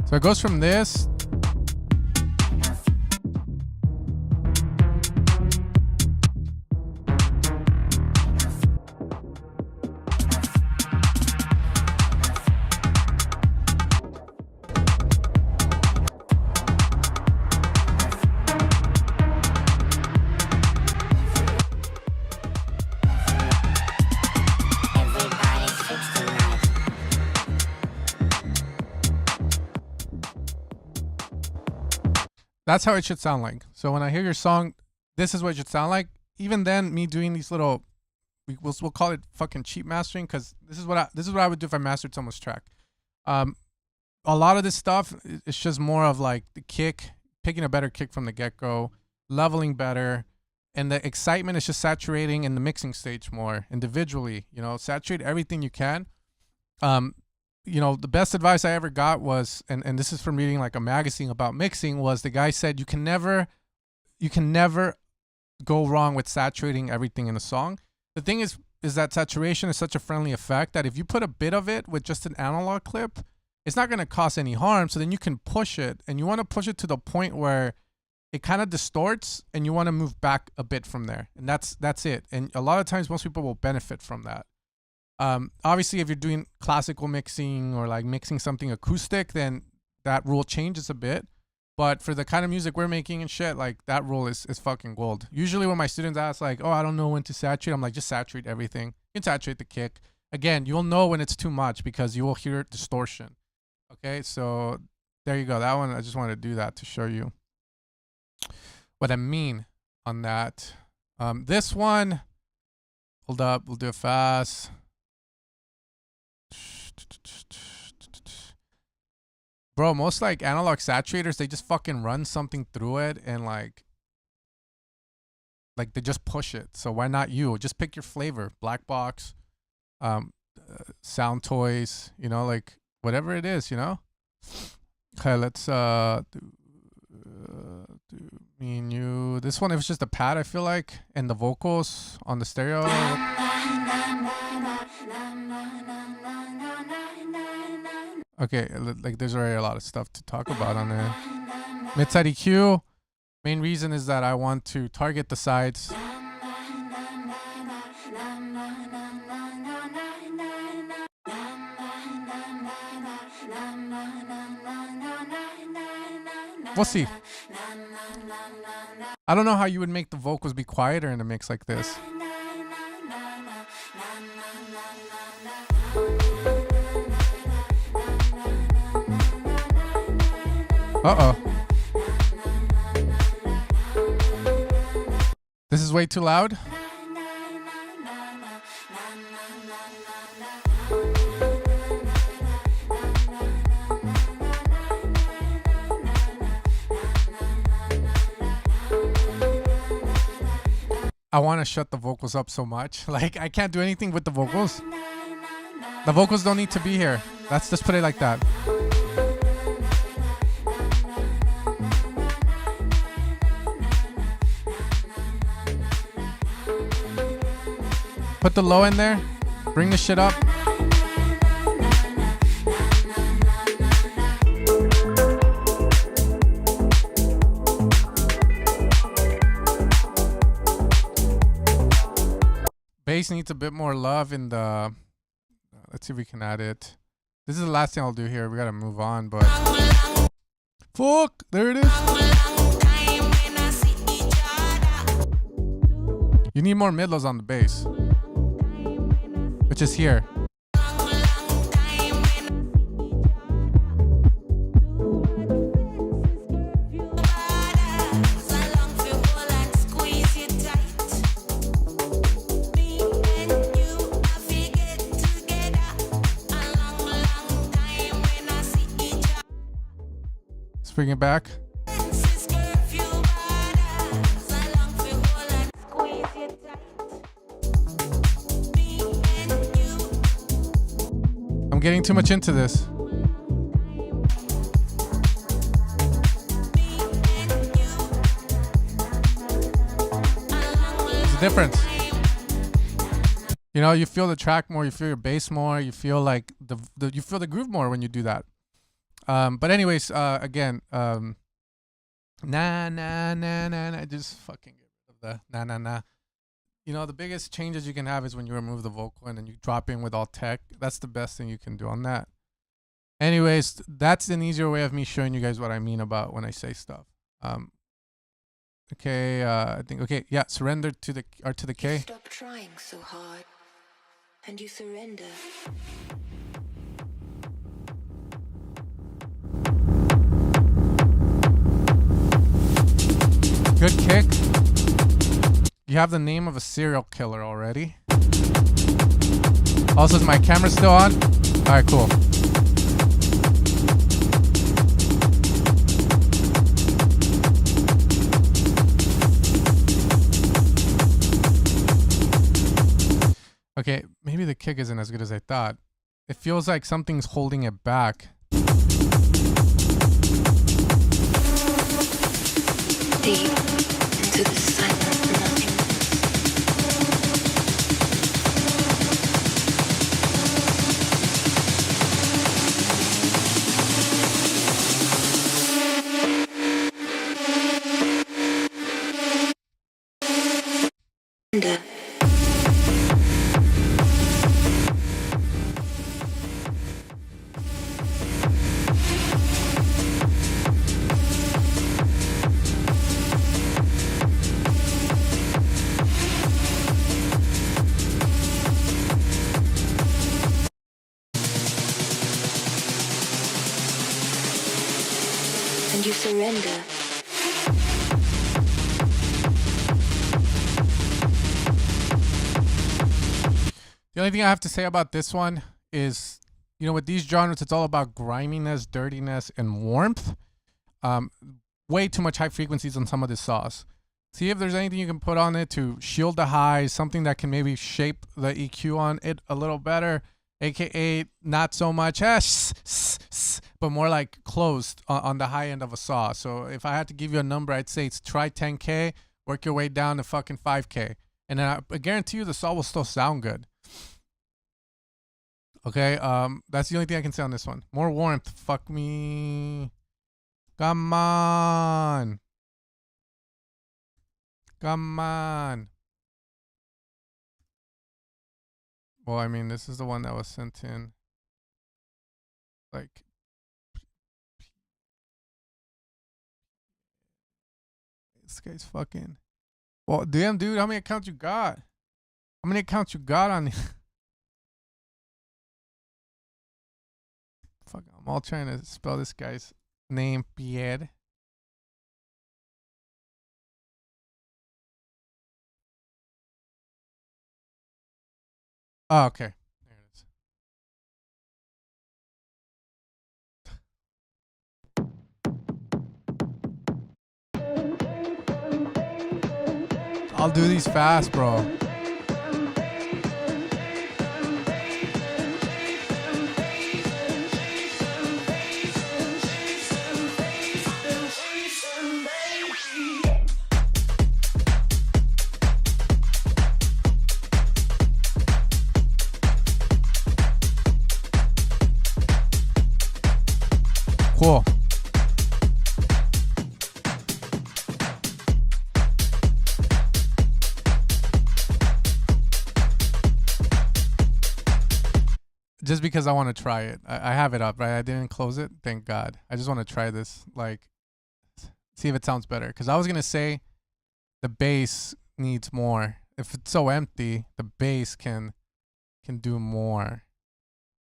So it goes from this... That's how it should sound like. So when I hear your song, this is what it should sound like. Even then, me doing these little, we'll call it fucking cheap mastering, because this is what I would do if I mastered someone's track. A lot of this stuff, it's just more of like the kick, picking a better kick from the get-go, leveling better, and the excitement is just saturating in the mixing stage more individually. You know, saturate everything you can. You know, the best advice I ever got was, and this is from reading like a magazine about mixing, was the guy said you can never go wrong with saturating everything in a song. The thing is, is that saturation is such a friendly effect that if you put a bit of it with just an analog clip, it's not going to cause any harm. So then you can push it, and you want to push it to the point where it kind of distorts, and you want to move back a bit from there. And that's it. And a lot of times most people will benefit from that. Obviously, if you're doing classical mixing or like mixing something acoustic, then that rule changes a bit. But for the kind of music we're making and shit, like that rule is fucking gold. Usually when my students ask like, oh, I don't know when to saturate, I'm like, just saturate everything. You can saturate the kick. Again, you'll know when it's too much because you will hear distortion. Okay, so there you go. That one, I just wanted to do that to show you what I mean on that. This one, hold up, we'll do it fast. Bro, most like analog saturators, they just fucking run something through it and like they just push it. So why not you? Just pick your flavor. Black box, sound toys, you know, like whatever it is, you know. Okay, let's do me and you. This one, it was just a pad, I feel like, and the vocals on the stereo. Okay, like there's already a lot of stuff to talk about on there. Mid-side EQ, main reason is that I want to target the sides. We'll see. I don't know how you would make the vocals be quieter in a mix like this. Uh-oh. This is way too loud. I want to shut the vocals up so much. Like, I can't do anything with the vocals. The vocals don't need to be here. Let's just put it like that. Put the low in there. Bring the shit up. Bass needs a bit more love in the... let's see if we can add it. This is the last thing I'll do here. We gotta move on, but... Fuck! There it is. You need more mid-lows on the bass. Which is here. Let's bring it back. I'm getting too much into this. There's a difference. You know, you feel the track more, you feel your bass more, you feel like you feel the groove more when you do that. But anyways, again, nah, just fucking get rid of the nah. You know, the biggest changes you can have is when you remove the vocal and then you drop in with all tech. That's the best thing you can do on that. Anyways, that's an easier way of me showing you guys what I mean about when I say stuff. Okay, I think, okay, yeah, surrender to the K. You stop trying so hard and you surrender. Good kick. You have the name of a serial killer already. Also, is my camera still on? Alright, cool. Okay, maybe the kick isn't as good as I thought. It feels like something's holding it back. Deep into the silent nothingness. And you surrender. The only thing I have to say about this one is, you know, with these genres, it's all about griminess, dirtiness, and warmth. Way too much high frequencies on some of this sauce. See if there's anything you can put on it to shield the highs, something that can maybe shape the EQ on it a little better, aka not so much, but more like closed on the high end of a saw. So if I had to give you a number, I'd say it's try 10K, work your way down to fucking 5K. And then I guarantee you the saw will still sound good. Okay, that's the only thing I can say on this one. More warmth. Fuck me. Come on. Come on. Well, I mean, this is the one that was sent in. Like, this guy's fucking. Well, damn, dude, how many accounts you got? How many accounts you got on? Fuck, I'm all trying to spell this guy's name, Pierre. Oh, okay. There it is. I'll do these fast, bro. Cool. Just because I want to try it. I have it up, right? I didn't close it. Thank God. I just want to try this. Like, see if it sounds better. Because I was going to say the bass needs more. If it's so empty, the bass can do more.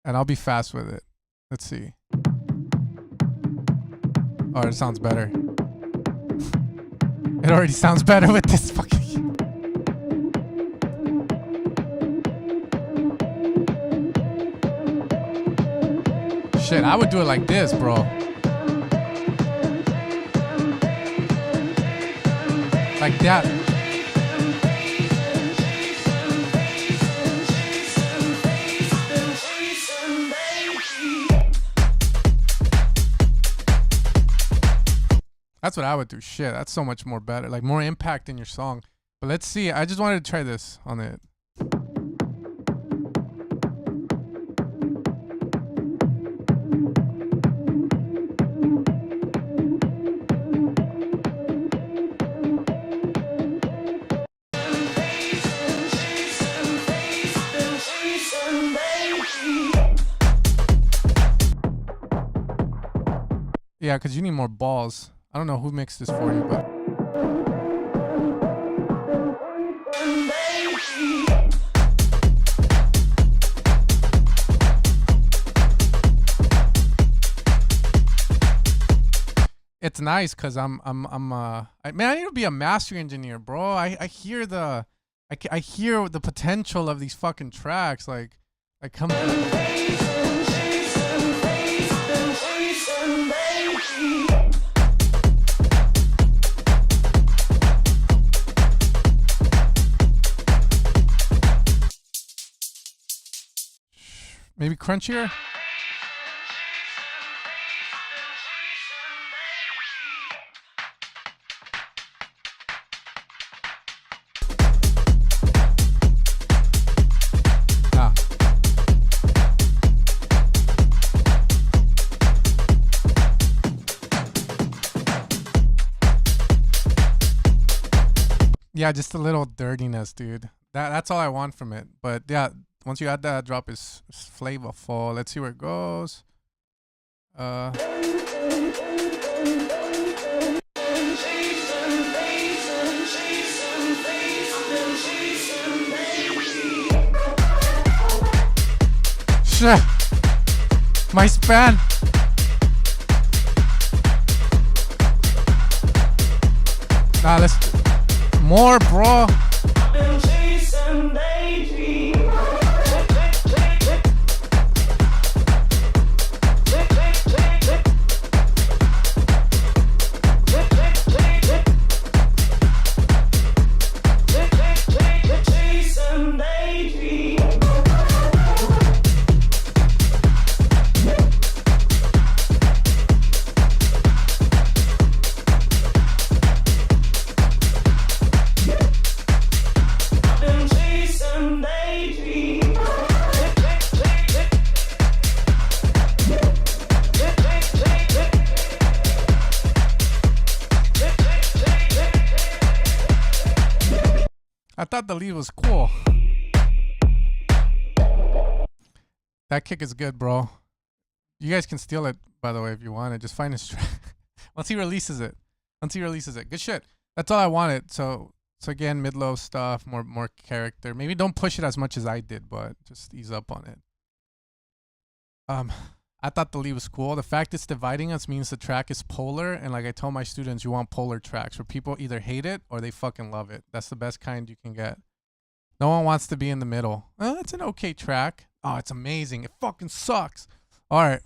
And I'll be fast with it. Let's see. Oh, it sounds better. It already sounds better with this fucking... Shit, I would do it like this, bro. Like that. That's what I would do. Shit, that's so much more better. Like, more impact in your song. But let's see. I just wanted to try this on it. Yeah, because you need more balls. I don't know who mixed this for you, but... It's nice because man, I need to be a master engineer, bro. I hear the potential of these fucking tracks. Like come maybe crunchier. yeah, just a little dirtiness, dude. That's all I want from it. But yeah, once you add that drop, is flavorful. Let's see where it goes. Shit. My span. Nah, let's more, bro. I thought the lead was cool. That kick is good, bro. You guys can steal it, by the way, if you want it. Just find his track. Once he releases it. Good shit. That's all I wanted. So again, mid-low stuff, more character. Maybe don't push it as much as I did, but just ease up on it. I thought the lead was cool. The fact it's dividing us means the track is polar, and like I tell my students, you want polar tracks where people either hate it or they fucking love it. That's the best kind you can get. No one wants to be in the middle. Well, it's an okay track. Oh, it's amazing. It fucking sucks. All right.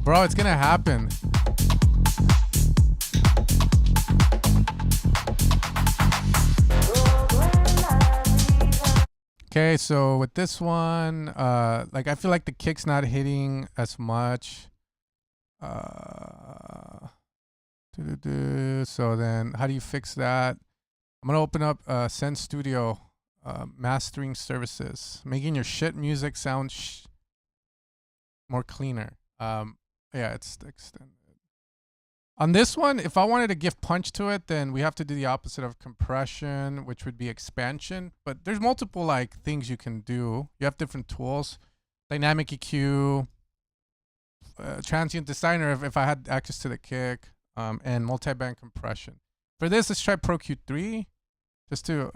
Bro, it's gonna happen. Okay, so with this one, like I feel like the kick's not hitting as much. So then how do you fix that? I'm gonna open up Send Studio mastering services, making your shit music sound more cleaner. Yeah, it's extended. On this one, if I wanted to give punch to it, then we have to do the opposite of compression, which would be expansion. But there's multiple like things you can do. You have different tools, dynamic EQ, transient designer if I had access to the kick, and multi-band compression. For this, let's try Pro Q3 just to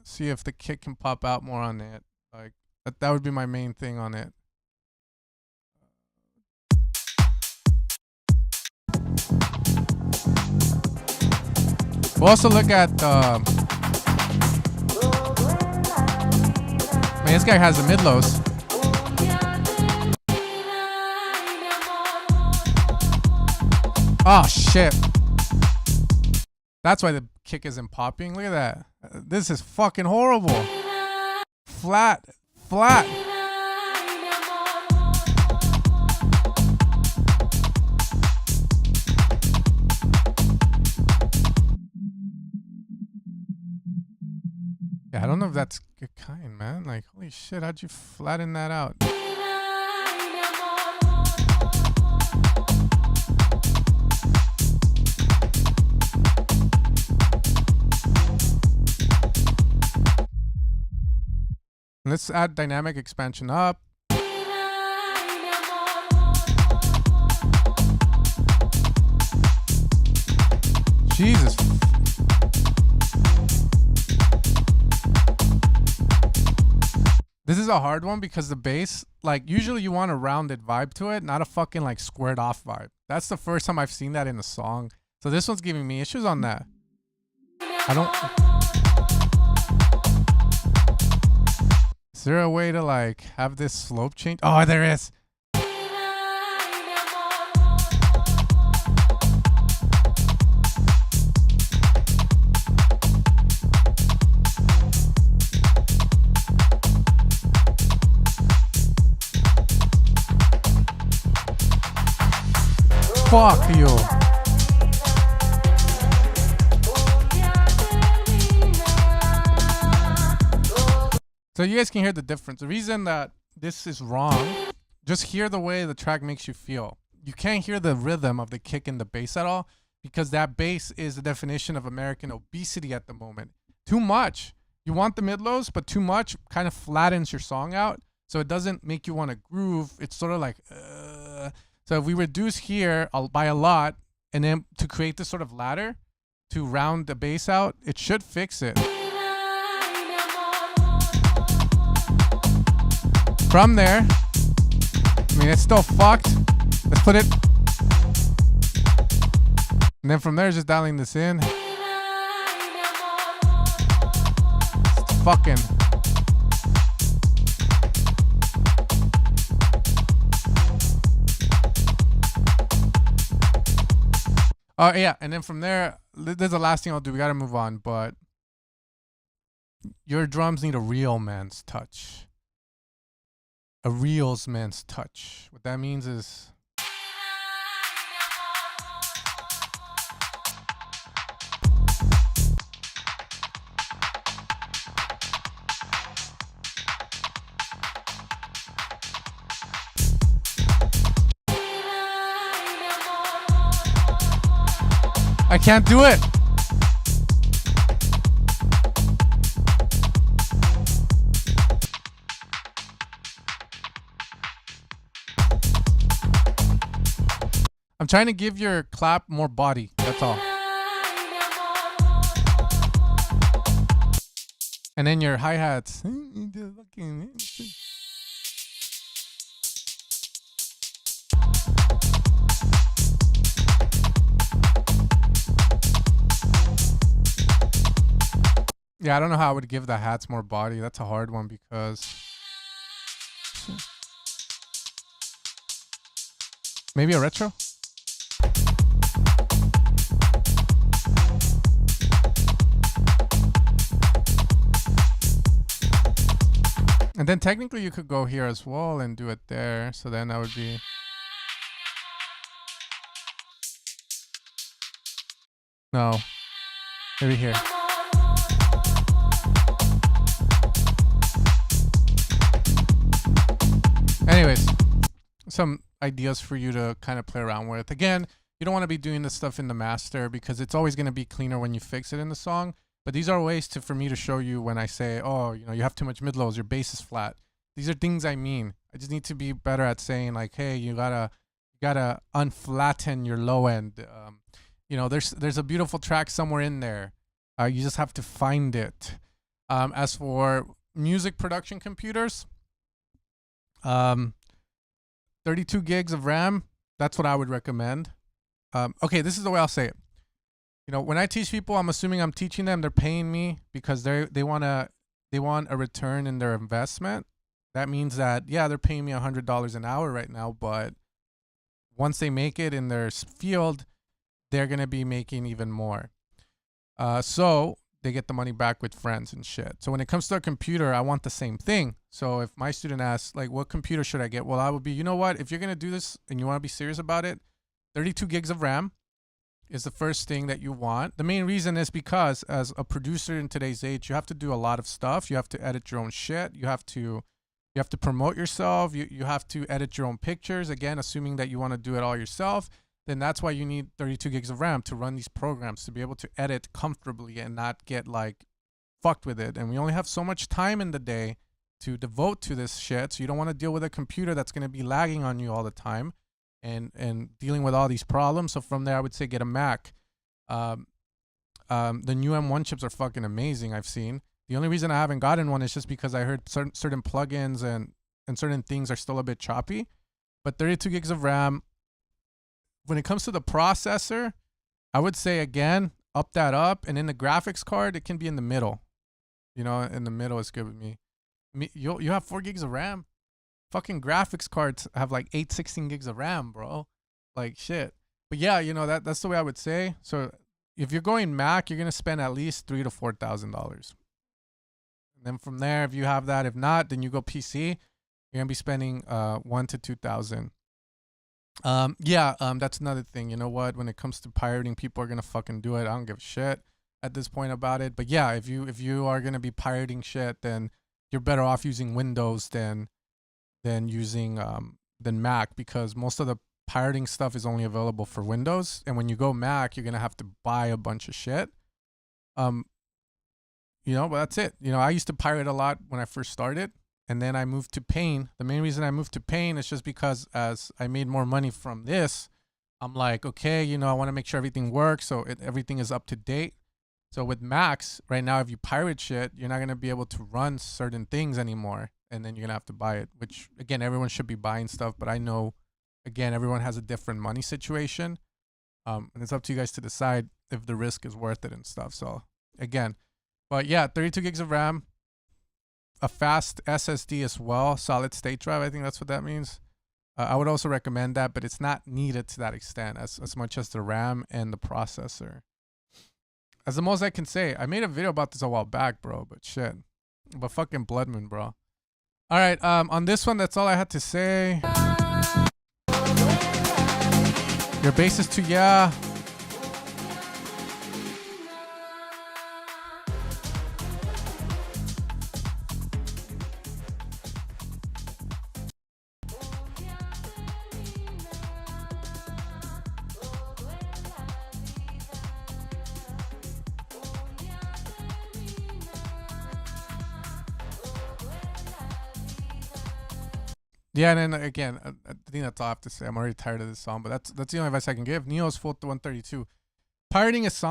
see if the kick can pop out more on it. Like that would be my main thing on it. We'll also look at man, this guy has the mid-lows. Oh shit. That's why the kick isn't popping. Look at that. This is fucking horrible. Flat. Yeah, I don't know if that's good kind, man. Like, holy shit, how'd you flatten that out? Let's add dynamic expansion up. Jesus. This is a hard one because the bass, like usually you want a rounded vibe to it, not a fucking like squared off vibe. That's the first time I've seen that in a song. So this one's giving me issues on that. Is there a way to like have this slope change? Oh, there is. Fuck you. So you guys can hear the difference. The reason that this is wrong, just hear the way the track makes you feel. You can't hear the rhythm of the kick and the bass at all, because that bass is the definition of American obesity at the moment. Too much. You want the mid-lows, but too much kind of flattens your song out, so it doesn't make you want to groove. It's sort of like, so if we reduce here by a lot, and then to create this sort of ladder to round the bass out, it should fix it. From there, I mean, it's still fucked. Let's put it. And then from there, just dialing this in. It's fucking. Oh, yeah. And then from there, this is the last thing I'll do. We got to move on. But your drums need a real man's touch. A real man's touch. What that means is I can't do it. I'm trying to give your clap more body. That's all. And then your hi-hats. Yeah, I don't know how I would give the hats more body. That's a hard one because maybe a retro? And then technically you could go here as well and do it there. So then that would be... No. Maybe here. Anyways, some ideas for you to kind of play around with. Again, you don't want to be doing this stuff in the master because it's always going to be cleaner when you fix it in the song. But these are ways for me to show you when I say, oh, you know, you have too much mid-lows, your bass is flat. These are things I mean. I just need to be better at saying like, hey, you gotta unflatten your low end. You know, there's a beautiful track somewhere in there. You just have to find it. As for music production computers, 32 gigs of RAM, that's what I would recommend. Okay, this is the way I'll say it. You know, when I teach people, I'm assuming I'm teaching them, they're paying me because they want a return in their investment. That means that, yeah, they're paying me $100 an hour right now, but once they make it in their field, they're going to be making even more. So they get the money back with friends and shit. So when it comes to a computer, I want the same thing. So if my student asks, like, what computer should I get? Well, I would be, you know what? If you're going to do this and you want to be serious about it, 32 gigs of RAM is the first thing that you want. The main reason is because as a producer in today's age, you have to do a lot of stuff. You have to edit your own shit. You have to promote yourself. You have to edit your own pictures. Again, assuming that you want to do it all yourself, then that's why you need 32 gigs of RAM to run these programs, to be able to edit comfortably and not get like fucked with it. And we only have so much time in the day to devote to this shit. So you don't want to deal with a computer that's going to be lagging on you all the time and dealing with all these problems. So from there, I would say get a Mac. The new M1 chips are fucking amazing, I've seen. The only reason I haven't gotten one is just because I heard certain plugins and certain things are still a bit choppy. But 32 gigs of RAM, when it comes to the processor, I would say, again, up that up. And in the graphics card, it can be in the middle. You know, in the middle is good with me. You have 4 gigs of RAM. Fucking graphics cards have like 16 gigs of RAM, bro. Like shit. But yeah, you know, that's the way I would say. So if you're going Mac, you're gonna spend at least $3,000 to $4,000. And then from there, if you have that, if not, then you go PC. You're gonna be spending $1,000 to $2,000. That's another thing. You know what? When it comes to pirating, people are gonna fucking do it. I don't give a shit at this point about it. But yeah, if you are gonna be pirating shit, then you're better off using Windows than using than Mac, because most of the pirating stuff is only available for Windows, and when you go Mac, you're gonna have to buy a bunch of shit. You know, but that's it. You know, I used to pirate a lot when I first started, and then I moved to Pain. The main reason I moved to Pain is just because as I made more money from this, I'm like, okay, you know, I want to make sure everything works, so everything is up to date. So with Macs right now, if you pirate shit, you're not gonna be able to run certain things anymore, and then you're gonna have to buy it. Which again, everyone should be buying stuff, but I know, again, everyone has a different money situation, and it's up to you guys to decide if the risk is worth it and stuff. So again. But yeah, 32 gigs of RAM, a fast SSD as well, solid state drive. I think that's what that means. I would also recommend that, but it's not needed to that extent as much as the RAM and the processor. That's the most I can say. I made a video about this a while back, bro, but shit. But fucking Blood Moon, bro. All right, on this one, that's all I had to say. Your bass is too, yeah. Yeah, and then again, I think that's all I have to say. I'm already tired of this song, but that's the only advice I can give. Neo's full to 132. Pirating is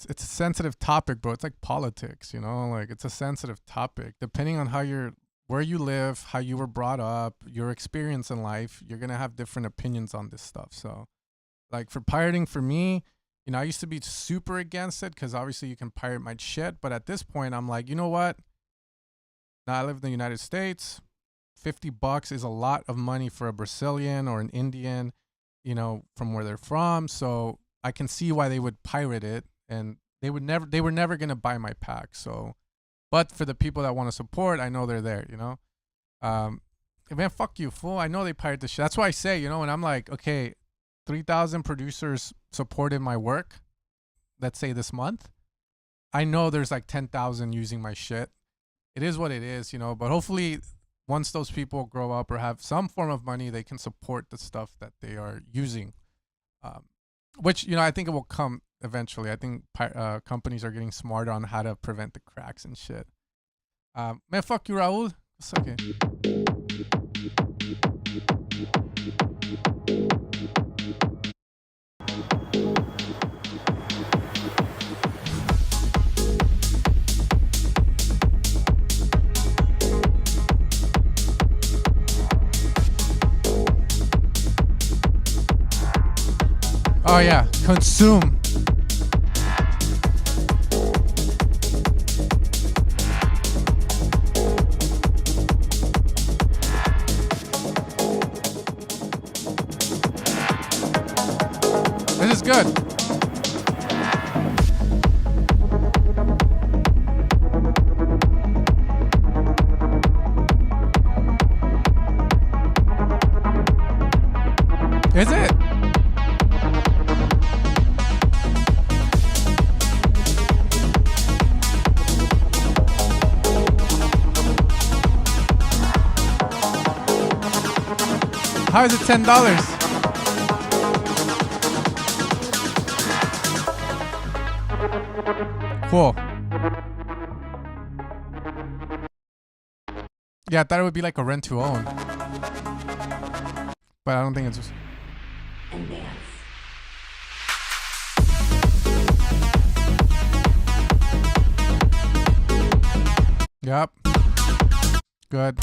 it's a sensitive topic, bro. It's like politics, you know, like it's a sensitive topic. Depending on where you live, how you were brought up, your experience in life, you're gonna have different opinions on this stuff. So, like for pirating, for me, you know, I used to be super against it because obviously you can pirate my shit, but at this point, I'm like, you know what? Now I live in the United States. $50 is a lot of money for a Brazilian or an Indian, you know, from where they're from. So I can see why they would pirate it, and they were never going to buy my pack. So, but for the people that want to support, I know they're there, you know? Man, fuck you, fool. I know they pirate this shit. That's why I say, you know, when I'm like, okay, 3,000 producers supported my work, let's say this month, I know there's like 10,000 using my shit. It is what it is, you know, but hopefully once those people grow up or have some form of money, they can support the stuff that they are using, which, you know, I think it will come eventually. I think companies are getting smarter on how to prevent the cracks and shit. Man, fuck you, Raul. It's okay. Oh yeah, consume. This is good. Is it? How is it $10? Cool. Yeah, I thought it would be like a rent to own. But I don't think it's just... Yep. Good.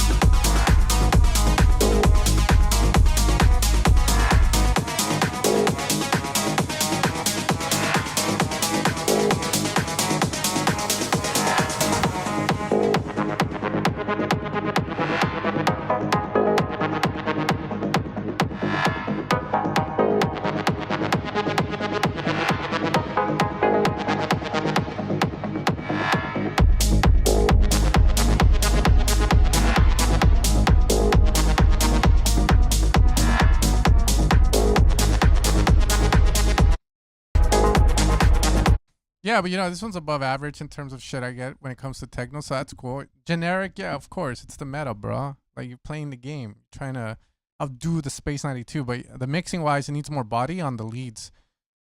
Yeah, but this one's above average in terms of shit I get when it comes to techno, so that's cool. Generic, yeah, of course, it's the meta, bro. Like you're playing the game, trying to outdo the Space 92, but the mixing wise, it needs more body on the leads.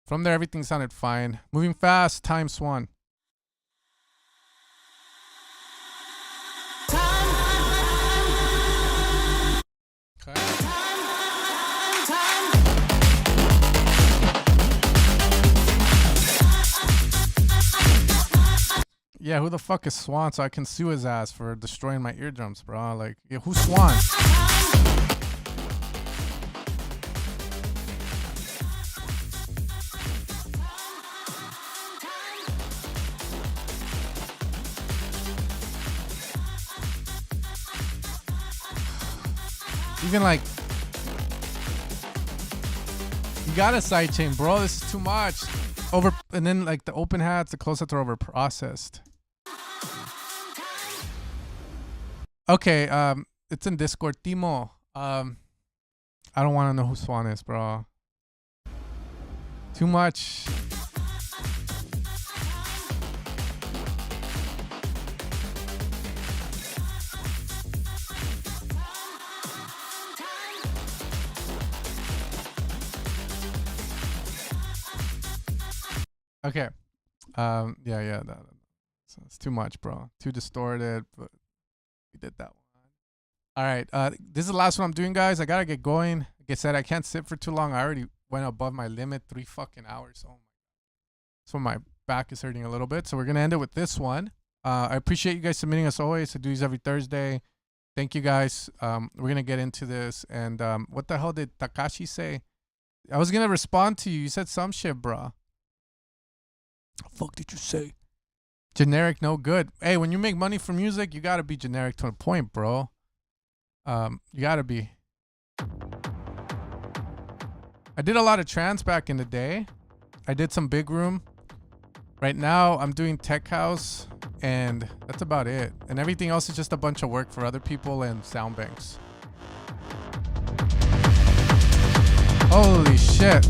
From there, everything sounded fine. Moving fast, time Swan. Okay. Yeah, who the fuck is Swan so I can sue his ass for destroying my eardrums, bro? Like, yeah, who's Swan? Even like, you got a sidechain, bro. This is too much. And then like the open hats, the close-ups are over processed. Okay, it's in Discord. Timo, I don't want to know who Swan is, bro. Too much. Okay. Yeah. It's too much, bro. Too distorted, but we did that one. All right. This is the last one I'm doing, guys. I gotta get going. Like I said, I can't sit for too long. I already went above my limit, 3 fucking hours. Oh my. So my back is hurting a little bit. So we're gonna end it with this one. I appreciate you guys submitting as always. I do these every Thursday. Thank you guys. We're gonna get into this. And what the hell did Takashi say? I was gonna respond to you. You said some shit, bro. The fuck did you say? Generic, no good. Hey, when you make money from music, you gotta be generic to a point, bro. You gotta be. I did a lot of trance back in the day. I did some big room. Right now, I'm doing tech house, and that's about it. And everything else is just a bunch of work for other people and sound banks. Holy shit.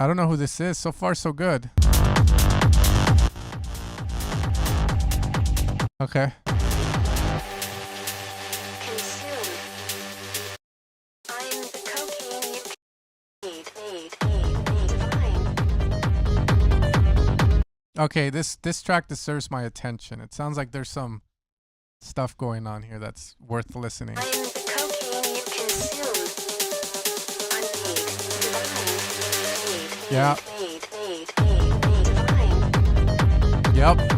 I don't know who this is. So far, so good. Okay. Okay, this track deserves my attention. It sounds like there's some stuff going on here that's worth listening. Yeah. Yep.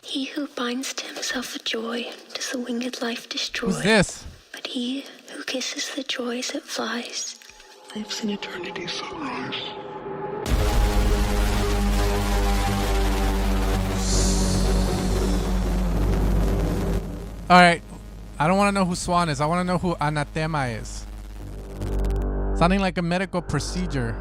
He who binds to himself a joy does the winged life destroy. Who's this? But he who kisses the joy as it flies lives in eternity's sunrise. All right. I don't want to know who Swan is. I want to know who Anathema is. Sounding like a medical procedure.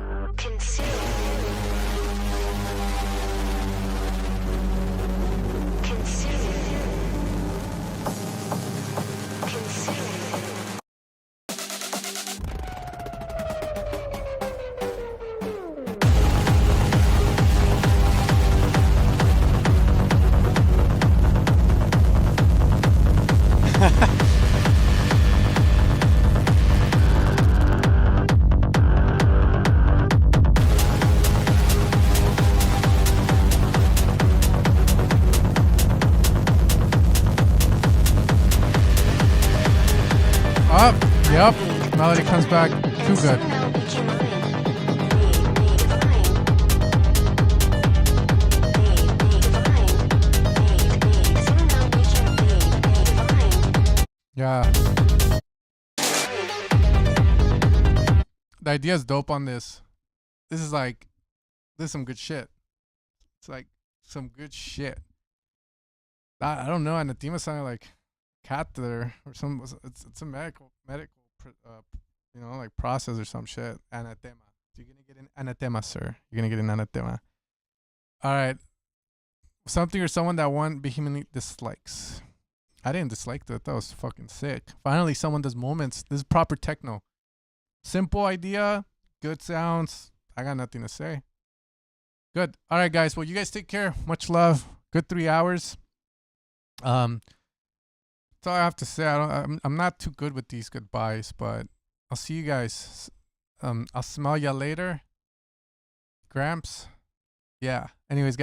Yep, melody comes back too good. Yeah. The idea is dope on this. This is some good shit. It's like some good shit. I don't know. Anathema sounded like catheter or some. It's a medical like process or some shit. Anathema. You're gonna get an anathema, sir. You're gonna get an anathema. All right. Something or someone that one vehemently dislikes. I didn't dislike that. That was fucking sick. Finally, someone does moments. This is proper techno. Simple idea, good sounds. I got nothing to say. Good. All right, guys. Well, you guys take care. Much love. Good 3 hours. That's all I have to say. I'm not too good with these goodbyes, but I'll see you guys. I'll smell ya later. Gramps. Yeah. Anyways, guys.